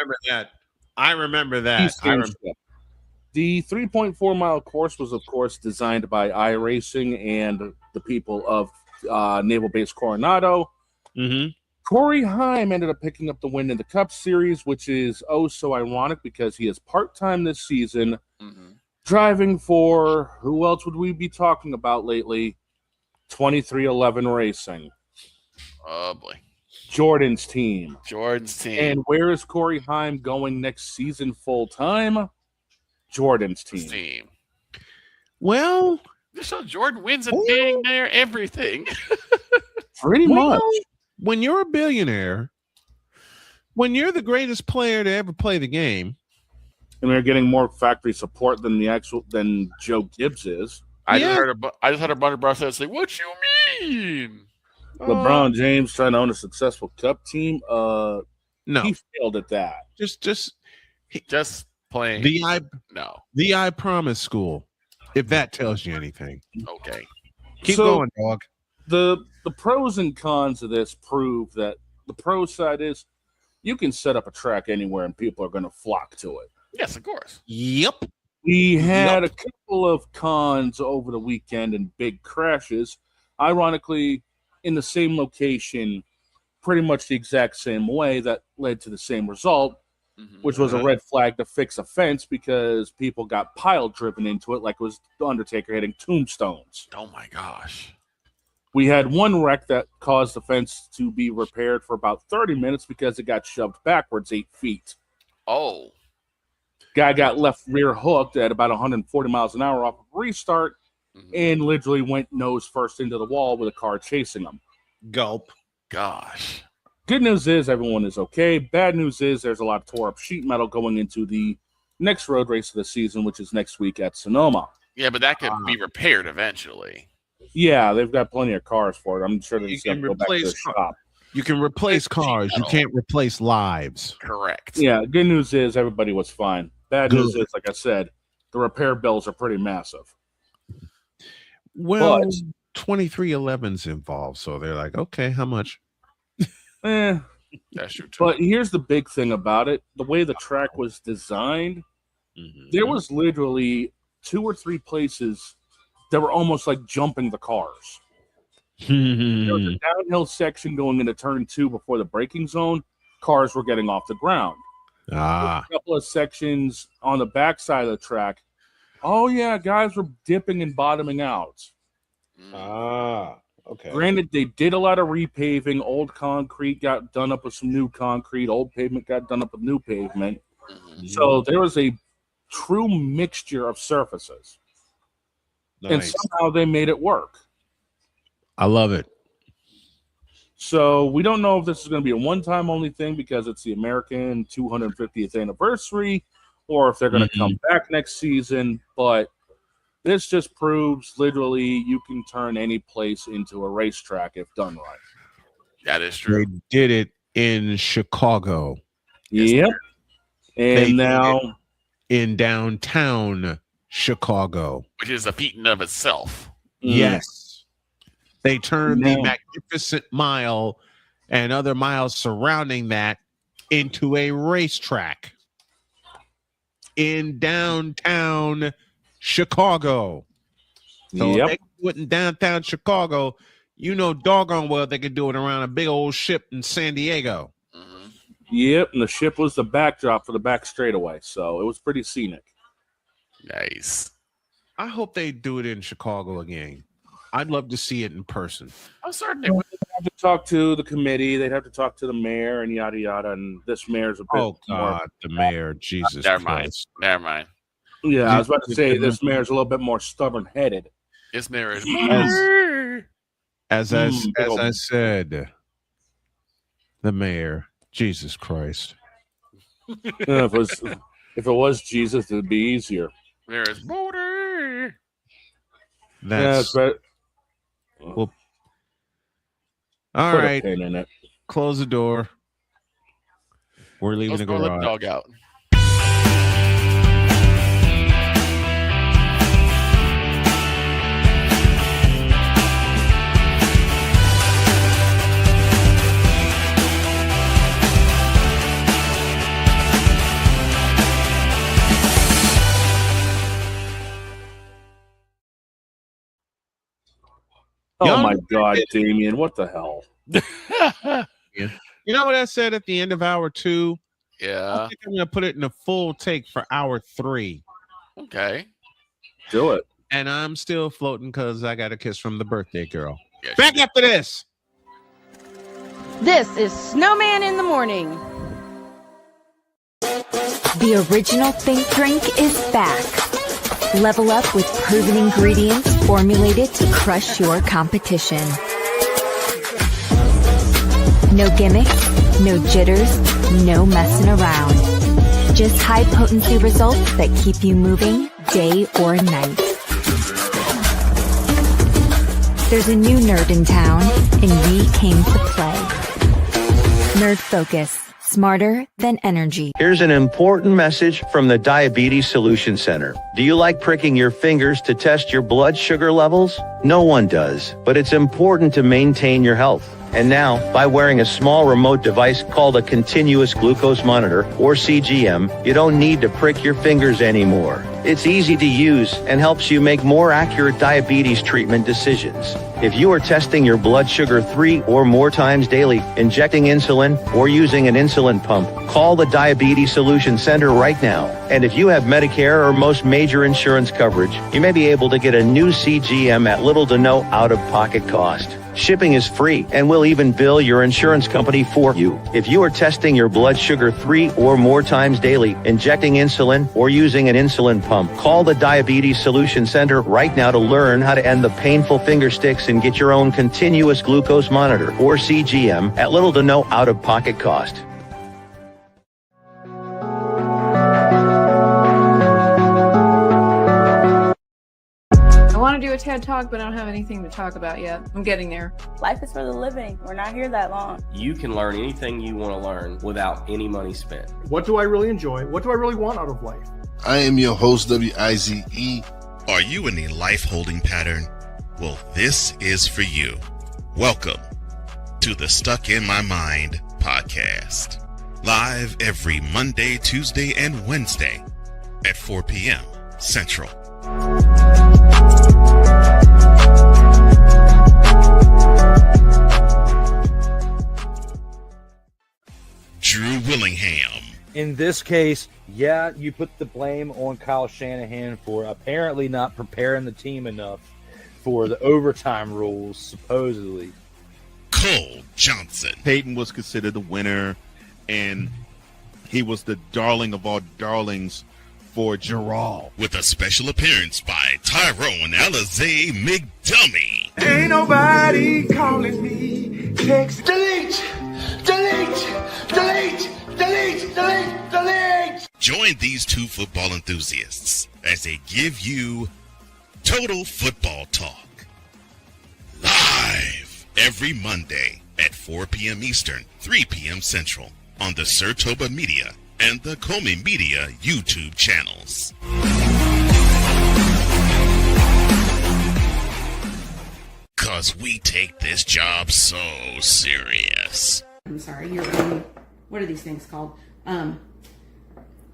I remember that. Same ship. The 3.4-mile course was, of course, designed by iRacing and the people of Naval Base Coronado. Mm-hmm. Corey Heim ended up picking up the win in the Cup Series, which is so ironic because he is part-time this season, driving for, who else would we be talking about lately? 2311 Racing. Oh, boy. Jordan's team. And where is Corey Heim going next season full-time? Jordan's team. Well, so Jordan wins a dang near everything. Pretty much. When you're a billionaire, when you're the greatest player to ever play the game, and they're getting more factory support than Joe Gibbs is. I just heard a bunch of brothers say, "What you mean?" LeBron James trying to own a successful Cup team. No, he failed at that. Just playing. The I Promise School. If that tells you anything, okay. Keep going, dog. The pros and cons of this prove that the pro side is you can set up a track anywhere and people are going to flock to it. Yes, of course. Yep. We had a couple of cons over the weekend and big crashes. Ironically, in the same location, pretty much the exact same way that led to the same result, which was a red flag to fix a fence because people got pile driven into it like it was the Undertaker hitting tombstones. Oh, my gosh. We had one wreck that caused the fence to be repaired for about 30 minutes because it got shoved backwards 8 feet. Oh. Guy got left rear hooked at about 140 miles an hour off of restart and literally went nose first into the wall with a car chasing him. Gulp. Gosh. Good news is everyone is okay. Bad news is there's a lot of tore up sheet metal going into the next road race of the season, which is next week at Sonoma. Yeah, but that could be repaired eventually. Yeah, they've got plenty of cars for it. I'm sure they're going to go back to the shop. You can replace cars. You can't replace lives. Correct. Yeah, good news is everybody was fine. Bad news is, like I said, the repair bills are pretty massive. Well, 2311's involved, so they're like, okay, how much? That's true too. But here's the big thing about it. The way the track was designed, there was literally 2 or 3 places that were almost like jumping the cars. There was a downhill section going into turn 2 before the braking zone. Cars were getting off the ground. A couple of sections on the back side of the track. Oh, yeah, guys were dipping and bottoming out. Okay. Granted, they did a lot of repaving. Old concrete got done up with some new concrete. Old pavement got done up with new pavement. So there was a true mixture of surfaces. Nice. And somehow they made it work. I love it. So we don't know if this is going to be a one-time only thing because it's the American 250th anniversary or if they're going to come back next season. But This just proves literally you can turn any place into a racetrack if done right. That is true. They did it in Chicago. Yep. They And now in downtown Chicago, which is a feat in of itself. Yes. They turned the No. Magnificent Mile and other miles surrounding that into a racetrack in downtown Chicago. So if they can do it in downtown Chicago, you know doggone well they could do it around a big old ship in San Diego. Yep, and the ship was the backdrop for the back straightaway, so it was pretty scenic. Nice. I hope they do it in Chicago again. I'd love to see it in person. I'm certain they They'd would. have to talk to the committee. They'd have to talk to the mayor and yada yada. And this mayor's a bit Oh God, the mayor, Jesus Never mind. Christ. Never mind. Yeah, I was about to say this mayor's a little bit more stubborn-headed. This mayor is. As I said, the mayor, Jesus Christ. Yeah, if it was Jesus, it'd be easier. Mayor is Motor. That's but well, all put a right. pin in it. Close the door. We're leaving Let's the go let the garage. dog out. Oh Y'all my know God, Damien, what the hell? You know what I said at the end of hour 2? I Yeah. think I'm going to put it in a full take for hour 3. Okay. Do it. And I'm still floating because I got a kiss from the birthday girl. Yeah, Back after this. This is Snowman in the Morning. The original Think Drink is back. Level up with proven ingredients formulated to crush your competition. No gimmicks, no jitters, no messing around. Just high potency results that keep you moving day or night. There's a new nerd in town, and we came to play. Nerd Focus. Smarter than energy. Here's an important message from the Diabetes Solution Center. Do you like pricking your fingers to test your blood sugar levels? No one does, but it's important to maintain your health. And now, by wearing a small remote device called a continuous glucose monitor, or CGM, you don't need to prick your fingers anymore. It's easy to use and helps you make more accurate diabetes treatment decisions. If you are testing your blood sugar 3 or more times daily, injecting insulin, or using an insulin pump, call the Diabetes Solution Center right now. And if you have Medicare or most major insurance coverage, you may be able to get a new CGM at little to no out-of-pocket cost. Shipping is free, and we'll even bill your insurance company for you. If you are testing your blood sugar 3 or more times daily, injecting insulin, or using an insulin pump, call the Diabetes Solution Center right now to learn how to end the painful finger sticks and get your own continuous glucose monitor, or CGM, at little to no out-of-pocket cost. I want to do a TED Talk, but I don't have anything to talk about yet. I'm getting there. Life is for the living. We're not here that long. You can learn anything you want to learn without any money spent. What do I really enjoy? What do I really want out of life? I am your host, WIZE. Are you in a life holding pattern? Well, this is for you. Welcome to the Stuck in My Mind podcast. Live every Monday, Tuesday, and Wednesday at 4 p.m. Central. Drew Willingham. In this case, yeah, you put the blame on Kyle Shanahan for apparently not preparing the team enough for the overtime rules, supposedly. Cole Johnson. Peyton was considered the winner, and he was the darling of all darlings for Gerald. With a special appearance by Tyrone Alizé McDummy. Ain't nobody calling me. Text delete, delete, delete, delete, delete, delete. Join these two football enthusiasts as they give you Total Football Talk. Live every Monday at 4 p.m. Eastern, 3 p.m. Central on the Sertoba Media and the Comey Media YouTube channels. Cause we take this job so serious. I'm sorry, what are these things called?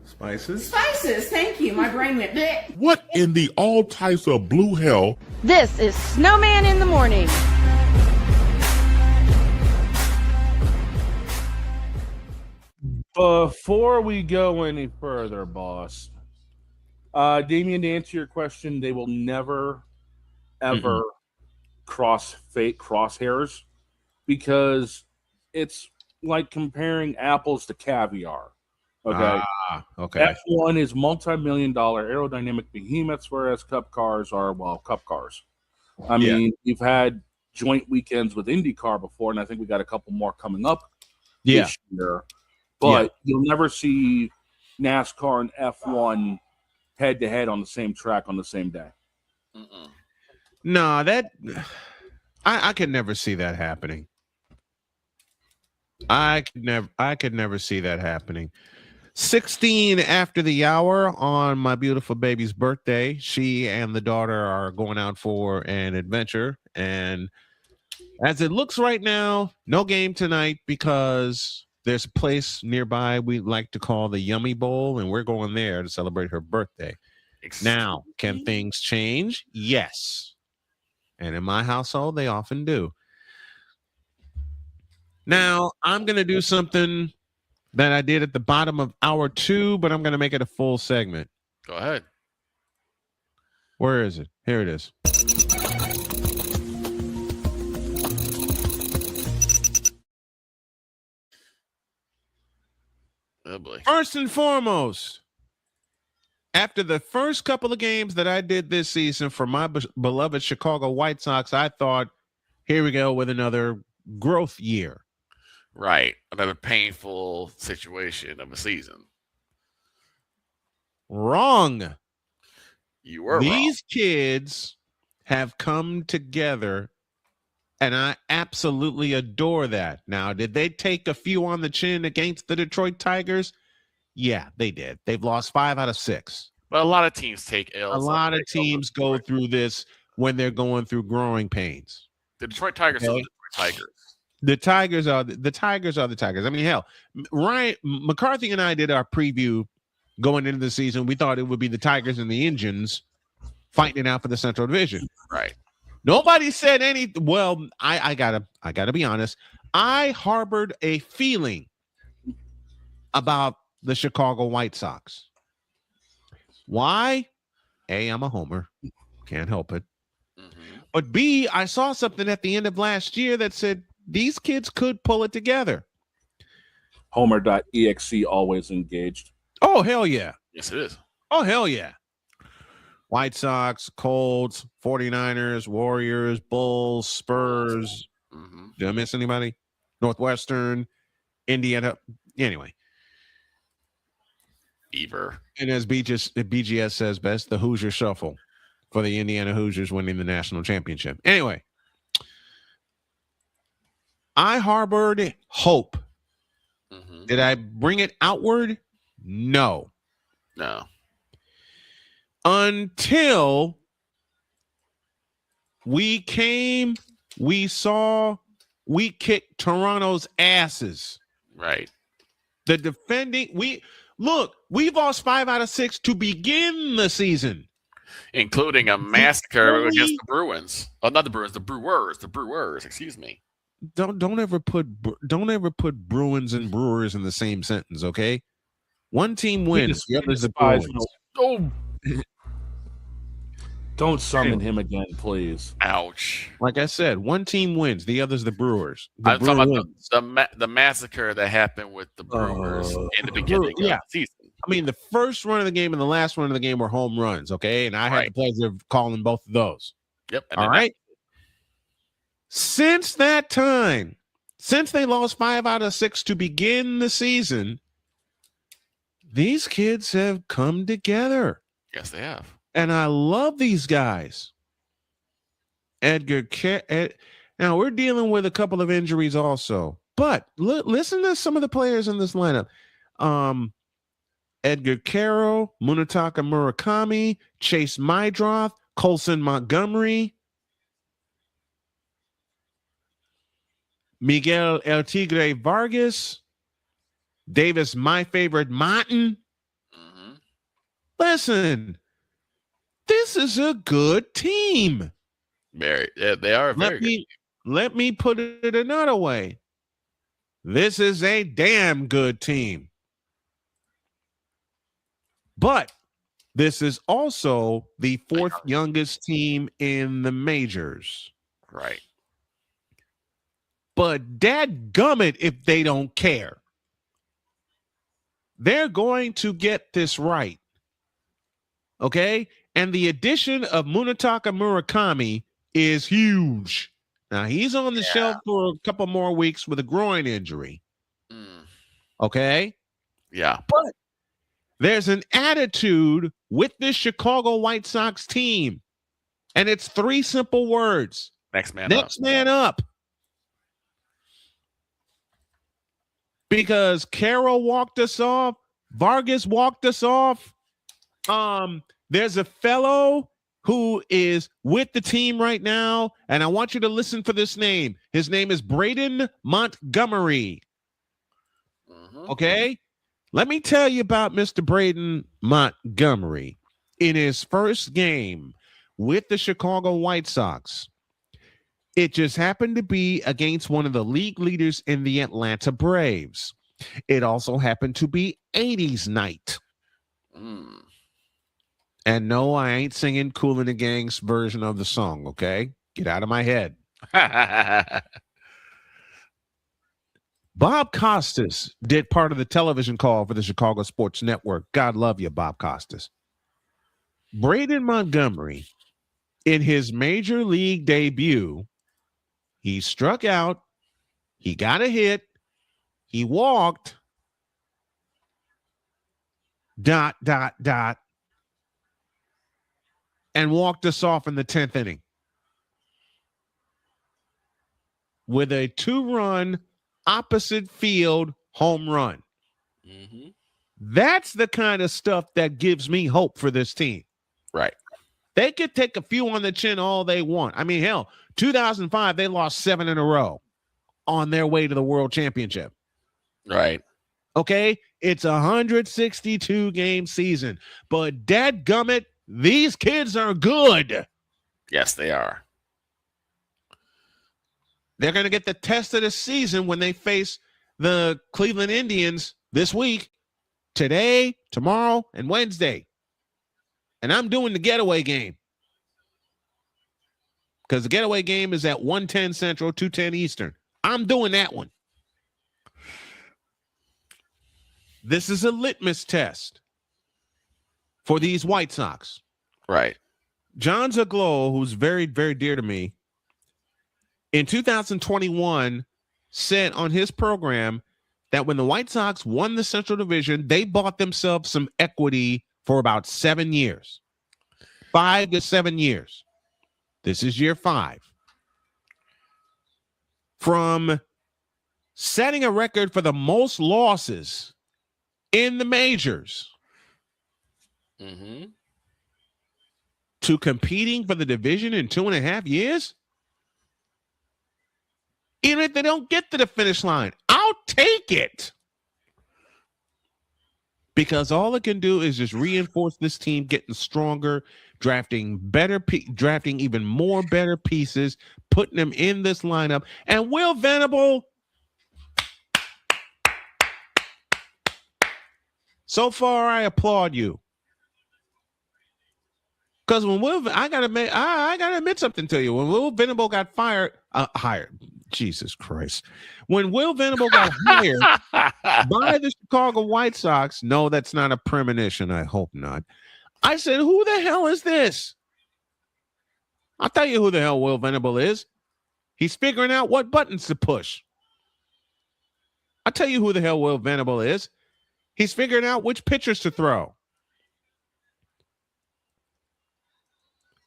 Spices? Spices, thank you. My brain went bleh. What in the all types of blue hell? This is Snowman in the Morning. Before we go any further, boss, Damien, to answer your question, they will never, ever cross fake crosshairs because it's like comparing apples to caviar. Okay. Okay. F1 is multi-million-dollar aerodynamic behemoths, whereas cup cars are, well, cup cars. I mean, we've had joint weekends with IndyCar before, and I think we got a couple more coming up this year. But you'll never see NASCAR and F1 head-to-head on the same track on the same day. No, that I could never see that happening. I could never see that happening. 16 after the hour on my beautiful baby's birthday. She and the daughter are going out for an adventure. And as it looks right now, no game tonight because there's a place nearby we like to call the Yummy Bowl, and we're going there to celebrate her birthday. Now, can things change? Yes. And in my household, they often do. Now, I'm going to do something that I did at the bottom of hour 2, but I'm going to make it a full segment. Go ahead. Where is it? Here it is. Oh boy. First and foremost, after the first couple of games that I did this season for my beloved Chicago White Sox, I thought, here we go with another growth year. Right. Another painful situation of a season. Wrong. You were These kids have come together, and I absolutely adore that. Now, did they take a few on the chin against the Detroit Tigers? Yeah, they did. They've lost 5 out of 6. But a lot of teams take L's. A lot of teams go through this when they're going through growing pains. The Detroit Tigers are the Detroit Tigers. The Tigers are the Tigers. I mean, hell, Ryan McCarthy and I did our preview going into the season. We thought it would be the Tigers and the Indians fighting it out for the Central Division. Right. Nobody said anything. Well, I gotta be honest. I harbored a feeling about the Chicago White Sox. Why? A, I'm a homer. Can't help it. But B, I saw something at the end of last year that said these kids could pull it together. Homer.exe always engaged. Oh, hell yeah. Yes, it is. Oh, hell yeah. White Sox, Colts, 49ers, Warriors, Bulls, Spurs. Did I miss anybody? Northwestern, Indiana. Anyway. Beaver. And as BGS says best, the Hoosier Shuffle for the Indiana Hoosiers winning the national championship. Anyway. I harbored hope. Did I bring it outward? No. Until we saw, we kicked Toronto's asses. Right. The defending, we've lost 5 out of 6 to begin the season. Including a massacre against the Bruins. Oh, not the Bruins, the Brewers, excuse me. Don't ever put Bruins and Brewers in the same sentence, okay? One team wins, the other's the Bruins. Oh. Don't summon him again, please. Ouch. Like I said, one team wins, the other's the Brewers. I'm talking about the massacre that happened with the Brewers in the beginning of the season. I mean, the first run of the game and the last run of the game were home runs, okay? And I had the pleasure of calling both of those. Yep. All right? Since that time, since they lost 5 out of 6 to begin the season, these kids have come together. Yes, they have. And I love these guys. Now we're dealing with a couple of injuries also, but listen to some of the players in this lineup. Edgar Carroll, Munetaka Murakami, Chase Mydroth, Colson Montgomery, Miguel El Tigre Vargas, Davis, my favorite Martin. Listen, this is a good team. They are very good. Let me put it another way. This is a damn good team. But this is also the fourth youngest team in the majors. Right. But dadgummit if they don't care. They're going to get this right. Okay? And the addition of Munetaka Murakami is huge. Now, he's on the shelf for a couple more weeks with a groin injury. Okay? Yeah. But there's an attitude with this Chicago White Sox team. And it's 3 simple words. Next man up. Because Carroll walked us off. Vargas walked us off. There's a fellow who is with the team right now, and I want you to listen for this name. His name is Braden Montgomery. Okay? Let me tell you about Mr. Braden Montgomery. In his first game with the Chicago White Sox, it just happened to be against one of the league leaders in the Atlanta Braves. It also happened to be 80s night. And no, I ain't singing Kool and the Gang's version of the song, okay? Get out of my head. Bob Costas did part of the television call for the Chicago Sports Network. God love you, Bob Costas. Braden Montgomery, in his major league debut, he struck out, he got a hit, he walked, ... and walked us off in the 10th inning with a 2-run opposite field home run. That's the kind of stuff that gives me hope for this team. Right. They could take a few on the chin all they want. I mean, hell, 2005, they lost 7 in a row on their way to the World Championship. Right. Okay? It's a 162-game season. But dadgummit, these kids are good. Yes, they are. They're going to get the test of the season when they face the Cleveland Indians this week, today, tomorrow, and Wednesday. And I'm doing the getaway game. Because the getaway game is at 1:10 Central, 2:10 Eastern. I'm doing that one. This is a litmus test for these White Sox. Right. John Zaglo, who's very, very dear to me, in 2021 said on his program that when the White Sox won the Central Division, they bought themselves some equity for about 7 years. 5 to 7 years. This is year 5. From setting a record for the most losses in the majors to competing for the division in 2.5 years. Even if they don't get to the finish line, I'll take it. Because all it can do is just reinforce this team getting stronger, drafting even more better pieces, putting them in this lineup. And Will Venable, so far I applaud you. Because when I gotta admit something to you. When Will Venable got hired, Jesus Christ. When Will Venable got hired by the Chicago White Sox, no, that's not a premonition. I hope not. I said, who the hell is this? I'll tell you who the hell Will Venable is. He's figuring out what buttons to push. I'll tell you who the hell Will Venable is. He's figuring out which pitchers to throw.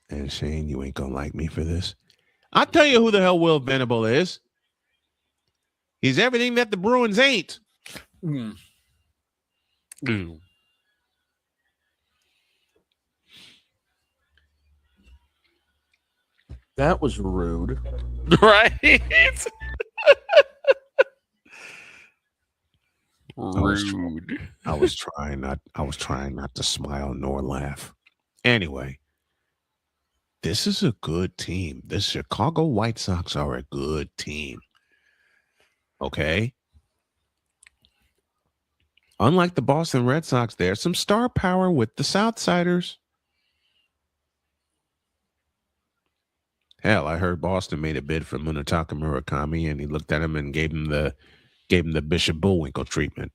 And Shane, you ain't gonna like me for this. I'll tell you who the hell Will Venable is. He's everything that the Bruins ain't. Mm. Mm. That was rude. Right? Rude. I was trying not to smile nor laugh. Anyway, this is a good team. The Chicago White Sox are a good team. Okay? Unlike the Boston Red Sox, there's some star power with the Southsiders. Hell, I heard Boston made a bid for Munetaka Murakami, and he looked at him and gave him the Bishop Bullwinkle treatment.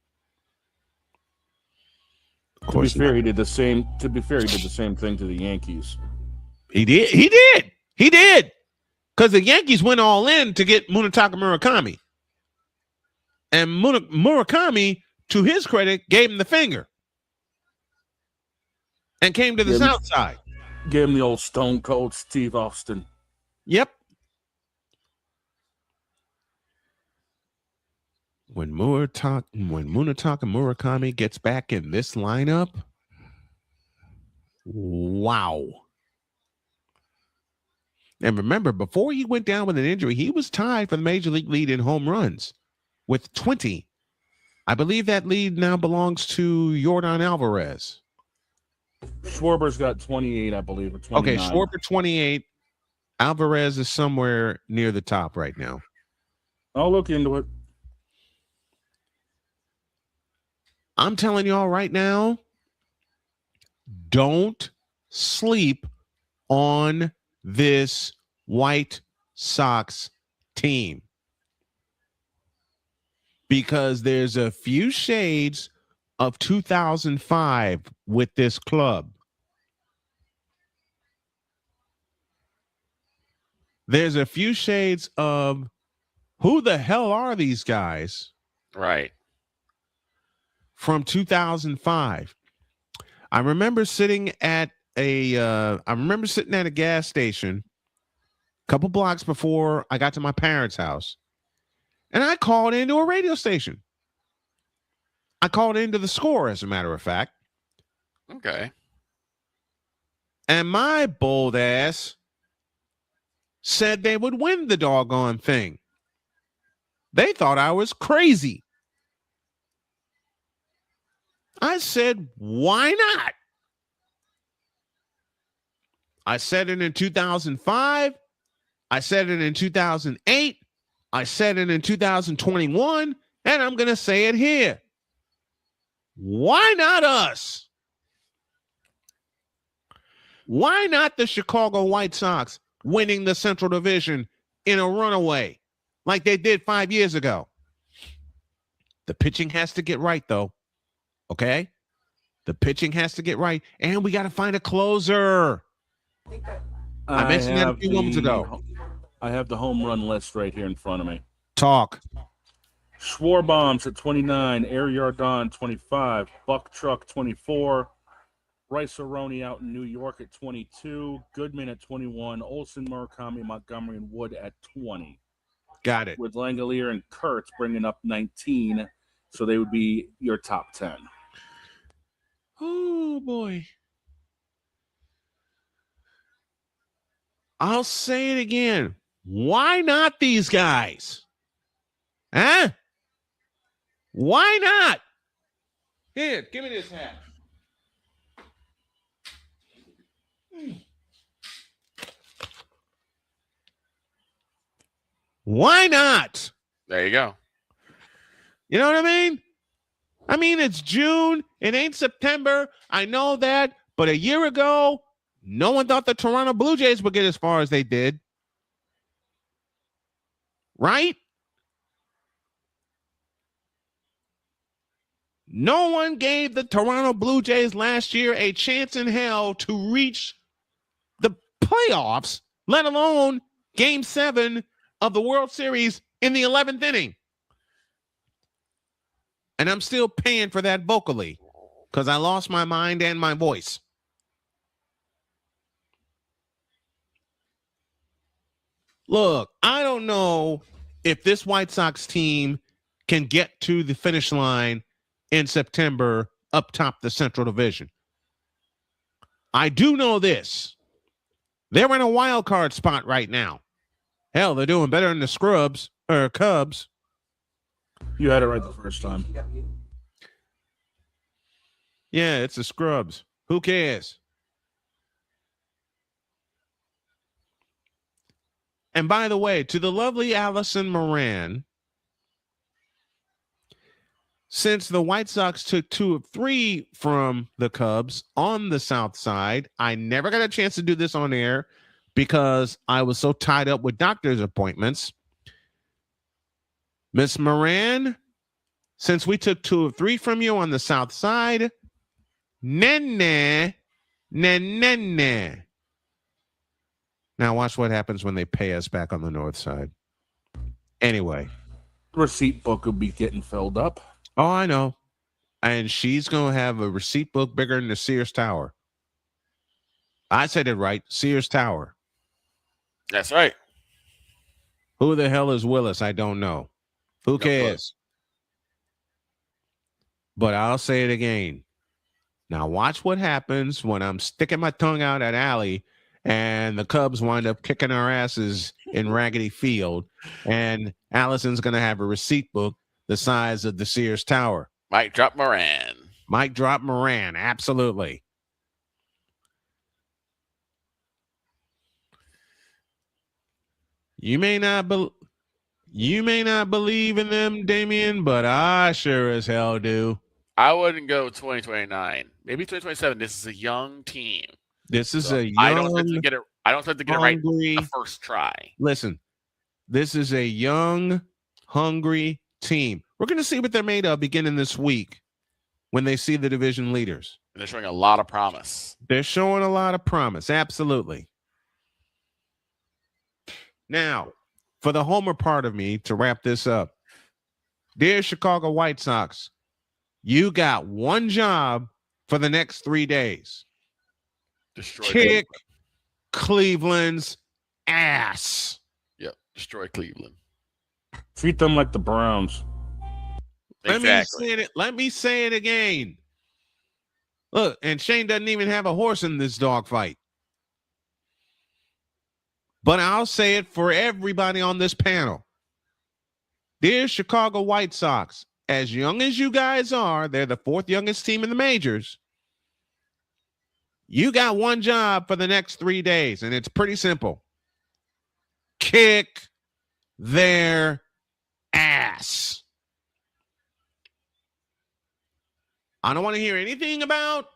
To be fair, he did the same. To be fair, he did the same thing to the Yankees. He did. Because the Yankees went all in to get Munetaka Murakami. And Murakami, to his credit, gave him the finger. And came to the South side. Gave him the old Stone Cold Steve Austin. Yep. When Munetaka Murakami gets back in this lineup, wow. And remember, before he went down with an injury, he was tied for the major league lead in home runs with 20. I believe that lead now belongs to Yordan Alvarez. Schwarber's got 28, I believe, or 29. Okay, Schwarber 28. Alvarez is somewhere near the top right now. I'll look into it. I'm telling y'all right now, don't sleep on this White Sox team. Because there's a few shades of 2005 with this club. There's a few shades of who the hell are these guys? Right. From 2005. I remember sitting at a gas station a couple blocks before I got to my parents' house. And I called into a radio station. I called into the Score, as a matter of fact. Okay. And my bold ass said they would win the doggone thing. They thought I was crazy. I said, why not? I said it in 2005. I said it in 2008. I said it in 2021. And I'm going to say it here. Why not us? Why not the Chicago White Sox winning the Central Division in a runaway like they did 5 years ago? The pitching has to get right, though. Okay? The pitching has to get right. And we got to find a closer. I mentioned that a few moments ago. I have the home run list right here in front of me. Talk. Schwarbombs at 29, Air Yardon 25, Buck Truck 24, Rice Aroni out in New York at 22, Goodman at 21, Olsen, Murakami, Montgomery, and Wood at 20. Got it. With Langolier and Kurtz bringing up 19, so they would be your top 10. Oh, boy. I'll say it again. Why not these guys? Huh? Why not? Here, give me this hat. Why not? There you go. You know what I mean? I mean, it's June. It ain't September. I know that. But a year ago, no one thought the Toronto Blue Jays would get as far as they did. Right? No one gave the Toronto Blue Jays last year a chance in hell to reach the playoffs, let alone Game 7 of the World Series in the 11th inning. And I'm still paying for that vocally because I lost my mind and my voice. Look, I don't know if this White Sox team can get to the finish line in September up top the Central Division. I do know this. They're in a wild card spot right now. Hell, they're doing better than the Cubs. You had it right the first time. Yeah, it's the Scrubs. Who cares? And by the way, to the lovely Allison Moran, since the White Sox took 2 of 3 from the Cubs on the South Side, I never got a chance to do this on air because I was so tied up with doctor's appointments. Miss Moran, since we took 2 of 3 from you on the South Side, Now watch what happens when they pay us back on the North Side. Anyway. Receipt book will be getting filled up. Oh, I know. And she's going to have a receipt book bigger than the Sears Tower. I said it right. Sears Tower. That's right. Who the hell is Willis? I don't know. Who cares? But I'll say it again. Now watch what happens when I'm sticking my tongue out at Allie and the Cubs wind up kicking our asses in Raggedy Field, and Allison's going to have a receipt book the size of the Sears Tower. Mic drop Moran. Mic drop Moran, absolutely. You may not believe in them, Damien, but I sure as hell do. I wouldn't go 2029. Maybe 2027. This is a young team. This is a young. I don't think to get it. I don't think to get it right the first try. Listen, this is a young, hungry team. We're going to see what they're made of beginning this week when they see the division leaders. And they're showing a lot of promise. They're showing a lot of promise. Absolutely. Now, for the homer part of me to wrap this up, dear Chicago White Sox, you got one job for the next 3 days. Kick Cleveland's ass. Yep, destroy Cleveland. Treat them like the Browns. Exactly. Let me say it again. Look, and Shane doesn't even have a horse in this dogfight. But I'll say it for everybody on this panel. Dear Chicago White Sox, as young as you guys are, they're the 4th youngest team in the majors. You got one job for the next 3 days, and it's pretty simple. Kick their ass. I don't want to hear anything about,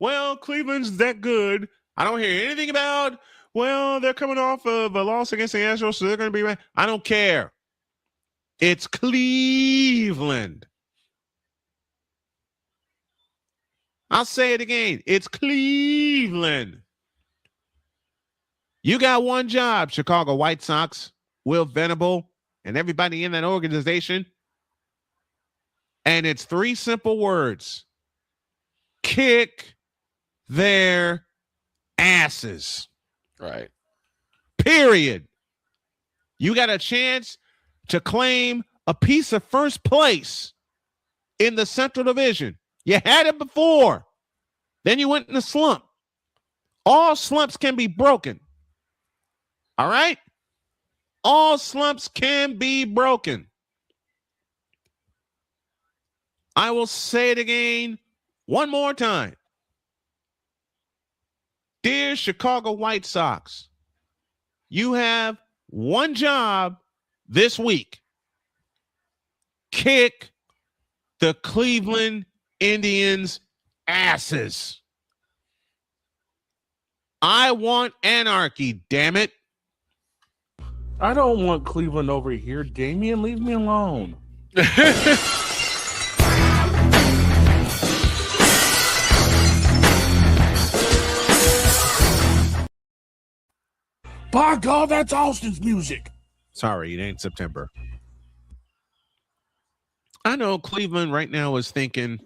well, Cleveland's that good. I don't hear anything about, well, they're coming off of a loss against the Astros, so they're going to be right. I don't care. It's Cleveland. I'll say it again. It's Cleveland. You got one job, Chicago White Sox, Will Venable, and everybody in that organization. And it's 3 simple words. Kick their asses. Right. Period. You got a chance to claim a piece of first place in the Central Division. You had it before. Then you went in a slump. All slumps can be broken. All right? All slumps can be broken. I will say it again one more time. Dear Chicago White Sox, you have one job this week. Kick the Cleveland Indians' asses. I want anarchy, damn it. I don't want Cleveland over here. Damien, leave me alone. By God, that's Austin's music. Sorry, it ain't September. I know Cleveland right now is thinking,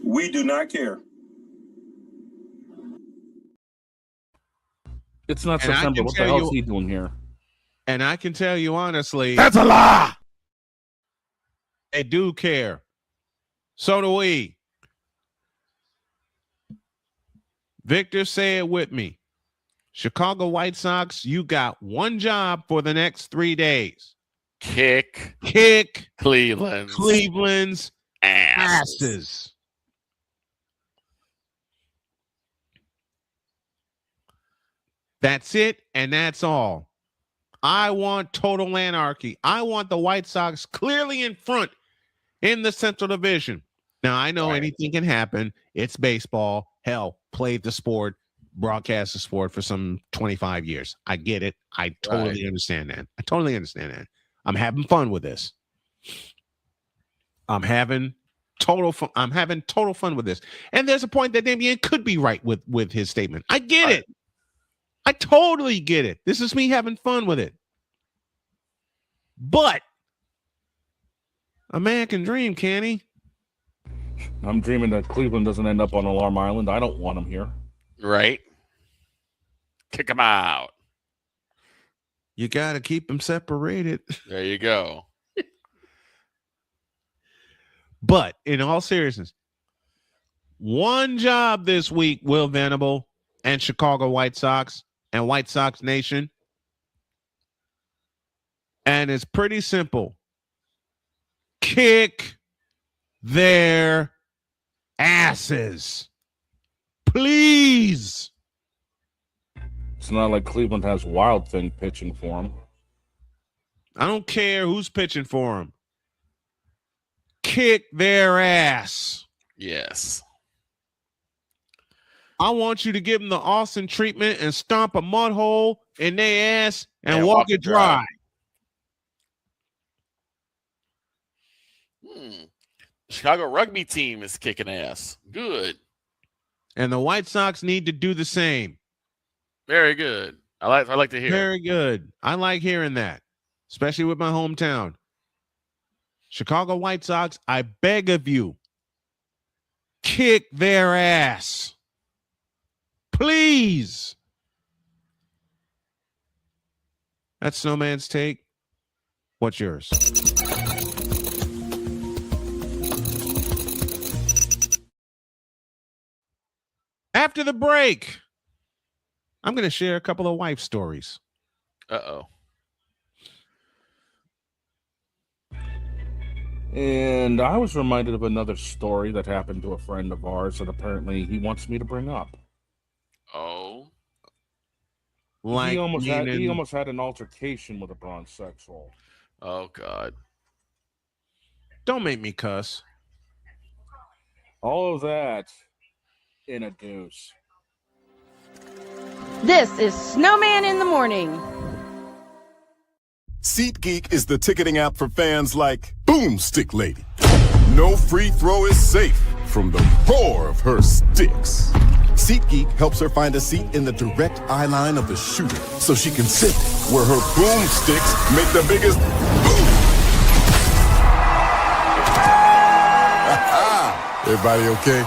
we do not care. It's not And I September. can What the tell hell you- is he doing here? And I can tell you honestly, That's a lie. they do care. So do we. Victor, say it with me. Chicago White Sox, you got one job for the next 3 days. Kick Cleveland's asses. That's it, and that's all. I want total anarchy. I want the White Sox clearly in front in the Central Division. Now, I know anything can happen. It's baseball. Hell, played the sport, broadcast the sport for some 25 years. I get it. I totally understand that. I totally understand that. I'm having fun with this. I'm having total fun. I'm having total fun with this. And there's a point that Damian could be right with his statement. I get it. I totally get it. This is me having fun with it. But a man can dream, can he? I'm dreaming that Cleveland doesn't end up on Alarm Island. I don't want him here. Right. Kick him out. You got to keep them separated. There you go. But in all seriousness, one job this week, Will Venable and Chicago White Sox and White Sox Nation. And it's pretty simple. Kick their asses. Please. It's not like Cleveland has Wild Thing pitching for him. I don't care who's pitching for him. Kick their ass. Yes. I want you to give them the Austin treatment and stomp a mud hole in their ass and walk it dry. Chicago rugby team is kicking ass. Good. And the White Sox need to do the same. Very good. I like to hear. Very good. I like hearing that, especially with my hometown. Chicago White Sox, I beg of you, kick their ass. Please. That's Snowman's take. What's yours? After the break, I'm going to share a couple of wife stories. Uh-oh. And I was reminded of another story that happened to a friend of ours that apparently he wants me to bring up. Oh. Like he almost had an altercation with a bronzexual. Oh, God. Don't make me cuss. All of that in a deuce. This is Snowman in the Morning. SeatGeek is the ticketing app for fans like Boomstick Lady. No free throw is safe from the roar of her sticks. SeatGeek helps her find a seat in the direct eye line of the shooter so she can sit where her boomsticks make the biggest boom. Everybody okay?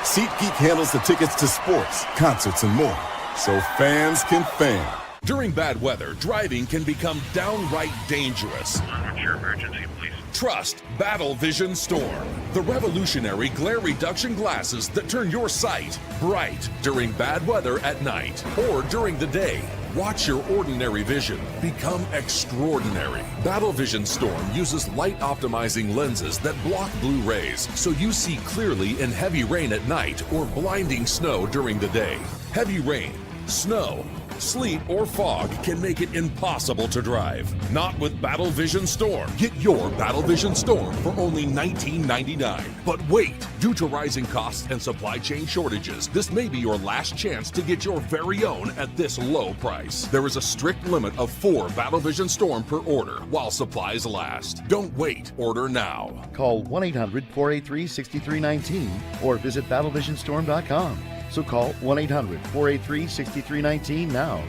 SeatGeek handles the tickets to sports, concerts, and more, so fans can fan. During bad weather, driving can become downright dangerous. What's your emergency, please? Trust Battle Vision Storm, the revolutionary glare reduction glasses that turn your sight bright during bad weather at night or during the day. Watch your ordinary vision become extraordinary. Battle Vision Storm uses light optimizing lenses that block blue rays so you see clearly in heavy rain at night or blinding snow during the day. Heavy rain, snow, sleet, or fog can make it impossible to drive. Not with Battle Vision Storm. Get your Battle Vision Storm for only $19.99. But wait, due to rising costs and supply chain shortages, this may be your last chance to get your very own at this low price. There is a strict limit of 4 Battle Vision Storm per order while supplies last. Don't wait, order now. Call 1-800-483-6319 or visit battlevisionstorm.com. So call 1-800-483-6319 now.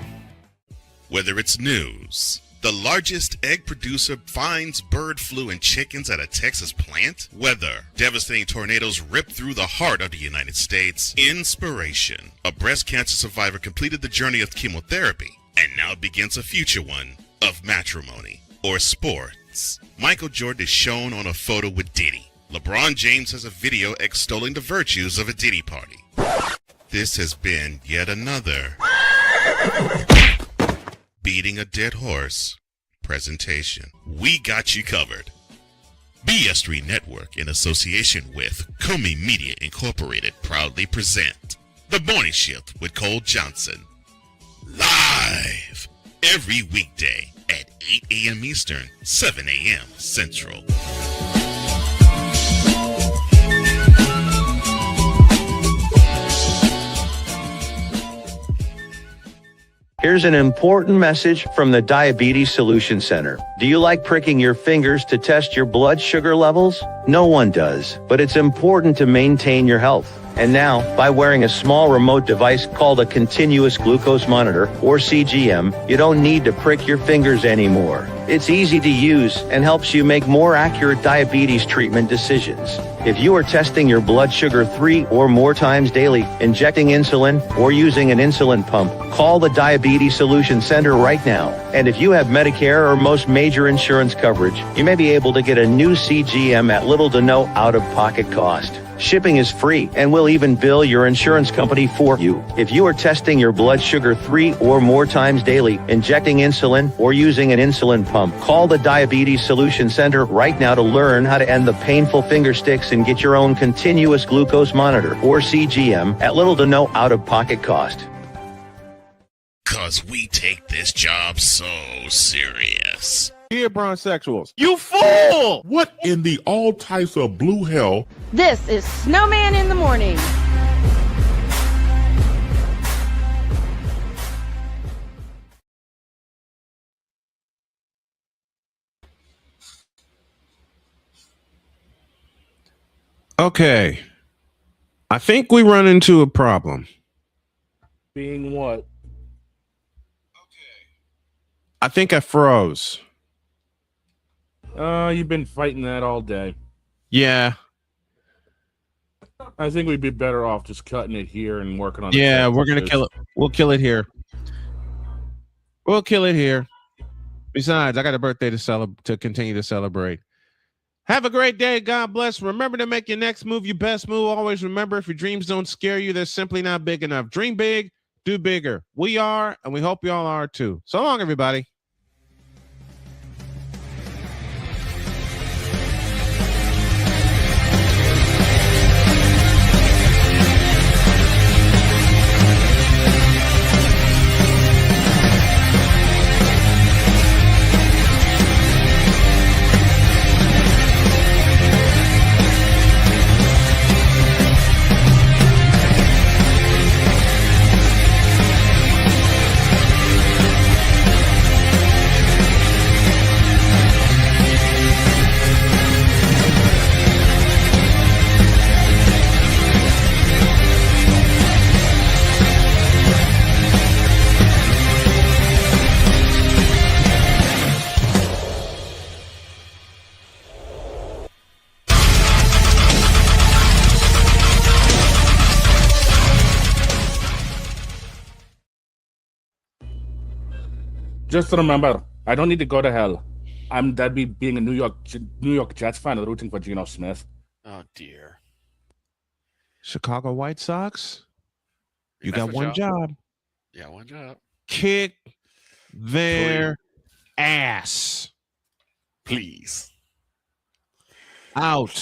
Whether it's news, The largest egg producer finds bird flu in chickens at a Texas plant. Weather. Devastating tornadoes rip through the heart of the United States. Inspiration. A breast cancer survivor completed the journey of chemotherapy and now begins a future one of matrimony or sports. Michael Jordan is shown on a photo with Diddy. LeBron James has a video extolling the virtues of a Diddy party. This has been yet another Beating a Dead Horse presentation. We got you covered. BS3 Network, in association with Comey Media Incorporated, proudly present The Morning Shift with Cole Johnson. Live every weekday at 8 a.m. Eastern, 7 a.m. Central. Here's an important message from the Diabetes Solution Center. Do you like pricking your fingers to test your blood sugar levels? No one does, but it's important to maintain your health. And now, by wearing a small remote device called a continuous glucose monitor, or CGM, you don't need to prick your fingers anymore. It's easy to use and helps you make more accurate diabetes treatment decisions. If you are testing your blood sugar 3 or more times daily, injecting insulin, or using an insulin pump, call the Diabetes Solution Center right now. And if you have Medicare or most major insurance coverage, you may be able to get a new CGM at little to no out-of-pocket cost. Shipping is free, and we'll even bill your insurance company for you. If you are testing your blood sugar 3 or more times daily, injecting insulin, or using an insulin pump, call the Diabetes Solution Center right now to learn how to end the painful finger sticks and get your own continuous glucose monitor, or CGM, at little to no out-of-pocket cost. 'Cause we take this job so serious. Here, bronsexuals. You fool! What in the all types of blue hell? This is Snowman in the Morning. Okay. I think we run into a problem. Being what? I think I froze. You've been fighting that all day. Yeah. I think we'd be better off just cutting it here and working on. Yeah, we're gonna kill it. We'll kill it here. We'll kill it here. Besides, I got a birthday to continue to celebrate. Have a great day. God bless. Remember to make your next move your best move. Always remember, if your dreams don't scare you, they're simply not big enough. Dream big, do bigger. We are, and we hope you all are too. So long, everybody. Just remember, I don't need to go to hell. That'd be being a New York Jets fan and rooting for Geno Smith. Oh dear. Chicago White Sox. You got one job. Yeah, one job. Kick their ass. Please. Out.